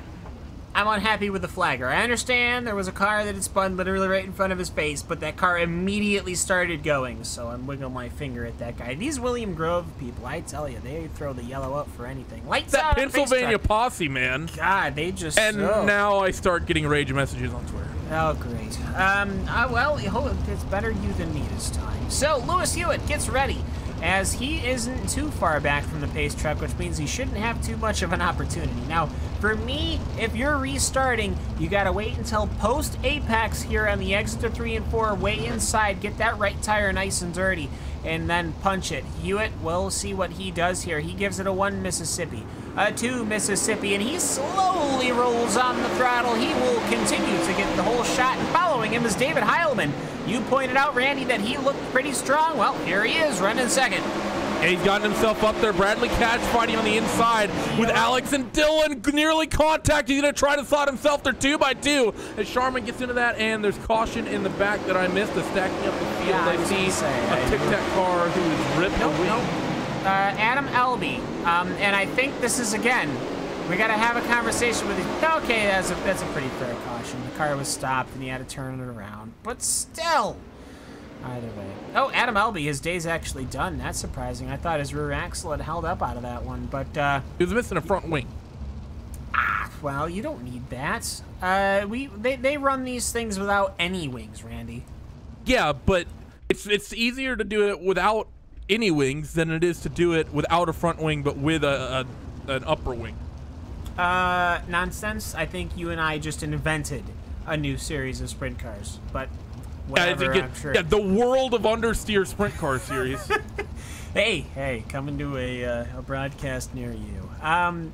I'm unhappy with the flagger. I understand there was a car that had spun literally right in front of his face, but that car immediately started going, so I'm wiggling my finger at that guy. These William Grove people, I tell you, they throw the yellow up for anything. Lights that out Pennsylvania posse, man. God, they just... And now I start getting rage messages on Twitter. Oh, great. Well, it's better you than me this time. So, Lewis Hewitt gets ready, as he isn't too far back from the pace truck, which means he shouldn't have too much of an opportunity. Now, for me, if you're restarting, you gotta wait until post-apex here on the exit to 3 and 4, way inside, get that right tire nice and dirty, and then punch it. Hewitt, we'll see what he does here. He gives it a 1 Mississippi, a 2 Mississippi, and he slowly rolls on the throttle. He will continue to get the whole shot, and following him him is David Heilman. You pointed out, Randy, that he looked pretty strong. Well, here he is, running second. And he's gotten himself up there. Bradley Catch fighting on the inside with Alex and Dylan nearly contact. He's going to try to slot himself there 2x2 as Sharman gets into that, and there's caution in the back that I missed. The stacking up the field. Yeah, I see a Tic Tac car who is ripped away. Adam Elby, and I think this is, again, we got to have a conversation with him. Okay, that's a pretty fair caution. The car was stopped and he had to turn it around, but still, either way. Oh, Adam Elby, his day's actually done. That's surprising. I thought his rear axle had held up out of that one, but he was missing a front wing. Well, you don't need that. They run these things without any wings, Randy. Yeah, but it's easier to do it without any wings than it is to do it without a front wing, but with an upper wing. Nonsense. I think you and I just invented a new series of sprint cars, but whatever, I'm sure. Yeah, the world of understeer sprint car series. Hey, coming to a broadcast near you.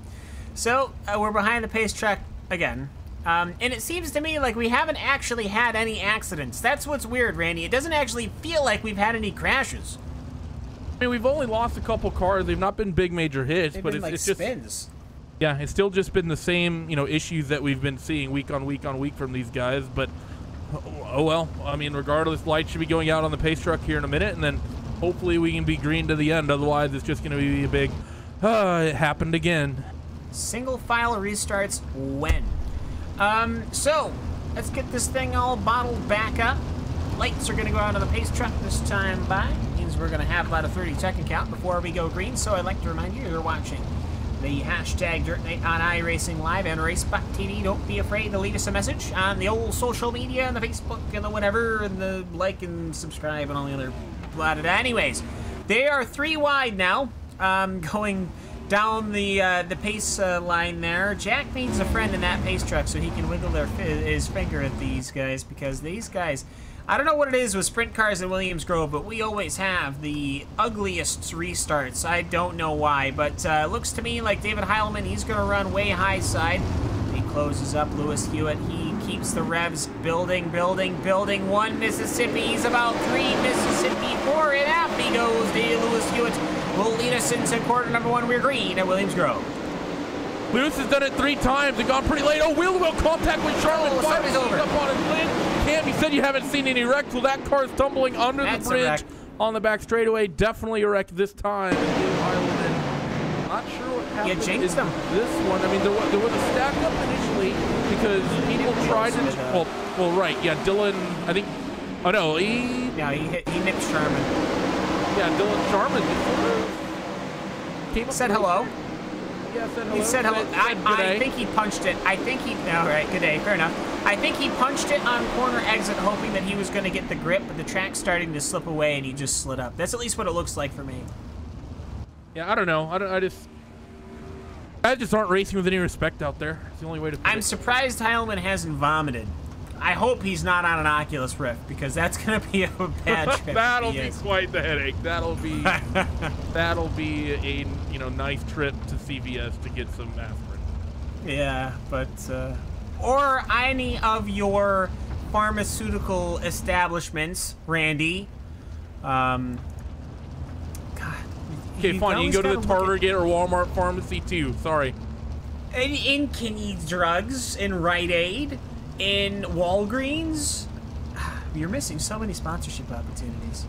So we're behind the pace track again. And it seems to me like we haven't actually had any accidents. That's what's weird, Randy. It doesn't actually feel like we've had any crashes. I mean, we've only lost a couple cars. They've not been big major hits, but it's just spins. Yeah, it's still just been the same, issues that we've been seeing week on week on week from these guys. But oh well. I mean, regardless, lights should be going out on the pace truck here in a minute, and then hopefully we can be green to the end. Otherwise, it's just going to be a big. It happened again. Single file restarts when. So let's get this thing all bottled back up. Lights are going to go out on the pace truck this time by. Means we're going to have about a 30-second count before we go green. So I'd like to remind you, you're watching the hashtag Dirt Night on iRacingLive and RaceSpot TV. Don't be afraid to leave us a message on the old social media and the Facebook and the whatever and the like and subscribe and all the other blah blah blah. Anyways, they are 3 wide now, going down the pace line there. Jack needs a friend in that pace truck so he can wiggle his finger at these guys, because these guys, I don't know what it is with sprint cars in Williams Grove, but we always have the ugliest restarts. I don't know why, but looks to me like David Heilman, he's going to run way high side. He closes up Lewis Hewitt. He keeps the revs building. 1 Mississippi. He's about 3 Mississippi. 4 and up he goes. Lewis Hewitt will lead us into quarter number 1. We're green at Williams Grove. Lewis has done it 3 times and gone pretty late. Oh, wheel-to-wheel contact with Charlotte. Somebody's over. Up on his lid. Cam, you said you haven't seen any wrecks. Well, that car's tumbling under the bridge on the back straightaway. Definitely a wreck this time. Not sure what happened. You jinxed him. This one, I mean, there was a stack up initially because people tried to. Well, right, yeah. Dylan, I think. Oh no, he nipped Sharman. Yeah, Dylan Sharman said hello. Yeah, said hello. He said hello. I think he punched it. All right, good day, fair enough. I think he punched it on corner exit, hoping that he was going to get the grip, but the track's starting to slip away, and he just slid up. That's at least what it looks like for me. Yeah, I don't know. I just aren't racing with any respect out there. It's the only way to put I'm surprised Heilman hasn't vomited. I hope he's not on an Oculus Rift, because that's going to be a bad trip. That'll be quite the headache. That'll be a nice trip to CVS to get some aspirin. Yeah, but or any of your pharmaceutical establishments, Randy. God. Okay, fine. You can go to the Target or Walmart pharmacy too. Sorry. In Kinney's Drugs, in Rite Aid, in Walgreens. You're missing so many sponsorship opportunities.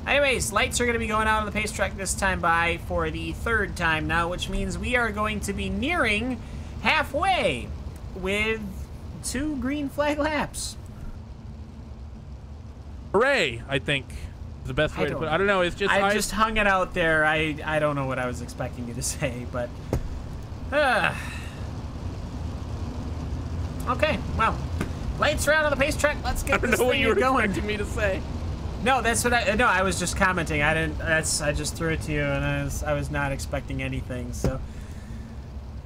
Anyways, lights are going to be going out on the pace track this time by for the 3rd time now, which means we are going to be nearing halfway with 2 green flag laps. Hooray, I think is the best way to put it. I don't know. It's just I just hung it out there. I don't know what I was expecting you to say, but okay, well, lights are out on the pace track. Let's get this thing going. I don't know what you were expecting me to say. No, that's what I was just commenting. I just threw it to you, and I was not expecting anything. So,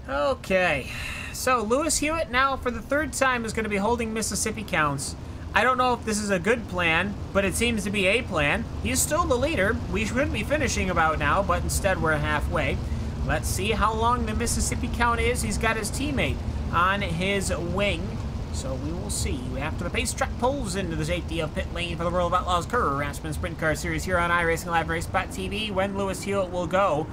okay. So Lewis Hewitt now for the 3rd time is going to be holding Mississippi counts. I don't know if this is a good plan, but it seems to be a plan. He's still the leader. We should be finishing about now, but instead we're halfway. Let's see how long the Mississippi count is. He's got his teammate on his wing. So we will see after the pace track pulls into the safety of pit lane for the World of Outlaws Craftsman Sprint Car Series here on iRacingLive RaceSpot TV when Lewis Hewitt will go.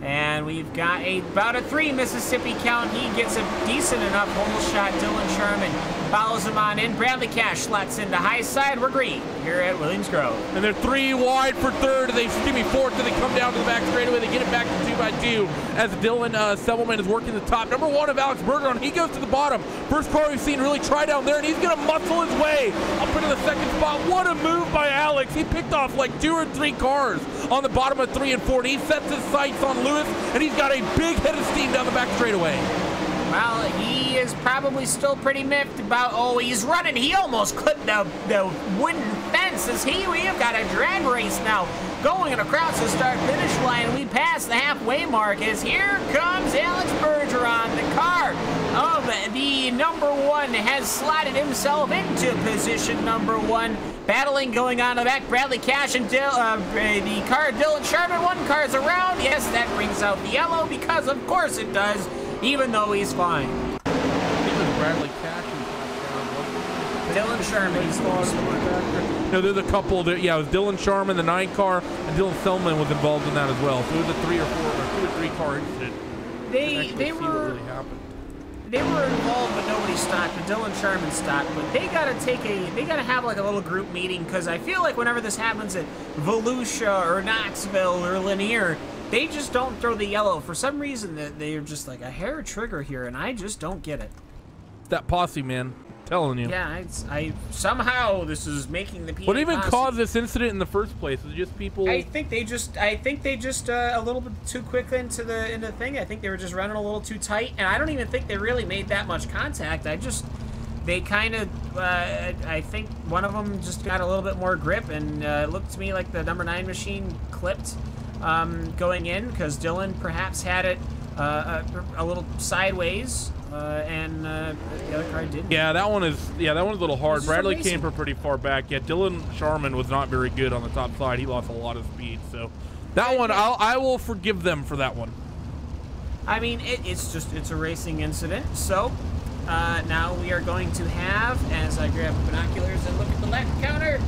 And we've got about a 3 Mississippi count. He gets a decent enough hole shot. Dylan Sharman follows him on in. Bradley Cash slots into high side. We're green here at Williams Grove. And they're 3 wide for third. Fourth, and they come down to the back straightaway. They get it back to 2x2 as Dylan Selman is working the top. Number 1 of Alex Bergeron. He goes to the bottom. First car we've seen really try down there, and he's going to muscle his way up into the second spot. What a move by Alex. He picked off like 2 or 3 cars on the bottom of 3 and 4. And he sets his sights on Lewis, and he's got a big head of steam down the back straightaway. Well, he is probably still pretty miffed about, oh, he's running. He almost clipped the wooden fence. We have got a drag race now going across the start-finish line. We pass the halfway mark as here comes Alex Bergeron. The car of the number 1 has slotted himself into position number 1. Battling going on in the back, Bradley Cash and the car of Dylan Sharman. 1 car's around. Yes, that brings out the yellow because, of course, it does, even though he's fine. I think it was Bradley Cash who Dylan Sharman's No, there's a couple. Yeah, it was Dylan Sharman, the 9 car, and Dylan Selman was involved in that as well. So it was a 2 or 3 car incident. They were really happened. They were involved, but nobody stopped. But Dylan Sharman stopped. But they gotta have like a little group meeting, because I feel like whenever this happens at Volusia or Knoxville or Lanier, they just don't throw the yellow. For some reason, they're just like a hair trigger here, and I just don't get it. It's that posse, man. I'm telling you. Yeah, somehow this is making the PA What even posse. caused this incident in the first place? Was it just people? I think they just a little bit too quick into the thing. I think they were just running a little too tight, and I don't even think they really made that much contact. They kind of, I think one of them just got a little bit more grip, and it looked to me like the number 9 machine clipped going in, because Dylan perhaps had it a little sideways, and the other car didn't. Yeah, that one is a little hard. Bradley came from pretty far back. Yeah, Dylan Sharman was not very good on the top side. He lost a lot of speed, so that one I will forgive them for that one. I mean, it's a racing incident. So now we are going to have, as I grab binoculars and look at the lap counter,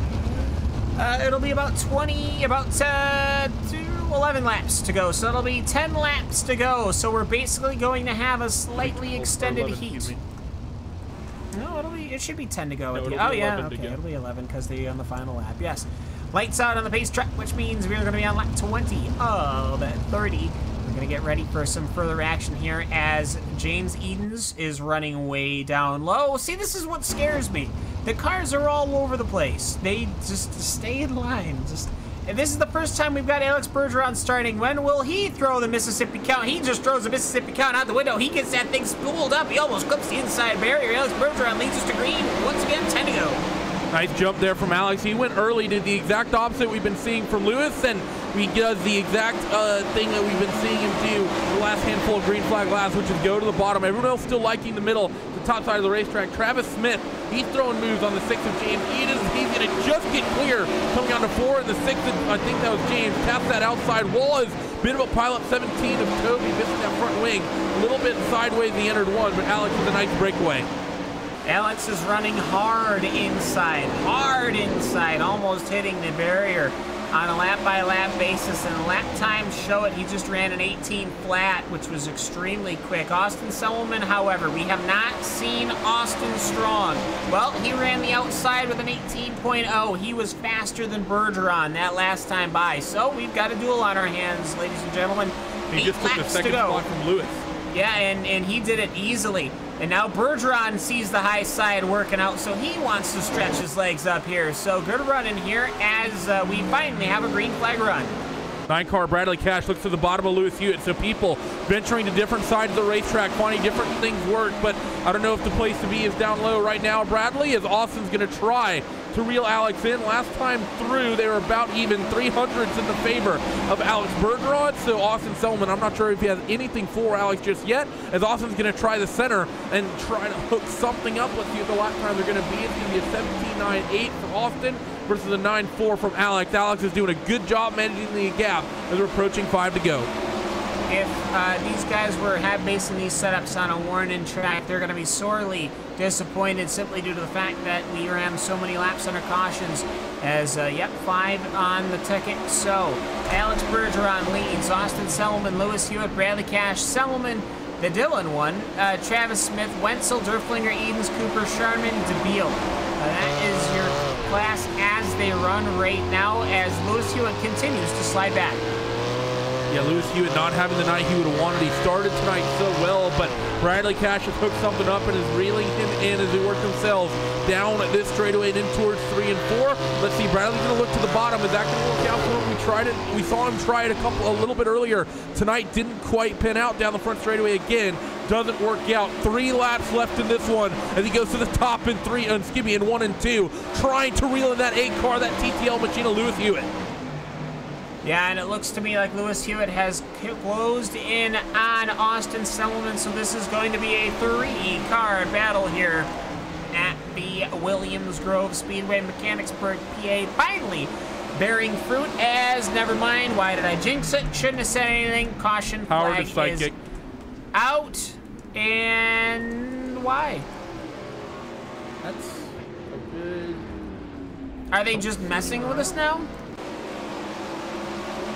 it'll be about 11 laps to go. So it'll be 10 laps to go. So we're basically going to have a slightly extended heat. No, it should be 10 to go. No, oh yeah, okay, it'll be 11 because they're on the final lap. Yes. Lights out on the pace track, which means we're going to be on lap 20 of 30. We're going to get ready for some further action here as James Edens is running way down low. See, this is what scares me. The cars are all over the place. They just stay in line. And this is the first time we've got Alex Bergeron starting. When will he throw the Mississippi count? He just throws the Mississippi count out the window. He gets that thing spooled up. He almost clips the inside barrier. Alex Bergeron leads us to green. Once again, 10 to go. Nice jump there from Alex. He went early, did the exact opposite we've been seeing from Lewis, and he does the exact thing that we've been seeing him do the last handful of green flag laps, which is go to the bottom. Everyone else still liking the middle, the top side of the racetrack. Travis Smith, he's throwing moves on the 6 of James Edens. He's going to just get clear coming on to 4, and the 6 of, I think that was James, taps that outside wall. Is bit of a pileup 17 of Toby, missing that front wing. A little bit sideways he entered 1, but Alex with a nice breakaway. Alex is running hard inside, almost hitting the barrier on a lap-by-lap basis, and lap times show it. He just ran an 18 flat, which was extremely quick. Austin Selman, however, we have not seen Austin strong. Well, he ran the outside with an 18.0. He was faster than Bergeron that last time by, so we've got a duel on our hands, ladies and gentlemen. He just took the second spot from Lewis. Yeah, and he did it easily. And now Bergeron sees the high side working out, so he wants to stretch his legs up here. So good run in here as we finally have a green flag run. 9-car Bradley Cash looks to the bottom of Lewis Hewitt. So people venturing to different sides of the racetrack, finding different things work. But I don't know if the place to be is down low right now. Bradley, as Austin's going to try to reel Alex in. Last time through, they were about even 300s in the favor of Alex Bergeron. So Austin Selman, I'm not sure if he has anything for Alex just yet, as Austin's going to try the center and try to hook something up. Let's see what the lap time they're going to be. It's going to be a 17.98 for Austin versus a 9.4 from Alex. Alex is doing a good job managing the gap as we're approaching 5 to go. if these guys were basing these setups on a worn-in track, they're going to be sorely disappointed simply due to the fact that we ran so many laps under cautions. As, yep, 5 on the ticket. So, Alex Bergeron leads. Austin Selman, Lewis Hewitt, Bradley Cash, Selman, the Dillon one, Travis Smith, Wenzel, Durflinger, Edens, Cooper, Sharman, DeBeal. That is your class as they run right now, as Lewis Hewitt continues to slide back. Yeah, Lewis Hewitt not having the night he would have wanted. He started tonight so well, but Bradley Cash has hooked something up and is reeling him in as they work themselves down at this straightaway and in towards 3 and 4. Let's see, Bradley's going to look to the bottom. Is that going to work out for him? We tried it. We saw him try it a little bit earlier tonight. Didn't quite pin out down the front straightaway again. Doesn't work out. 3 laps left in this one as he goes to the top in 1 and 2, trying to reel in that 8 car, that TTL machine of Lewis Hewitt. Yeah, and it looks to me like Lewis Hewitt has closed in on Austin Selman, so this is going to be a 3-car battle here at the Williams Grove Speedway. Mechanicsburg, PA, finally bearing fruit as, never mind, why did I jinx it? Shouldn't have said anything. Caution flag is out, and why? That's a good... Are they just messing with us now?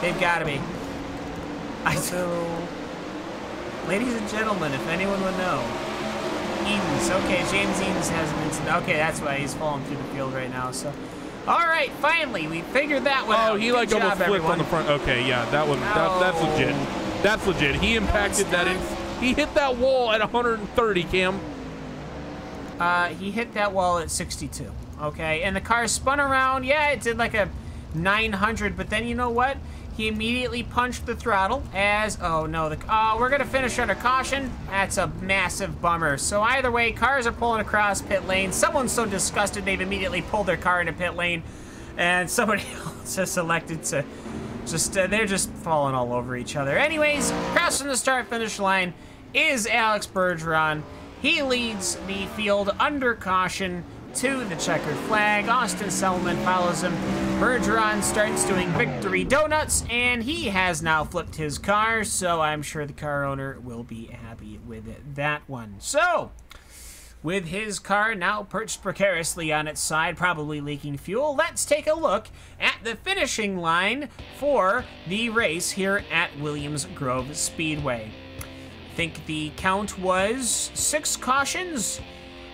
They've got to be. Ladies and gentlemen, if anyone would know. Edens. Okay, James Edens hasn't been... Okay, that's why he's falling through the field right now. So, all right, finally, we figured that one out. Oh, he like almost flipped on the front. Okay, yeah, that one. That's legit. That's legit. He impacted that in. He hit that wall at 130, Cam. He hit that wall at 62. Okay, and the car spun around. Yeah, it did like a 900, but then you know what? He immediately punched the throttle as, oh no, we're gonna finish under caution. That's a massive bummer. So either way, cars are pulling across pit lane. Someone's so disgusted they've immediately pulled their car into pit lane, and somebody else has elected to just, they're just falling all over each other. Anyways, crossing the start-finish line is Alex Bergeron. He leads the field under caution to the checkered flag. Austin Selman follows him. Bergeron starts doing victory donuts, and he has now flipped his car, so I'm sure the car owner will be happy with that one. So, with his car now perched precariously on its side, probably leaking fuel, let's take a look at the finishing line for the race here at Williams Grove Speedway. I think the count was 6 cautions,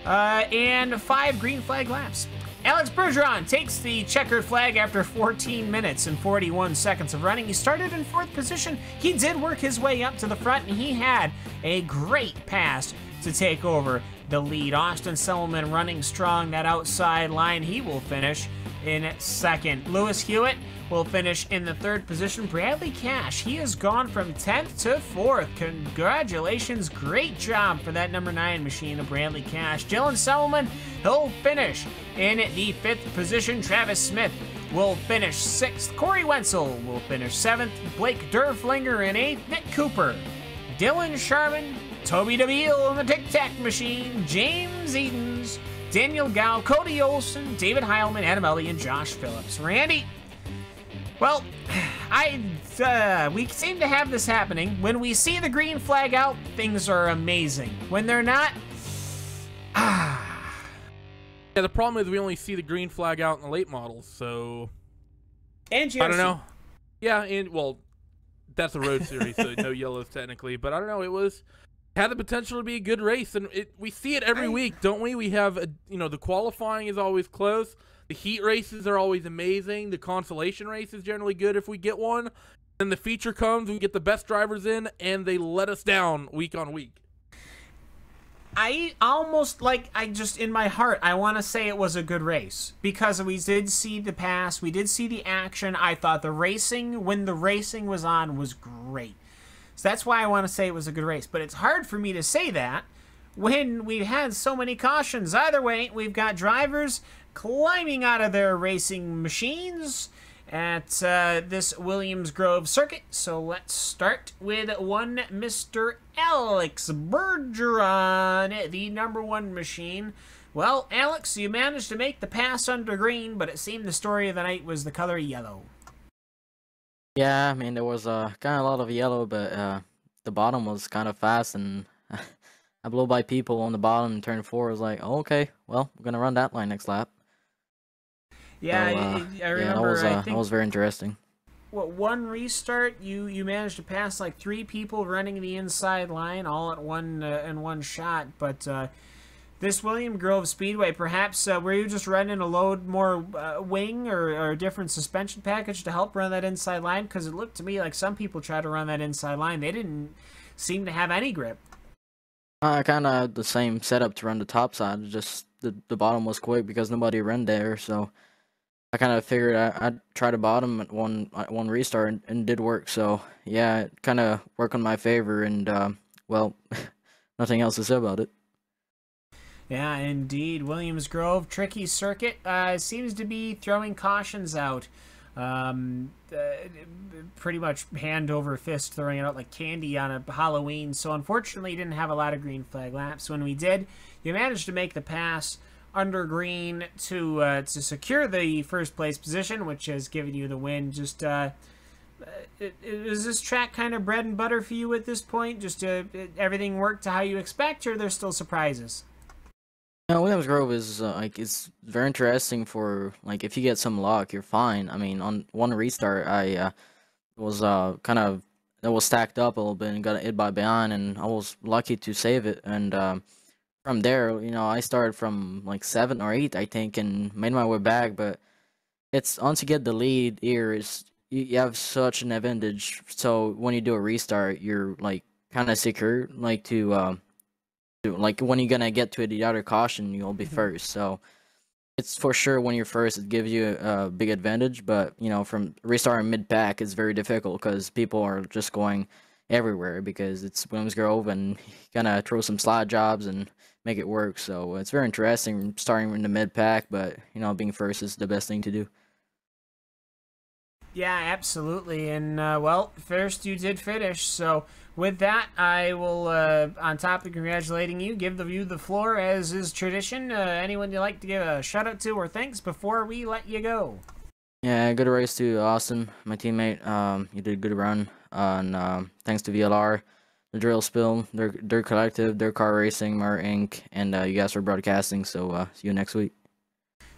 and 5 green flag laps. Alex Bergeron takes the checkered flag after 14 minutes and 41 seconds of running. He started in 4th position. He did work his way up to the front, and he had a great pass to take over the lead. Austin Selman running strong that outside line. He will finish in 2nd. Lewis Hewitt will finish in the 3rd position. Bradley Cash, he has gone from 10th to 4th. Congratulations, great job for that number 9 machine of Bradley Cash. Dylan Selman, he'll finish in the 5th position. Travis Smith will finish 6th. Corey Wenzel will finish 7th. Blake Durflinger in 8th. Nick Cooper, Dylan Sharman, Toby DeVille in the Tic Tac machine, James Edens, Daniel Gow, Cody Olson, David Heilman, Adam Ellie, and Josh Phillips. Randy, well, we seem to have this happening. When we see the green flag out, things are amazing. When they're not, Yeah, the problem is we only see the green flag out in the late models, so... And GRC. I don't know. Yeah, and, well, that's a road series, so no yellows technically, but I don't know, had the potential to be a good race, and we see it every week, don't we? We have, the qualifying is always close. The heat races are always amazing. The consolation race is generally good if we get one. Then the feature comes, we get the best drivers in, and they let us down week on week. I almost, in my heart, I want to say it was a good race. Because we did see the pass, we did see the action. I thought the racing, when the racing was on, was great. So that's why I want to say it was a good race. But it's hard for me to say that when we've had so many cautions. Either way, we've got drivers climbing out of their racing machines at this Williams Grove circuit. So let's start with one Mr. Alex Bergeron, the number 1 machine. Well, Alex, you managed to make the pass under green, but it seemed the story of the night was the color yellow. Yeah, I mean, there was kind of a lot of yellow, but the bottom was kind of fast, and I blew by people on the bottom in turn 4. I was like, oh, okay, well, we're gonna run that line next lap. Yeah, So, I remember. yeah, I that think was very interesting. what, one restart, you managed to pass like 3 people running the inside line all at one in one shot. But this William Grove Speedway, perhaps were you just running a load more wing or a different suspension package to help run that inside line? Because it looked to me like some people tried to run that inside line, they didn't seem to have any grip. I kind of had the same setup to run the top side, just the bottom was quick because nobody ran there, so I kind of figured I'd try the bottom at one restart, and did work. So yeah, it kind of worked in my favor, and well, nothing else to say about it. Yeah, indeed. Williams Grove, tricky circuit, seems to be throwing cautions out. Pretty much hand over fist, throwing it out like candy on a Halloween. So unfortunately, you didn't have a lot of green flag laps. When we did, you managed to make the pass under green to secure the first place position, which has given you the win. Just is this track kind of bread and butter for you at this point? Just everything worked to how you expect, or there's still surprises? No, Williams Grove is like, it's very interesting for, like, if you get some luck, you're fine. I mean, on one restart, I was kind of, it was stacked up a little bit and got hit by behind, and I was lucky to save it. And from there, you know, I started from like 7 or 8, I think, and made my way back. But it's once you get the lead here, is you have such an advantage. So when you do a restart, you're like kind of secure, like to like when you're gonna get to the other caution, you'll be first. So it's for sure when you're first, it gives you a big advantage. But you know, from restarting mid pack is very difficult because people are just going everywhere because it's Williams Grove, and you gotta throw some slide jobs and make it work. So it's very interesting starting in the mid pack, but you know, being first is the best thing to do. Yeah, absolutely. And, well, first you did finish. So with that, I will, on top of congratulating you, give you the floor as is tradition. Anyone you'd like to give a shout out to or thanks before we let you go? Yeah, good race to Austin, my teammate. You did a good run. And thanks to VLR, the Drill Spill, their collective, their car racing, Mar Inc., and you guys for broadcasting. So see you next week.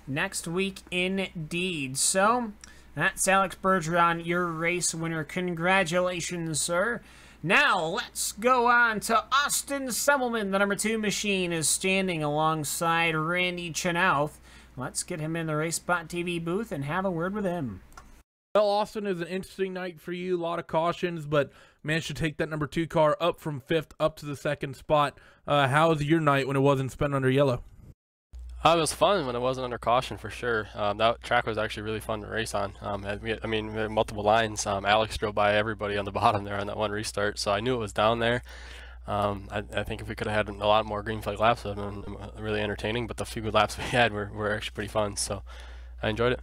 Next week, indeed. So that's Alex Bergeron, your race winner. Congratulations, sir. Now, let's go on to Austin Semmelman. The number 2 machine is standing alongside Randy Chenowth. Let's get him in the RaceSpot TV booth and have a word with him. Well, Austin, is an interesting night for you. A lot of cautions, but managed to take that number 2 car up from 5th up to the 2nd spot. How was your night when it wasn't spent under yellow? It was fun when it wasn't under caution, for sure. That track was actually really fun to race on. We had multiple lines. Alex drove by everybody on the bottom there on that one restart, so I knew it was down there. I think if we could have had a lot more green flag laps, it would have been really entertaining, but the few good laps we had were actually pretty fun, so I enjoyed it.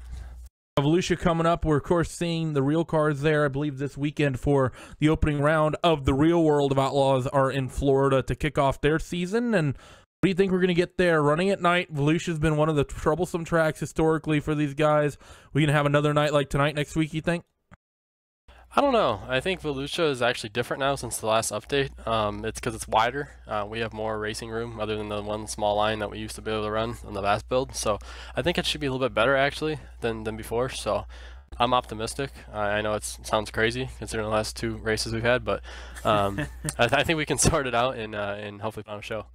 Volusia coming up. We're, of course, seeing the real cars there. I believe this weekend for the opening round of the real world of Outlaws are in Florida to kick off their season. And what do you think we're going to get there? Running at night. Volusia's been one of the troublesome tracks historically for these guys. We going to have another night like tonight next week, you think? I don't know. I think Volusia is actually different now since the last update. It's because it's wider. We have more racing room other than the one small line that we used to be able to run on the last build. So I think it should be a little bit better actually than before. So I'm optimistic. I know it sounds crazy considering the last 2 races we've had, but I think we can sort it out and hopefully put on a show.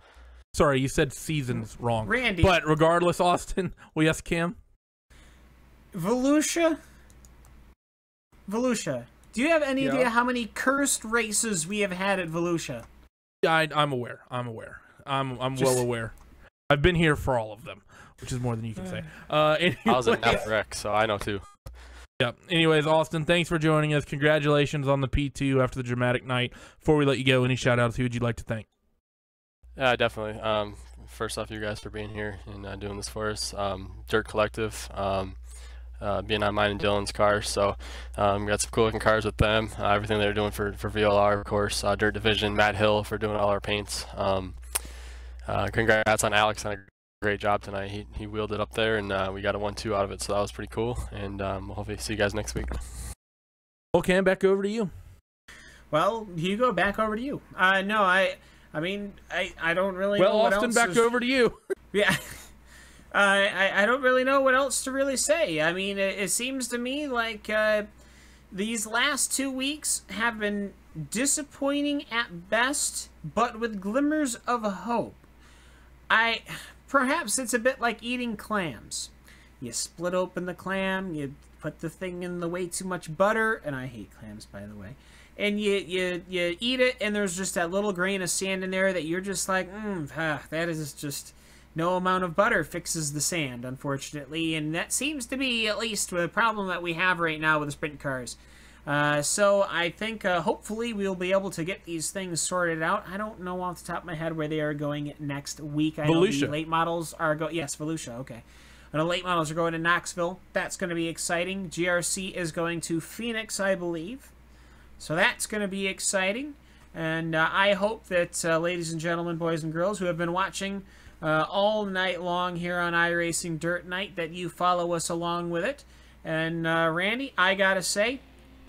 Sorry, you said seasons wrong. Randy. But regardless, Austin, well, yes, Cam? Volusia, do you have any idea how many cursed races we have had at Volusia? Yeah, I'm aware. I'm well aware. I've been here for all of them, which is more than you can say. Anyways, I was at F-Rec, so I know too. Yep. Anyways, Austin, thanks for joining us. Congratulations on the P2 after the dramatic night. Before we let you go, any shout-outs? Who would you like to thank? Yeah, definitely. First off, you guys for being here and doing this for us. Dirt Collective, being on mine and Dylan's cars. So we got some cool looking cars with them. Everything they're doing for VLR, of course. Dirt Division, Matt Hill for doing all our paints. Congrats on Alex on a great job tonight. He wheeled it up there, and we got a 1-2 out of it, so that was pretty cool. And we'll hopefully see you guys next week. Well, Cam, back over to you. Well, Hugo, back over to you. No, I mean, I don't really know what Austin, else back over to you. Yeah. I don't really know what else to really say. I mean, it seems to me like these last 2 weeks have been disappointing at best, but with glimmers of hope. Perhaps it's a bit like eating clams. You split open the clam, you put the thing in the way too much butter, and I hate clams, by the way, and you eat it, and there's just that little grain of sand in there that you're just like, that is just... No amount of butter fixes the sand, unfortunately, and that seems to be at least the problem that we have right now with the sprint cars. So I think hopefully we'll be able to get these things sorted out. I don't know off the top of my head where they are going next week. I know the late models are going... Yes, Volusia, okay. I know late models are going to Knoxville. That's going to be exciting. GRC is going to Phoenix, I believe. So that's going to be exciting. And I hope that, ladies and gentlemen, boys and girls who have been watching... all night long here on iRacing Dirt Night, that you follow us along with it. And Randy, I gotta say,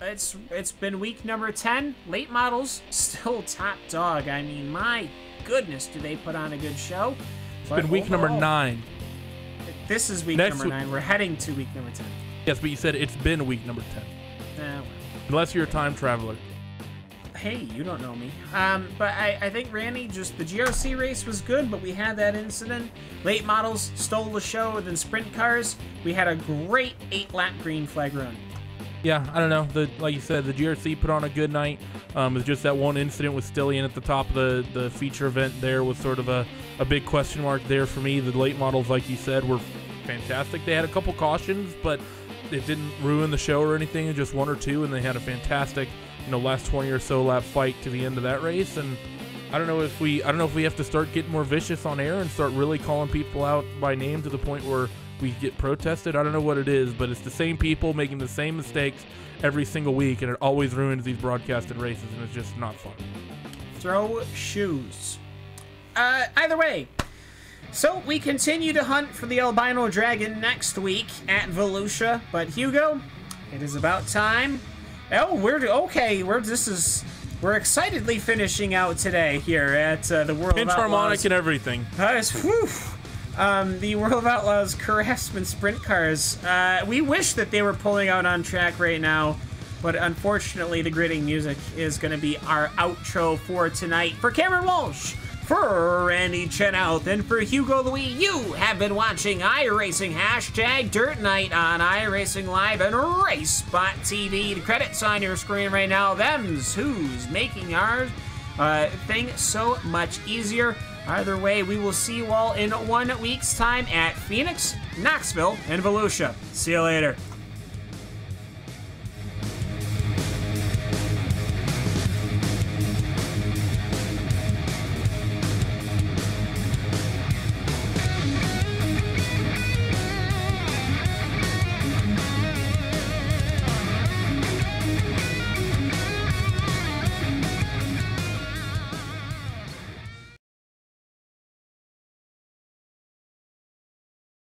it's been week number 10. Late models still top dog. I mean, my goodness, do they put on a good show? It's been week number 9. This is week number 9. We're heading to week number 10. Yes, but you said it's been week number 10. Well. Unless you're a time traveler. Hey, you don't know me. But I think, Randy, just the GRC race was good, but we had that incident. Late models stole the show, then sprint cars. We had a great 8-lap green flag run. Yeah, I don't know. Like you said, the GRC put on a good night. It was just that one incident with Stillian at the top of the feature event there was sort of a big question mark there for me. The late models, like you said, were fantastic. They had a couple cautions, but it didn't ruin the show or anything. Just 1 or 2, and they had a fantastic, last 20 or so lap fight to the end of that race. And I don't know if we have to start getting more vicious on air and start really calling people out by name to the point where we get protested. I don't know what it is, but it's the same people making the same mistakes every single week, and it always ruins these broadcasted races, and it's just not fun. Throw shoes. Either way, so we continue to hunt for the albino dragon next week at Volusia, but Hugo, it is about time. Oh, we're excitedly finishing out today here at the World Pinch of Outlaws. harmonic and everything. The World of Outlaws Craftsman sprint cars. We wish that they were pulling out on track right now, but unfortunately the gridding music is going to be our outro for tonight. For Cameron Walsh, for Randy Chenowth, and for Hugo Louis, you have been watching iRacing #Dirt Night on iRacingLive and RaceSpot TV. The credits on your screen right now, them's who's making our thing so much easier. Either way, we will see you all in 1 week's time at Phoenix, Knoxville, and Volusia. See you later.